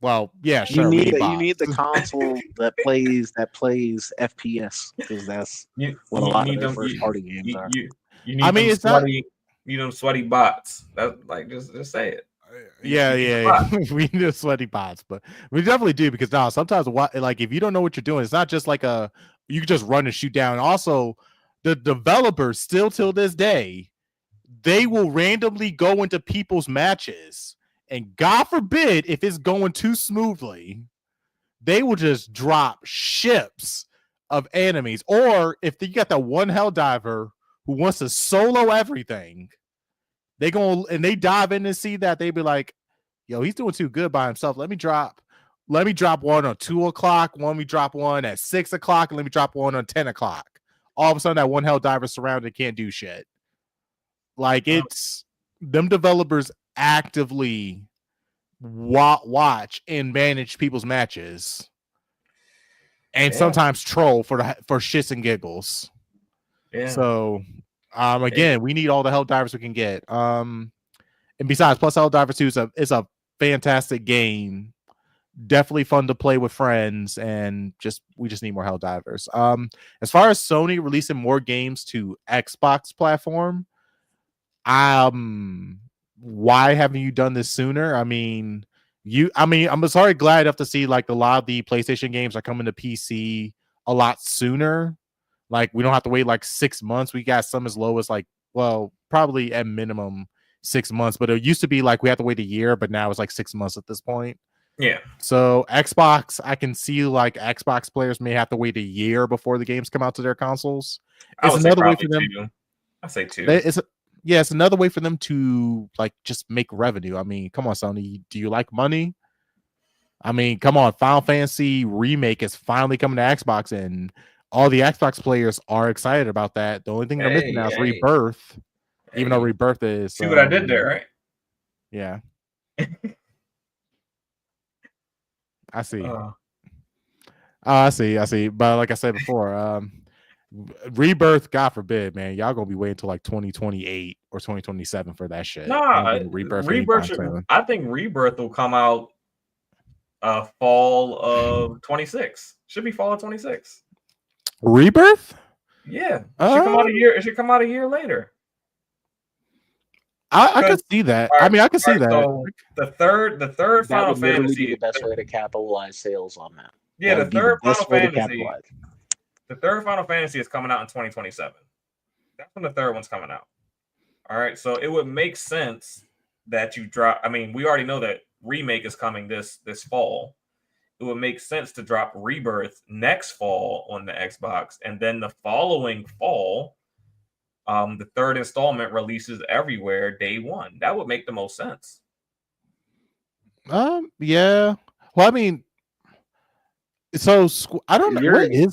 S4: Well, yeah, sure.
S6: You need the console that plays FPS, because that's what a lot of their first party games are.
S3: You need them sweaty bots. That's like just say it.
S4: Yeah. We need sweaty bots, but we definitely do, because now sometimes like if you don't know what you're doing, it's not just like you can just run and shoot down. Also, the developers still till this day, they will randomly go into people's matches, and God forbid if it's going too smoothly, they will just drop ships of enemies. Or if you got that one Helldiver who wants to solo everything, they dive in and see that, they be like, yo, he's doing too good by himself. Let me drop one on 2 o'clock, let me drop one at 6 o'clock, and let me drop one on 10 o'clock. All of a sudden that one Helldiver surrounded, can't do shit. Like, it's them developers actively watch and manage people's matches, and sometimes troll for shits and giggles. Yeah. So, again, we need all the Helldivers we can get. And besides, plus Helldivers 2 is a fantastic game. Definitely fun to play with friends, and we just need more Helldivers. As far as Sony releasing more games to Xbox platform, why haven't you done this sooner? I'm sorry, glad enough to see like a lot of the PlayStation games are coming to PC a lot sooner. Like, we don't have to wait like 6 months. We got some as low as probably at minimum 6 months, but it used to be like we have to wait a year, but now it's like 6 months at this point.
S3: Yeah.
S4: So Xbox, I can see like Xbox players may have to wait a year before the games come out to their consoles. It's another way for them.
S3: I say 2.
S4: It's another way for them to like just make revenue. I mean, come on, Sony. Do you like money? I mean, come on. Final Fantasy Remake is finally coming to Xbox, and all the Xbox players are excited about that. The only thing they're missing now is Rebirth. Even though Rebirth is...
S3: See what I did there, right?
S4: Yeah. I see. I see. But like I said before, Rebirth, God forbid, man, y'all gonna be waiting until like 2028 or 2027 for that shit.
S3: Rebirth. I think Rebirth will come out fall of 26. Should be fall of 26.
S4: Rebirth?
S3: Yeah. It should come out a year later.
S4: I could see that. Right, I could see that.
S3: So the third Final Fantasy,
S6: be the best way to capitalize sales on that.
S3: Yeah, the third Final Fantasy. The third Final Fantasy is coming out in 2027. That's when the third one's coming out. All right, so it would make sense that you drop. I mean, we already know that Remake is coming this fall. It would make sense to drop Rebirth next fall on the Xbox, and then the following fall, the third installment releases everywhere day one. That would make the most sense.
S4: Yeah. Well, I mean, so I don't know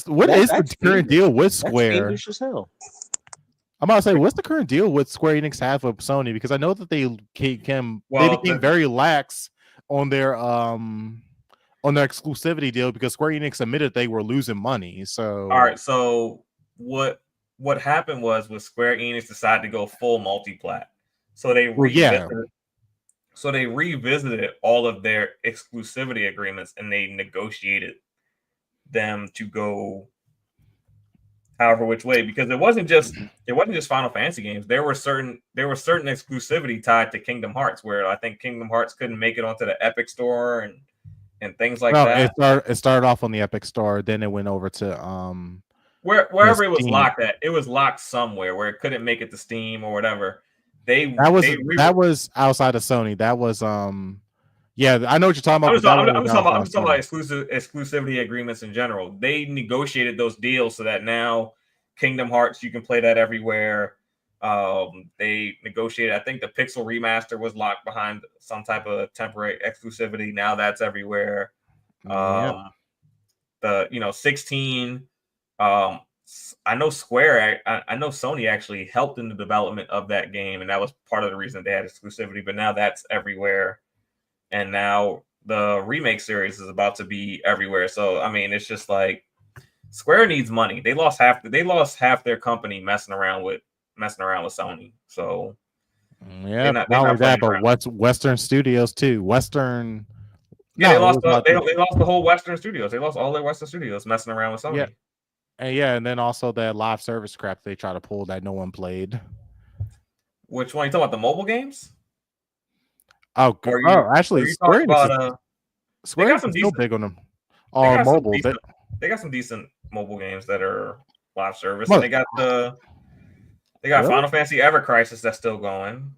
S4: what is the current deal with Square.
S6: That's as hell.
S4: I'm about to say, what's the current deal with Square Enix have with Sony? Because I know that they became very lax on their exclusivity deal, because Square Enix admitted they were losing money. So
S3: all right, so what happened was Square Enix decided to go full multi-plat. So they revisited all of their exclusivity agreements, and they negotiated them to go however which way, because it wasn't just Final Fantasy games. There were certain exclusivity tied to Kingdom Hearts, where I think Kingdom Hearts couldn't make it onto the Epic Store and things like that.
S4: It started off on the Epic Store, then it went over to
S3: wherever it was locked at. It was locked somewhere where it couldn't make it to Steam or whatever. That was outside of Sony. That was
S4: Yeah, I know what you're talking about.
S3: I'm just talking about exclusivity agreements in general. They negotiated those deals so that now Kingdom Hearts, you can play that everywhere. They negotiated, I think the Pixel remaster was locked behind some type of temporary exclusivity. Now that's everywhere. The 16. I know Square. I know Sony actually helped in the development of that game, and that was part of the reason they had exclusivity. But now that's everywhere, and now the remake series is about to be everywhere. So I mean, it's just like Square needs money. They lost half their company messing around with Sony. So
S4: yeah, not only that, but what's Western Studios too?
S3: Yeah, they lost the whole Western Studios. They lost all their Western Studios messing around with Sony.
S4: Yeah, and then also that live service crap they try to pull that no one played.
S3: Which one? You talking about the mobile games?
S4: Actually, Square Enix is still big on them. Or mobile.
S3: They got some decent mobile games that are live service. And they got Final Fantasy Ever Crisis that's still going.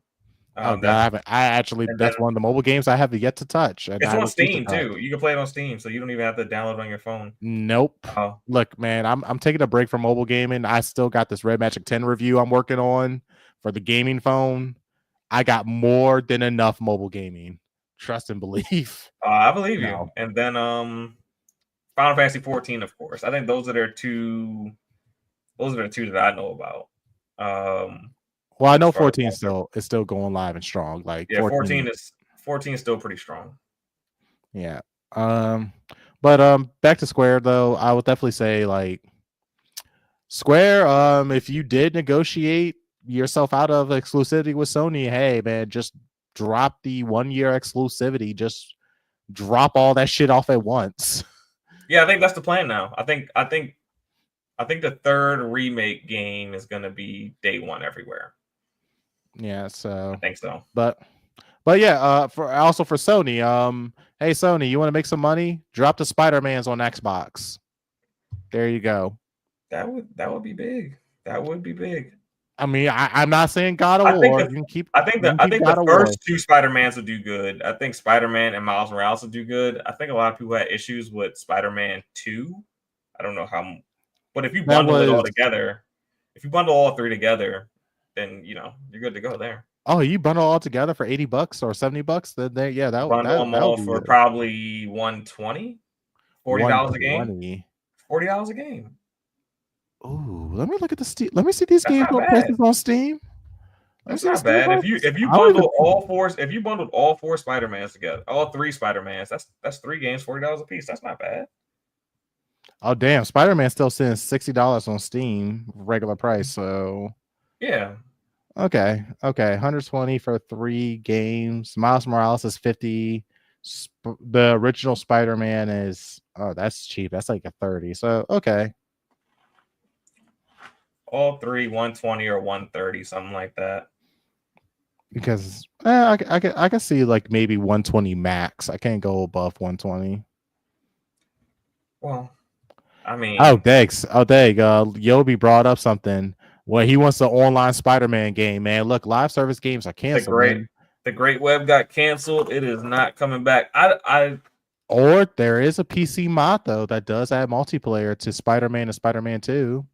S4: That's one of the mobile games I have yet to touch.
S3: It's on Steam too. You can play it on Steam, so you don't even have to download it on your phone.
S4: Nope. Look, man, I'm taking a break from mobile gaming. I still got this Red Magic 10 review I'm working on for the gaming phone. I got more than enough mobile gaming. Trust and believe.
S3: I believe you. And then Final Fantasy 14, of course. I think those are the two that I know about.
S4: Well, I know 14 is still going live and strong. Like
S3: 14 is still pretty strong.
S4: Yeah. But back to Square though, I would definitely say like Square, if you did negotiate yourself out of exclusivity with Sony, hey man, just drop the 1 year exclusivity. Just drop all that shit off at once.
S3: Yeah, I think that's the plan now. I think the third remake game is gonna be day one everywhere.
S4: Yeah, so
S3: I think so.
S4: But yeah, for Sony, hey Sony, you want to make some money? Drop the Spider-Mans on Xbox. There you go.
S3: That would be big. That would be big.
S4: I mean, I'm not saying God of War.
S3: I think the first two Spider-Mans will do good. I think Spider-Man and Miles Morales will do good. I think a lot of people had issues with Spider-Man 2. I don't know how, but if you bundle it all together, if you bundle all three together, then you're good to go there.
S4: Oh, you bundle all together for $80 or $70? Then that
S3: bundle them all for probably $120, $40 a game. $40 a game.
S4: Ooh, let me look at the Steam. Let me see these games on Steam.
S3: That's not bad. If you bundle all four Spider-Mans together, all three Spider-Mans, that's 3 games, $40 a piece. That's not bad.
S4: Oh damn, Spider-Man still sitting $60 on Steam, regular price. So
S3: yeah.
S4: Okay, 120 for 3 games. Miles Morales is $50. The original Spider-Man is that's cheap. That's like a $30. So okay.
S3: All 3, 120 or 130, something like that.
S4: Because I can see like maybe 120 max. I can't go above 120.
S3: Well, I mean,
S4: Yobi brought up something. Well, he wants the online Spider-Man game, man. Look, live service games are canceled.
S3: The Great Web got canceled. It is not coming back.
S4: Or there is a PC mod though that does add multiplayer to Spider-Man and Spider-Man 2.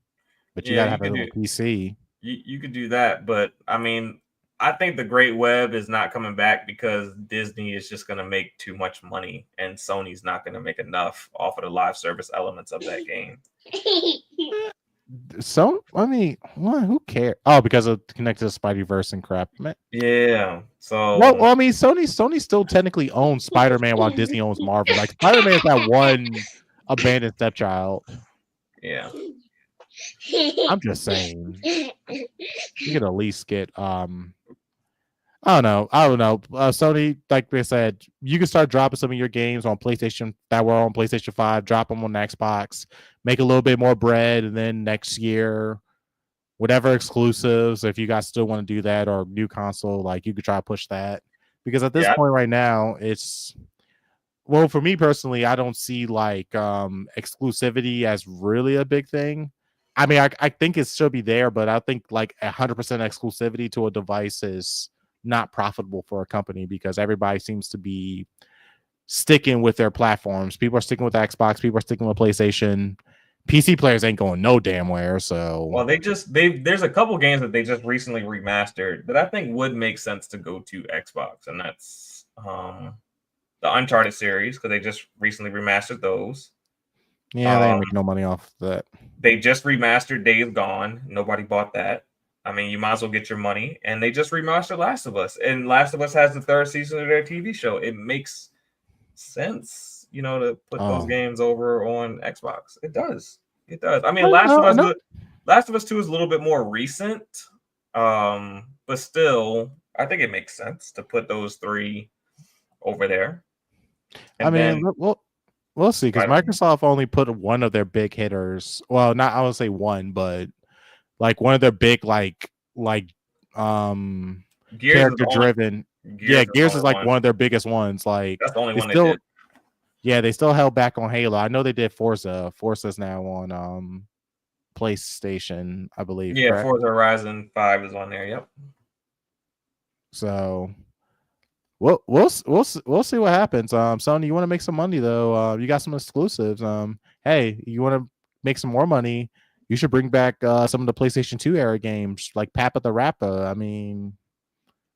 S4: But you gotta have a PC.
S3: You could do that, but I mean, I think the Great Web is not coming back because Disney is just gonna make too much money, and Sony's not gonna make enough off of the live service elements of that game.
S4: So I mean, who cares? Oh, because of connected to Spideyverse and crap, man.
S3: Yeah. So
S4: well, I mean, Sony still technically owns Spider-Man while Disney owns Marvel. Like Spider-Man is that one abandoned stepchild.
S3: Yeah.
S4: I'm just saying, you could at least get I don't know. Sony, like they said, you can start dropping some of your games on PlayStation that were on PlayStation 5, drop them on Xbox, make a little bit more bread, and then next year, whatever exclusives, if you guys still want to do that, or new console, like you could try to push that. Because at this point right now, for me personally, I don't see like exclusivity as really a big thing. I mean, I think it should be there, but I think like 100% exclusivity to a device is not profitable for a company because everybody seems to be sticking with their platforms. People are sticking with Xbox. People are sticking with PlayStation. PC players ain't going no damn where. So,
S3: well, there's a couple games that they just recently remastered that I think would make sense to go to Xbox, and that's the Uncharted series because they just recently remastered those.
S4: Yeah, they ain't make no money off that.
S3: They just remastered Days Gone. Nobody bought that. I mean, you might as well get your money. And they just remastered Last of Us. And Last of Us has the 3rd season of their TV show. It makes sense, to put those games over on Xbox. It does. It does. I mean, Last of Us 2 is a little bit more recent. But still, I think it makes sense to put those 3 over there. And
S4: we'll see, because Microsoft only put one of their big hitters. Well, not I would say one, but like one of their big character driven. Gears is like one of their biggest ones. Like
S3: that's the only one they did.
S4: Yeah, they still held back on Halo. I know they did Forza. Forza's now on PlayStation, I believe.
S3: Yeah,
S4: correct?
S3: Forza Horizon 5 is on there. Yep.
S4: So we'll see what happens. Sony, you want to make some money though? You got some exclusives. Hey, you want to make some more money? You should bring back some of the PlayStation 2 era games like Papa the Rapper. I mean,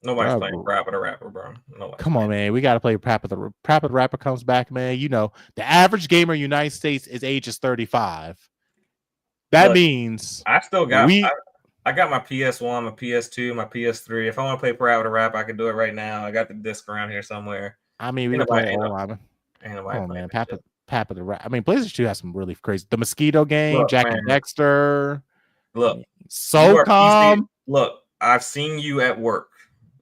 S3: nobody's playing Papa the Rapper, bro.
S4: Come on, man. We got to play Papa the Rapper comes back, man. The average gamer in the United States is ages 35. That means
S3: I still got I got my PS1, my PS2, my PS3. If I want to play Papa the Rapper, I can do it right now. I got the disc around here somewhere.
S4: I mean, we can play man. Papa the Rapper. I mean, PlayStation 2 has some really crazy. The Mosquito game, Jack and Dexter.
S3: Look,
S4: SOCOM.
S3: Look, I've seen you at work.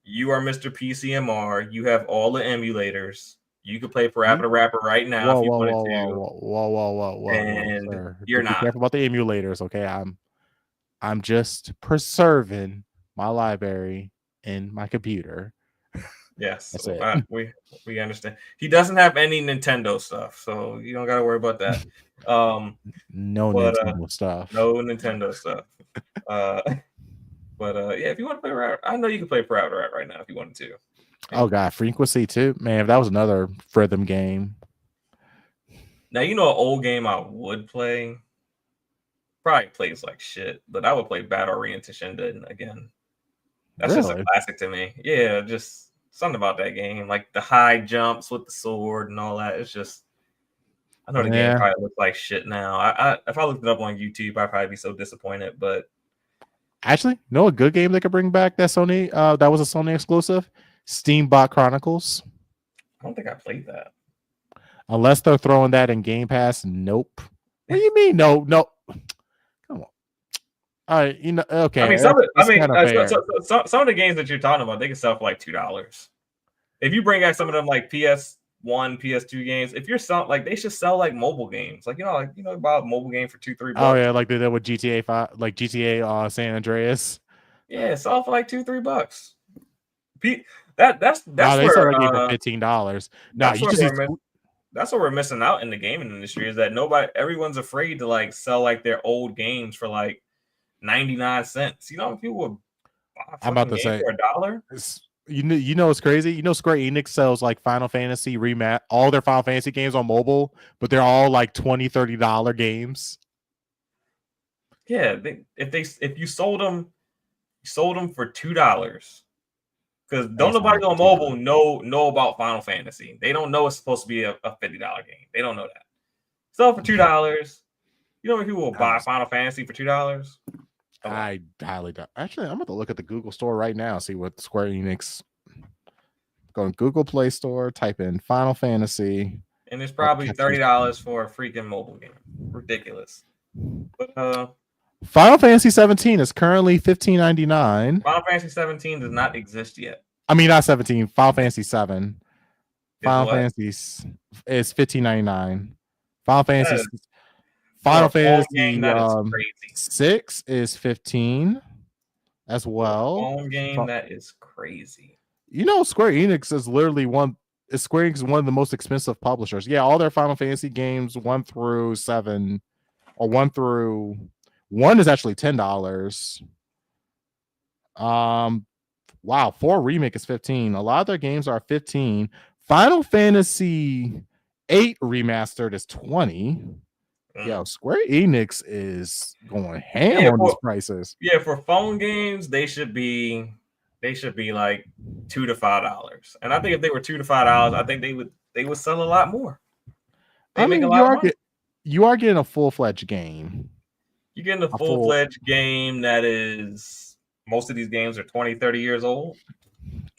S3: You are Mr. PCMR. You have all the emulators. You could play Papa the Rapper right now if you wanted to.
S4: Whoa.
S3: And
S4: sir.
S3: You're not.
S4: Be careful about the emulators, okay? I'm just preserving my library in my computer.
S3: Yes, we understand. He doesn't have any Nintendo stuff, so you don't got to worry about that.
S4: Nintendo stuff.
S3: No Nintendo stuff. But yeah, if you want to play, I know you can play Papa the Rapper right now if you wanted to.
S4: Oh god, Frequency too, man. If that was another rhythm game.
S3: Now an old game I would play. Probably plays like shit, but I would play Battle Arena Shinden again. That's just a classic to me. Yeah, just something about that game, like the high jumps with the sword and all that. It's just, I know the game probably looks like shit now. If I looked it up on YouTube, I'd probably be so disappointed. But
S4: actually, a good game they could bring back that Sony that was a Sony exclusive, Steambot Chronicles.
S3: I don't think I played that.
S4: Unless they're throwing that in Game Pass. Nope. What do you mean? No. Come on. All right, okay.
S3: I mean, some of the games that you're talking about, they can sell for like $2. If you bring back some of them like PS1, PS2 games, if you're selling, like, they should sell like mobile games, like buy a mobile game for $2-3.
S4: Oh yeah, like they did with GTA 5, like GTA San Andreas.
S3: Yeah, sell for like $2-3. That's
S4: they
S3: where
S4: sell that game for $15. No,
S3: that's what we're missing out in the gaming industry, is that everyone's afraid to like sell like their old games for like 99 cents. People would buy
S4: I'm about to say
S3: for $1.
S4: It's crazy. Square Enix sells like Final Fantasy all their Final Fantasy games on mobile, but they're all like $20-$30 games.
S3: Yeah, if you sold them for $2. Because don't nobody on mobile know about Final Fantasy. They don't know it's supposed to be a $50 game. They don't know that. Sell for $2. You know how many people will buy Final Fantasy for $2?
S4: I highly doubt. Actually, I'm about to look at the Google Store right now, see what Square Enix. Go to Google Play Store, type in Final Fantasy,
S3: and it's probably $30 for a freaking mobile game. Ridiculous. But
S4: Final Fantasy 17 is currently $15.99.
S3: Final Fantasy 17 does not exist yet.
S4: I mean, not 17. Final Fantasy 7. Final Fantasy is $15.99. Final Fantasy 6 is $15 as well.
S3: Phone game, that is crazy.
S4: Square Enix is literally Square Enix is one of the most expensive publishers. Yeah, all their Final Fantasy games 1 through 7 or 1 through 1 is actually $10. Wow, 4 Remake is $15. A lot of their games are $15. Final Fantasy 8 remastered is $20. Yo, Square Enix is going ham on these prices.
S3: Yeah, for phone games, they should be like $2 to $5. And I think if they were $2 to $5, I think they would sell a lot more. They make a lot of money.
S4: You are getting a full-fledged game.
S3: You're getting a full-fledged game that is, most of these games are 20, 30 years old.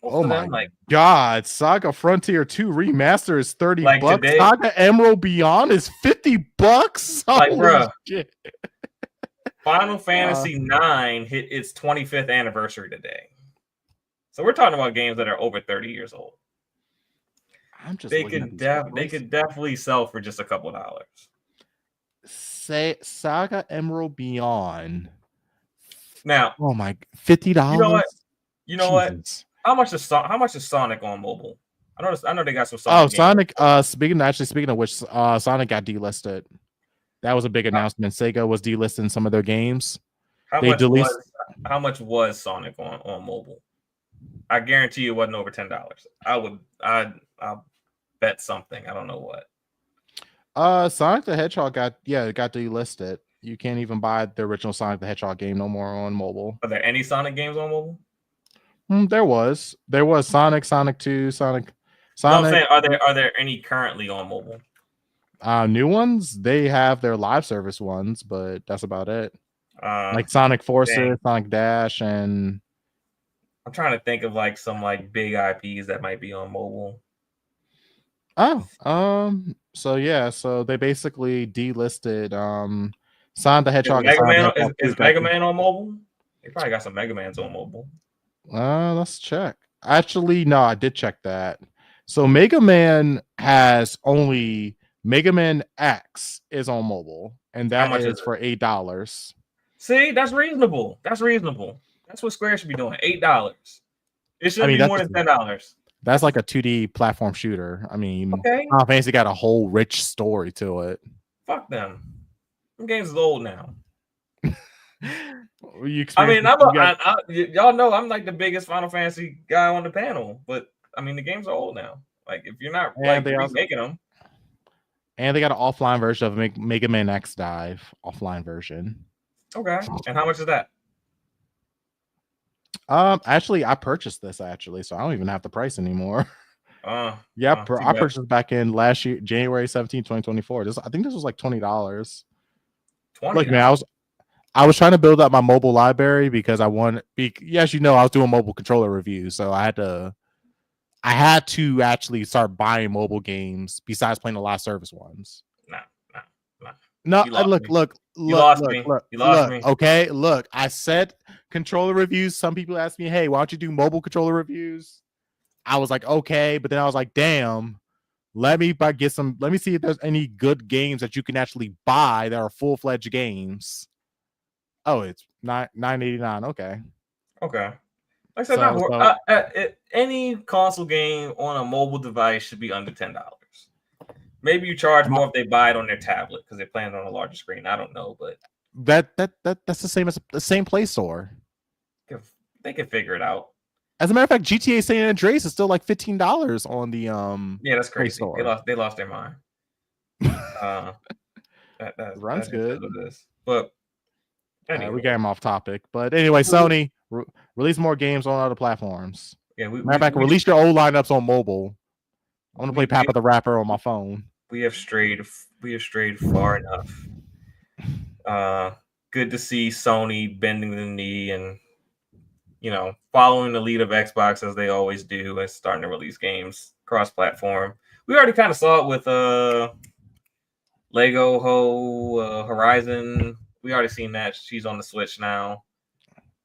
S4: Oh my God. Saga Frontier 2 Remaster is $30.
S3: Like today,
S4: Saga Emerald Beyond is $50.
S3: Like, bruh. Final Fantasy 9 hit its 25th anniversary today. So we're talking about games that are over 30 years old. They could definitely sell for just a couple dollars.
S4: Say Saga Emerald Beyond.
S3: Now,
S4: oh my, $50.
S3: You know what? How much is Sonic on mobile? I know they got some Sonic.
S4: Sonic. Speaking of which, Sonic got delisted. That was a big announcement. Sega was delisting some of their games.
S3: How much was Sonic on mobile? I guarantee you it wasn't over $10. I'll bet something. I don't know what.
S4: Sonic the Hedgehog got delisted. You can't even buy the original Sonic the Hedgehog game no more on mobile.
S3: Are there any Sonic games on mobile?
S4: There was Sonic 2, Sonic.
S3: No, I'm saying, are there any currently on mobile?
S4: New ones, they have their live service ones, but that's about it. Like Sonic Forces, Sonic Dash, and
S3: I'm trying to think of like some like big IPs that might be on mobile.
S4: So they basically delisted Sonic the Hedgehog.
S3: Is Mega Man on mobile? They probably got some Mega Mans on mobile.
S4: Let's check. Actually, no, I did check that. So Mega Man has only Mega Man X is on mobile, and that is for $8.
S3: See, that's reasonable. That's what Square should be doing. $8. It shouldn't be more than $10.
S4: That's like a 2D platform shooter. I mean, Final Fantasy got a whole rich story to it.
S3: Fuck them. Them games is old now. Y'all know I'm like the biggest Final Fantasy guy on the panel, but I mean the games are old now. Like if you're not remaking them,
S4: and they got an offline version of Mega Man X Dive offline version.
S3: Okay, and how much is that?
S4: Actually, I purchased this so I don't even have the price anymore. I purchased back in last year, January 17, 2024. I think this was like $20. Like man, I was trying to build up my mobile library because I was doing mobile controller reviews, so I had to actually start buying mobile games besides playing the live service ones. No, look. You lost me. Okay, look. I said controller reviews. Some people ask me, "Hey, why don't you do mobile controller reviews?" I was like, "Okay," but then I was like, "Damn, let me see if there's any good games that you can actually buy that are full-fledged games." Oh, it's $9.89. Okay.
S3: Like I said, any console game on a mobile device should be under $10. Maybe you charge more if they buy it on their tablet because they're playing on a larger screen. I don't know, but
S4: that's the same as the same Play Store.
S3: They can figure it out.
S4: As a matter of fact, GTA San Andreas is still like $15 on the
S3: Yeah, that's crazy. They lost their mind. That
S4: runs good.
S3: But anyway.
S4: We got him off topic. But anyway, Sony release more games on other platforms.
S3: Yeah,
S4: matter of fact, release your old lineups on mobile. I want to play Papa the Rapper on my phone.
S3: We have strayed far enough. Good to see Sony bending the knee and following the lead of Xbox as they always do and starting to release games cross-platform. We already kind of saw it with Horizon. We already seen that. She's on the Switch now.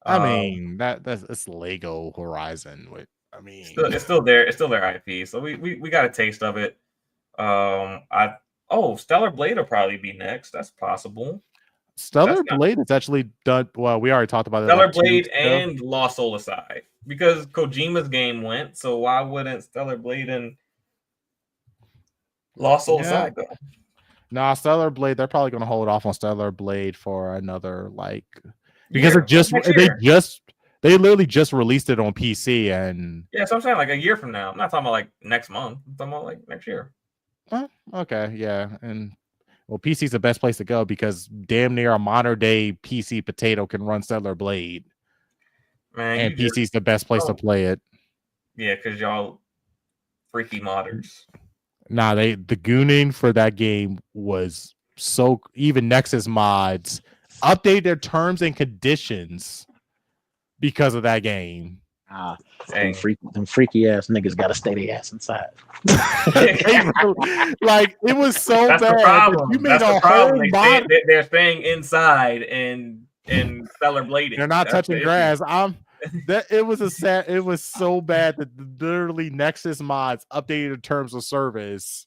S4: I mean, that's Lego Horizon.
S3: It's still there. It's still their IP. So we got a taste of it. Stellar Blade will probably be next. That's possible.
S4: Stellar Blade is actually done. Well, we already talked about it.
S3: Stellar Blade and Lost Soul Aside because Kojima's game went. So why wouldn't Stellar Blade and Lost Soul Aside go?
S4: Nah, Stellar Blade. They're probably going to hold off on Stellar Blade for another because They literally just released it on PC, and
S3: Yeah, so I'm saying like a year from now. I'm not talking about like next month. I'm talking about like next year.
S4: Okay, yeah, and well, PC is the best place to go because damn near a modern day PC potato can run Stellar Blade,
S3: Man,
S4: and PC is the best place to play it.
S3: Yeah, because y'all freaky modders.
S4: Nah, the gooning for that game was so. Even Nexus mods update their terms and conditions because of that game.
S6: Them freaky ass niggas gotta stay their ass inside.
S4: Like it was so
S3: That's
S4: bad.
S3: The problem.
S4: You made
S3: That's
S4: a
S3: the problem.
S4: whole
S3: They're staying inside and Stellar Blading.
S4: They're not touching grass. It was so bad that literally Nexus mods updated the terms of service.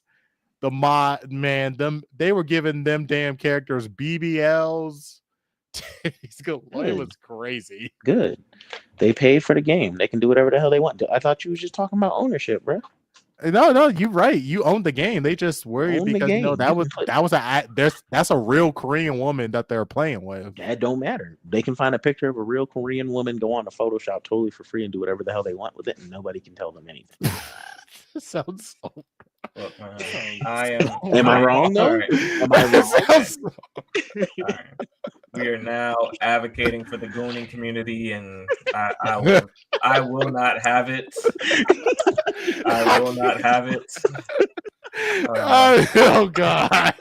S4: The mod, man, they were giving them damn characters BBLs. It was crazy.
S6: Good. They paid for the game. They can do whatever the hell they want. I thought you was just talking about ownership, bro.
S4: No, you're right. You own the game. They just worried because that's a real Korean woman that they're playing with.
S6: That don't matter. They can find a picture of a real Korean woman, go on to Photoshop totally for free, and do whatever the hell they want with it, and nobody can tell them anything.
S4: Sounds so.
S3: Look,
S6: Am I wrong though?
S3: Right.
S6: Am I wrong?
S3: Right. We are now advocating for the gooning community, and I will not have it. I will not have it.
S4: Oh God!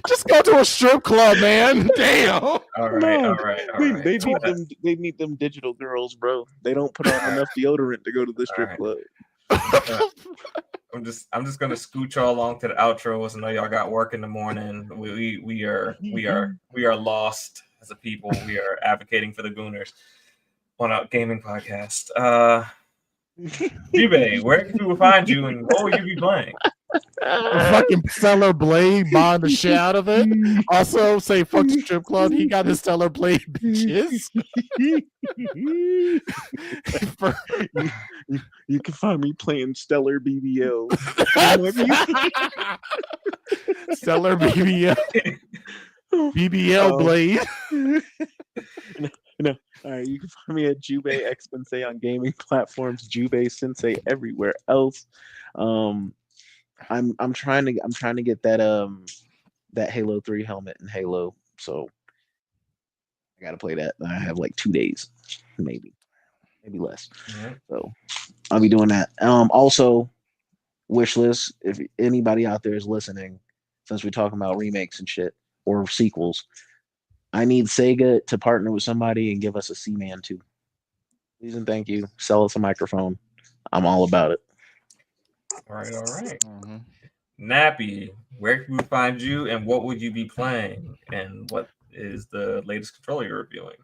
S4: Just go to a strip club, man. Damn.
S3: All right.
S6: They need them digital girls, bro. They don't put on enough deodorant to go to the strip club.
S3: I'm just gonna scoot y'all along to the outros. I know y'all got work in the morning. We are lost as a people. We are advocating for the Gooners on a gaming podcast. Jube, where can people find you, and what will you be playing?
S4: Fucking Stellar Blade, buying the shit out of it. Also, say fuck the strip club. He got his Stellar Blade bitches.
S6: You can find me playing Stellar BBL.
S4: Stellar BBL. BBL Blade.
S6: No. All right, you can find me at jubeisensei on gaming platforms, jubeisensei everywhere else. I'm trying to get that Halo 3 helmet in Halo, so I gotta play that. I have like 2 days, maybe less. Mm-hmm. So I'll be doing that. Also, wish list. If anybody out there is listening, since we're talking about remakes and shit or sequels, I need Sega to partner with somebody and give us a Seaman 2. Please and thank you. Sell us a microphone. I'm all about it.
S3: All right. Mm-hmm. Nappy, where can we find you, and what would you be playing, and what is the latest controller you're reviewing?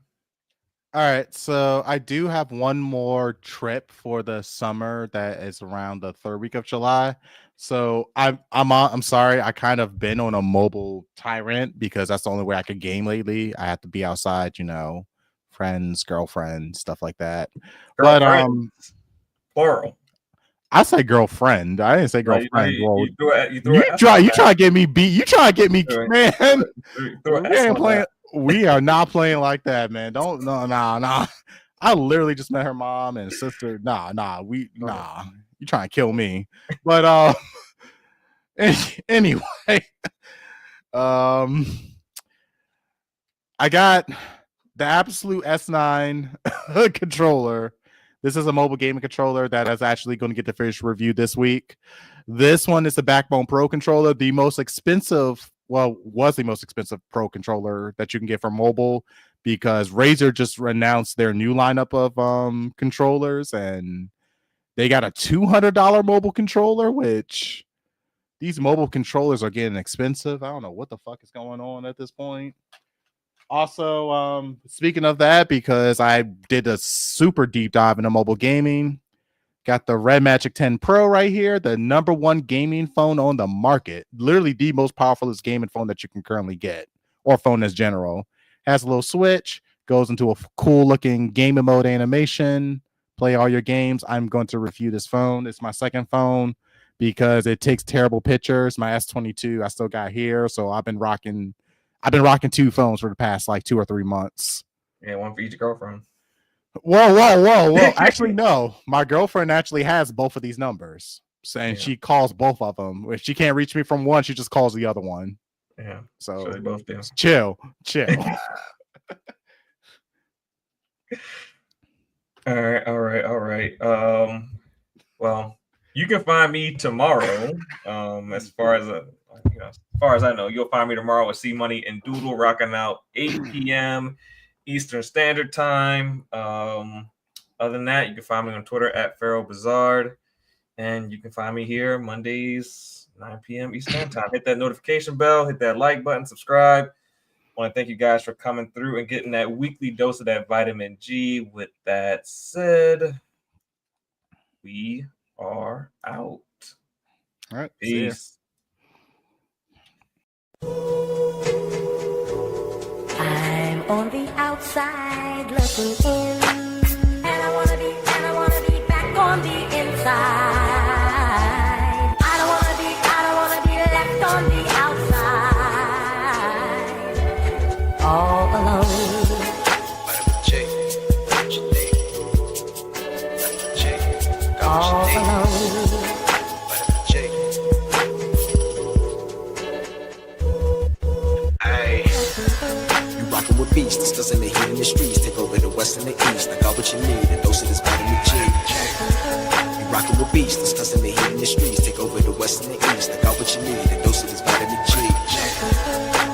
S4: All right, so I do have one more trip for the summer that is around the 3rd week of July. So I'm sorry, I kind of been on a mobile tyrant because that's the only way I could game lately. I have to be outside, friends, girlfriend, stuff like that.
S3: Girlfriend. But plural.
S4: I say girlfriend. I didn't say girlfriend. You try to get me beat. You try to get me, man. We are not playing like that, man. No. I literally just met her mom and sister. Nah. You trying to kill me? But anyway, I got the Absolute S9 controller. This is a mobile gaming controller that is actually going to get the first review this week. This one is the Backbone Pro controller, was the most expensive Pro controller that you can get for mobile, because Razer just announced their new lineup of controllers, and they got a $200 mobile controller, which these mobile controllers are getting expensive. I don't know what the fuck is going on at this point. Also, speaking of that, because I did a super deep dive into mobile gaming, got the Red Magic 10 Pro right here, the #1 gaming phone on the market. Literally the most powerful gaming phone that you can currently get, or phone as general. Has a little switch, goes into a cool looking gaming mode animation, play all your games. I'm going to review this phone. It's my second phone because it takes terrible pictures. My S22 I still got here, so I've been rocking 2 phones for the past like 2 or 3 months.
S3: Yeah, one for each girlfriend.
S4: Whoa. Actually, no. My girlfriend actually has both of these numbers. And she calls both of them. If she can't reach me from one, she just calls the other one.
S3: Yeah.
S4: So
S3: they both do.
S4: Chill.
S3: All right. Well, you can find me tomorrow. As far as I know, you'll find me tomorrow with C Money and Doodle rocking out 8 p.m. Eastern Standard Time. Other than that, you can find me on Twitter at pharaohbazard, and you can find me here Mondays 9 p.m. Eastern Time. Hit that notification bell, hit that like button, subscribe. I want to thank you guys for coming through and getting that weekly dose of that vitamin G. With that said, we are out.
S4: All right.
S3: Peace.
S1: I'm on the outside looking in, and I wanna be back on the inside. I don't wanna be left on the outside, all alone. All alone.
S2: Rockin' with beats, discussing the heat in the streets. Take over the west and the east. I got what you need, a dose of this vitamin G. You rockin' with beats, discussing the heat in the streets. Take over the west and the east. I got what you need, a dose of this vitamin G.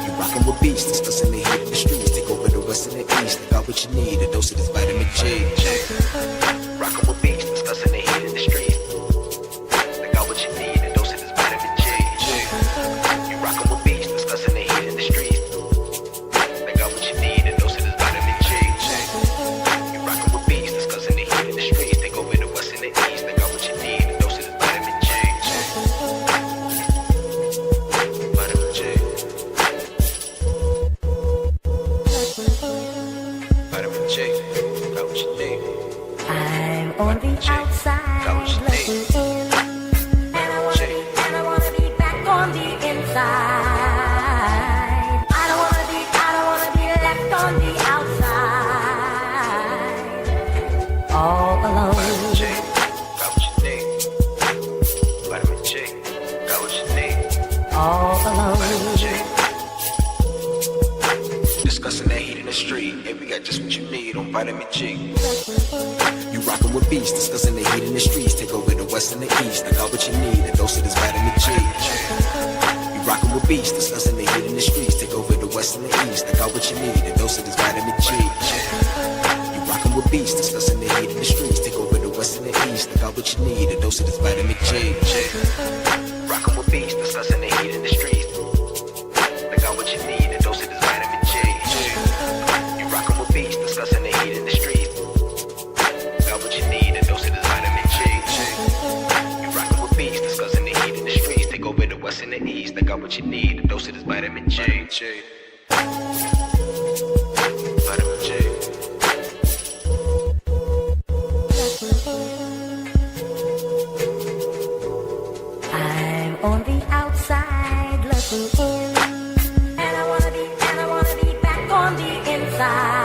S2: You rockin' with beats, discussing the heat in the streets. Take over the west and the east. I got what you need, a dose of this vitamin G. Rockin' with beats, discussing the heat in the streets. I got what you need, a dose of this vitamin G. You rockin' with beats, discussing the heat in the streets.
S1: On the outside looking in, and I wanna be back on the inside. I don't wanna be left on the outside, all alone.
S2: Vitamin J, got what you need. Vitamin J, got what you need.
S1: All alone.
S2: Vitamin J. Discussing that heat in the street, and we got just what you need on Vitamin G. You rockin' with beats, discussing the heat in the streets. Take over the west and the east. I got what you need, a dose of this vitamin G. You rockin' with beats, discussing the heat in the streets. Take over the west and the east. I got what you need, a dose of this vitamin G. You rockin' with beats, discussing the heat in the streets. Take over the west and the east. I got what you need, a dose of this vitamin G. Rockin' with beats, discussing the heat in the streets. I got what you need, a dose of this vitamin G. You rockin' with beats, discussing the heat in the streets. Got what you need, a dose of this vitamin G. You rockin' with beats, discussing the heat in the streets. Take over the west and the east. I got what you need, a dose of this vitamin G. Vitamin G.
S1: I'm on the outside looking in, and I wanna be back on the inside.